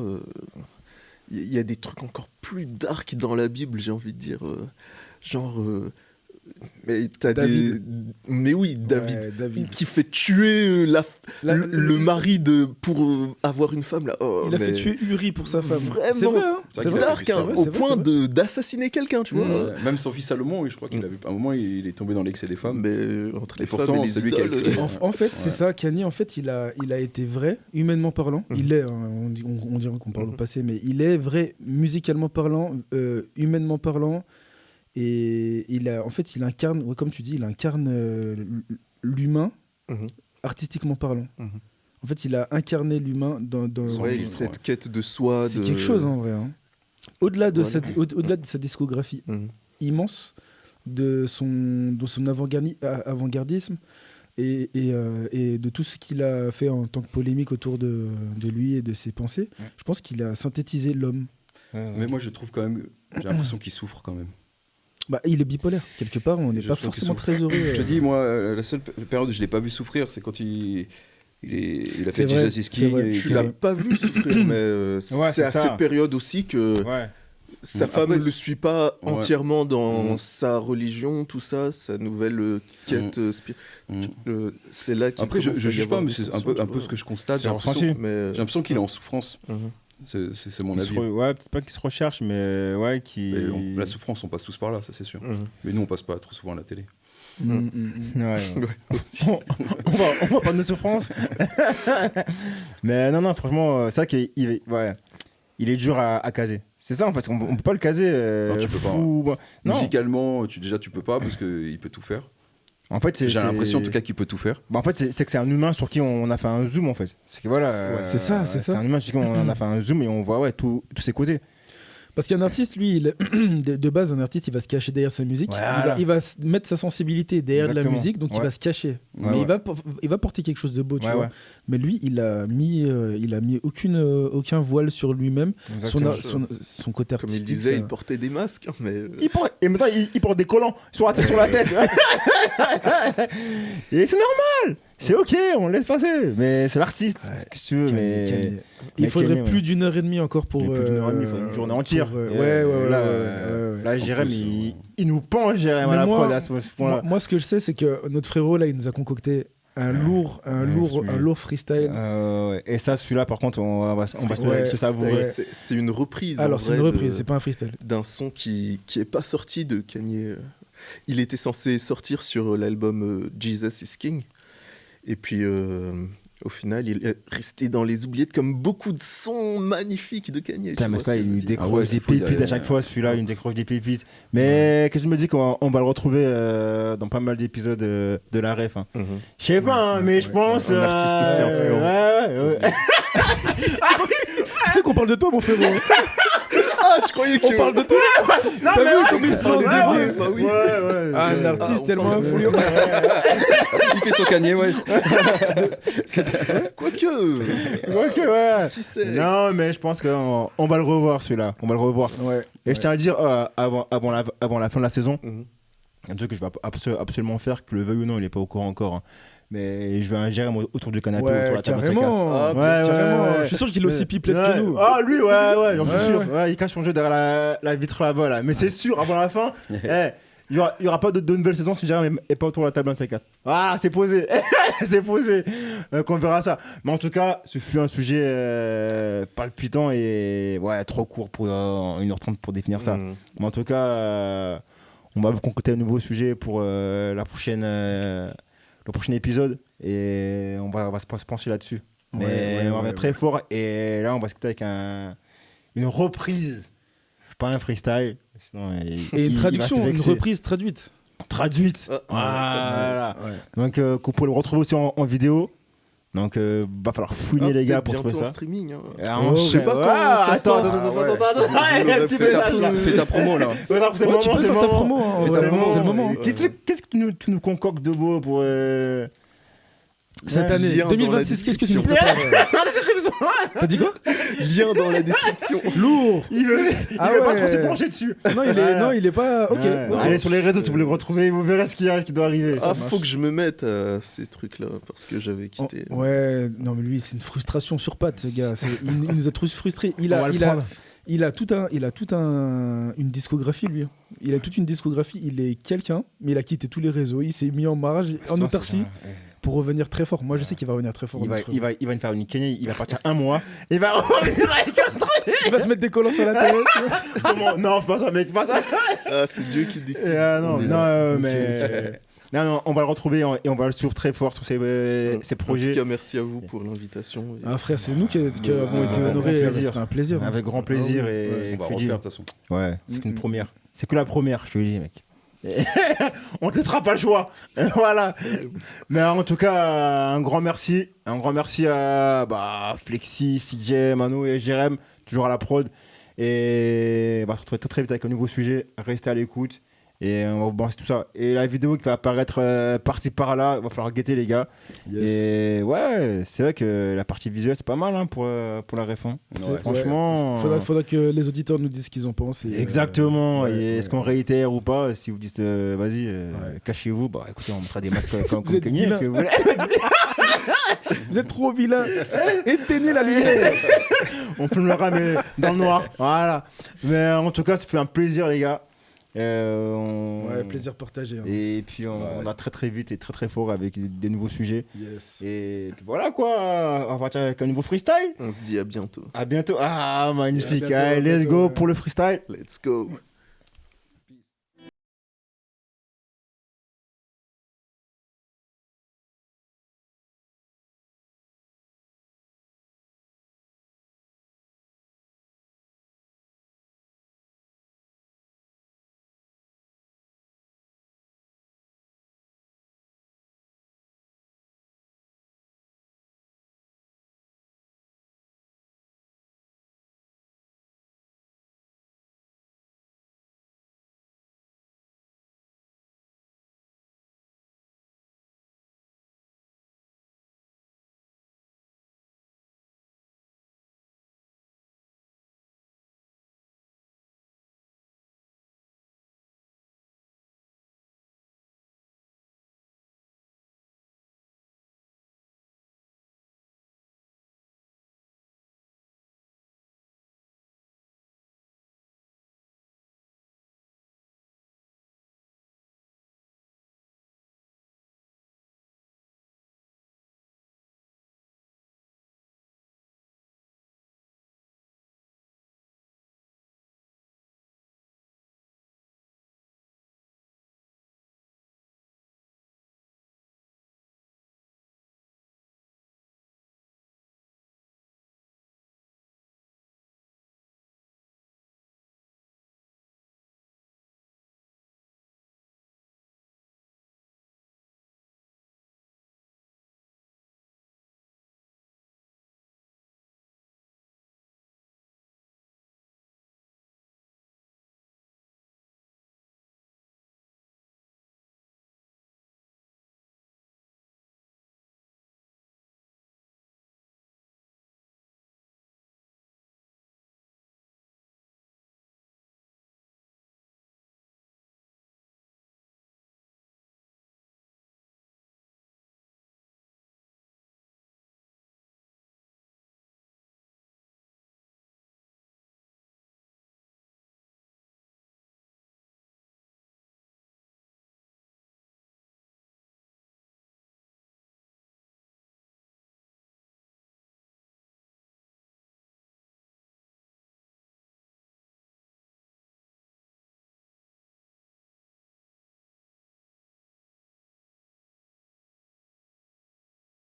il y a des trucs encore plus dark dans la Bible, j'ai envie de dire. Mais t'as David. Mais oui, David, Ouais, David. qui fait tuer le mari pour avoir une femme là. Oh, Il a fait mais tuer Uri pour sa femme. Vraiment C'est vrai, hein? C'est C'est vrai vrai. dark, hein, c'est au vrai, point c'est vrai. d'assassiner quelqu'un, tu vois. Même son fils Salomon, je crois qu'il avait. À un moment, il est tombé dans l'excès des femmes. Mais entre les Et pourtant, femmes et les c'est lui qui a idoles, écrit. En fait, c'est ça, Kanye, en fait, il a été vrai, humainement parlant. Il est, hein, on dirait qu'on parle au passé, mais il est vrai, musicalement parlant, humainement parlant. Et il incarne, ouais, comme tu dis, il incarne l'humain, artistiquement parlant. En fait, il a incarné l'humain dans ouais, cette quête de soi. C'est quelque chose, en vrai. Hein. Au-delà de sa discographie immense, de son avant-gardisme, et de tout ce qu'il a fait en tant que polémique autour de lui et de ses pensées, je pense qu'il a synthétisé l'homme. Mais moi, je trouve quand même. J'ai l'impression qu'il souffre quand même. Bah, il est bipolaire. Quelque part, on n'est Je pas trouve qu'il forcément souffre. très heureux. Je te dis, moi, la seule période où je l'ai pas vu souffrir, c'est quand il a C'est fait vrai, Jesus is c'est vrai. King. Tu l'as pas vu souffrir, mais Ouais, c'est à ça. cette période aussi que sa Après, femme ne le suit pas ouais. entièrement dans sa religion, tout ça, sa nouvelle quête spirituelle. C'est là qu'il Après, je commence à y juge pas, avoir mais des c'est tensions, tu un peu vois. ce que je constate. C'est J'ai l'impression Mais j'ai l'impression qu'il est en souffrance. C'est mon avis. Ouais, peut-être pas qu'il se recherche, mais ouais, La souffrance, on passe tous par là, ça c'est sûr. Mais nous, on passe pas trop souvent à la télé. Ouais. on va pas de nos souffrances. Mais non, franchement, c'est vrai qu'il est dur à caser. C'est ça, en fait, on peut pas le caser. Non, tu peux pas. Non. Musicalement, déjà, tu peux pas parce qu'il peut tout faire. En fait, J'ai l'impression en tout cas qu'il peut tout faire. Bah, en fait, c'est que c'est un humain sur qui on a fait un zoom, en fait. C'est que voilà. c'est ça. C'est un humain sur qui on a fait un zoom et on voit tous ses côtés. Parce qu'un artiste, lui, de base, un artiste, il va se cacher derrière sa musique. Voilà. Il va mettre sa sensibilité derrière de la Exactement. musique, donc il Ouais. va se cacher. Ouais, Mais ouais. il va porter quelque chose de beau, tu Ouais, vois. ouais. Mais lui, il a mis aucun voile sur lui-même. Son côté Comme il artistique. disait, ça- il portait des masques. Mais Et maintenant, il porte des collants sur la tête. Et c'est normal. C'est ok, on laisse passer. Mais c'est l'artiste. Ouais. Qu'est-ce que tu veux, mais... Il faudrait Kanye, plus d'une heure et demie encore pour. Mais plus d'une heure et demie, il faut une journée entière. pour, Et ouais. Là, Jérém, plus, il nous pend, Jérém, à Mais la moi- prod à ce point-là. Moi, ce que je sais, c'est que notre frérot, là, il nous a concocté un lourd freestyle. Ouais. Et ça, celui-là, par contre, on va Ouais, se savourer. ouais. c'est une reprise. en Alors, c'est une vrai, reprise, c'est pas un freestyle. d'un son qui est pas sorti de Kanye. Il était censé sortir sur l'album Jesus is King. Et puis, au final, il est resté dans les oubliettes comme beaucoup de sons magnifiques de Kanye. Putain, tu mais vois ça, ce que je il veux nous dire. décroche ouais, des c'est fou, il pépites a- à chaque fois, celui-là, il nous décroche des pépites. Mais qu'est-ce que je me dis qu'on va le retrouver dans pas mal d'épisodes de la ref. Hein. Mhm. Je sais pas, hein, mais je pense. Un artiste aussi influent. Ouais. Tu sais qu'on parle de toi, mon frérot. Ah, je croyais que. On parle de toi. T'as vu comme il se lance des bruits. bah oui. Ouais. Ah, un artiste on tellement parle de- influent. Il fait son Kanye West. Quoique. Ok, ouais. Qui sait. Non, mais je pense qu'on va le revoir, celui-là. On va le revoir. Ouais. Et je tiens à le dire, avant la fin de la saison, Mhm. un truc que je vais absolument faire, que le veuille ou non, il n'est pas au courant encore. Hein. Mais je veux un Jérém autour du canapé, autour de Ouais, la table. carrément. Ah, Carrément. ouais. Je suis sûr qu'il est aussi pipelette que nous. Ah, lui, ouais, j'en suis Ouais, sûr. ouais. Ouais, il cache son jeu derrière la vitre là-bas, là. Mais c'est sûr, avant la fin, il y aura pas de nouvelle saison si Jérém n'est pas autour de la table 1 C4. Ah, c'est posé. C'est posé. Donc on verra ça. Mais en tout cas, ce fut un sujet palpitant et ouais, trop court pour 1h30 pour définir ça. Mhm. Mais en tout cas, on va vous concocter un nouveau sujet pour le prochain épisode et on va se pencher là-dessus. Mais on va être très fort et là on va se quitter avec une reprise, pas un freestyle. Sinon, Et une il va traduction, se une vexer. reprise traduite. Traduite. Ah, Voilà. Ouais. Donc vous pouvez le retrouver aussi en vidéo. Donc va falloir fouiner les gars pour bientôt trouver en ça. streaming. Hein. Ah, Oh, je sais pas quand ça sort. Attends, il y a un petit Fais ta message là. Fais ta promo là. Ouais, non, c'est le Ouais, tu moment, peux c'est le faire ta moment. promo, hein, C'est ouais, le moment. c'est le moment. Qu'est-ce que tu nous concoctes de beau pour Cette Ouais, année, lien dans 2026, la qu'est-ce que tu nous description. prépares T'as dit quoi Lien dans la description. Lourd. Il veut Ah pas ouais. trop se pencher dessus. Non, il est pas. Ok. Ouais. ok. Allez sur les réseaux si vous voulez le retrouver, vous verrez ce qui doit arriver. Ah, faut que je me mette à ces trucs-là parce que j'avais Oh, quitté. ouais, non mais lui c'est une frustration sur pattes ce gars. Il nous a tous frustrés. On va le prendre. Il a une discographie lui. Il a toute une discographie. Il est quelqu'un, mais il a quitté tous les réseaux. Il s'est mis en marge, en autarcie, pour revenir très fort. Moi je sais qu'il va revenir très fort. Il notre va frérot. nous faire une Kanye, il va partir un mois, il va revenir avec un truc. Il va se mettre des collants sur la tête. Non, pas ça, mec, pas ça. Ah, c'est Dieu qui décide. Non, mais. Non, on va le retrouver et on va le suivre très fort sur ses En projets. tout cas, merci à vous pour l'invitation. Et- Ah frère, c'est nous qui avons été Avec honorés. grand plaisir. C'était un plaisir. Avec grand plaisir Ah oui, et On va que refaire dire. de toute façon. Ouais, c'est qu'une première. C'est que la première, je te le dis, mec. On te laissera pas le choix. Voilà. Mais en tout cas, un grand merci. Un grand merci à Flexi, CJ, Mano et Jérém, toujours à la prod. Et on va se retrouver très très vite avec un nouveau sujet. Restez à l'écoute. Et on va vous balancer tout ça. Et la vidéo qui va apparaître par-ci par-là, il va falloir guetter les gars. Yes. Et ouais, c'est vrai que la partie visuelle, c'est pas mal hein, pour la ref. Hein. C'est- Franchement. Faudra que les auditeurs nous disent ce qu'ils en pensent. Et, Exactement. ouais, et ouais. est-ce qu'on réitère ou pas? Si vous dites vas-y, Ouais. cachez-vous, bah écoutez, on mettra des masques comme Vous êtes Kanye, vilain. si vous voulez. Vous êtes trop vilain. Éteignez la lumière. On filmera mais dans le noir. Voilà. Mais en tout cas, ça fait un plaisir, les gars. Ouais, plaisir partagé. Hein. Et puis on a très très vite et très très fort avec des nouveaux sujets. Yes. Et puis voilà quoi, on va partir avec un nouveau freestyle. On se dit à bientôt. À bientôt. Ah, magnifique. À bientôt, Allez, à let's bientôt, go ouais. pour le freestyle. Let's go.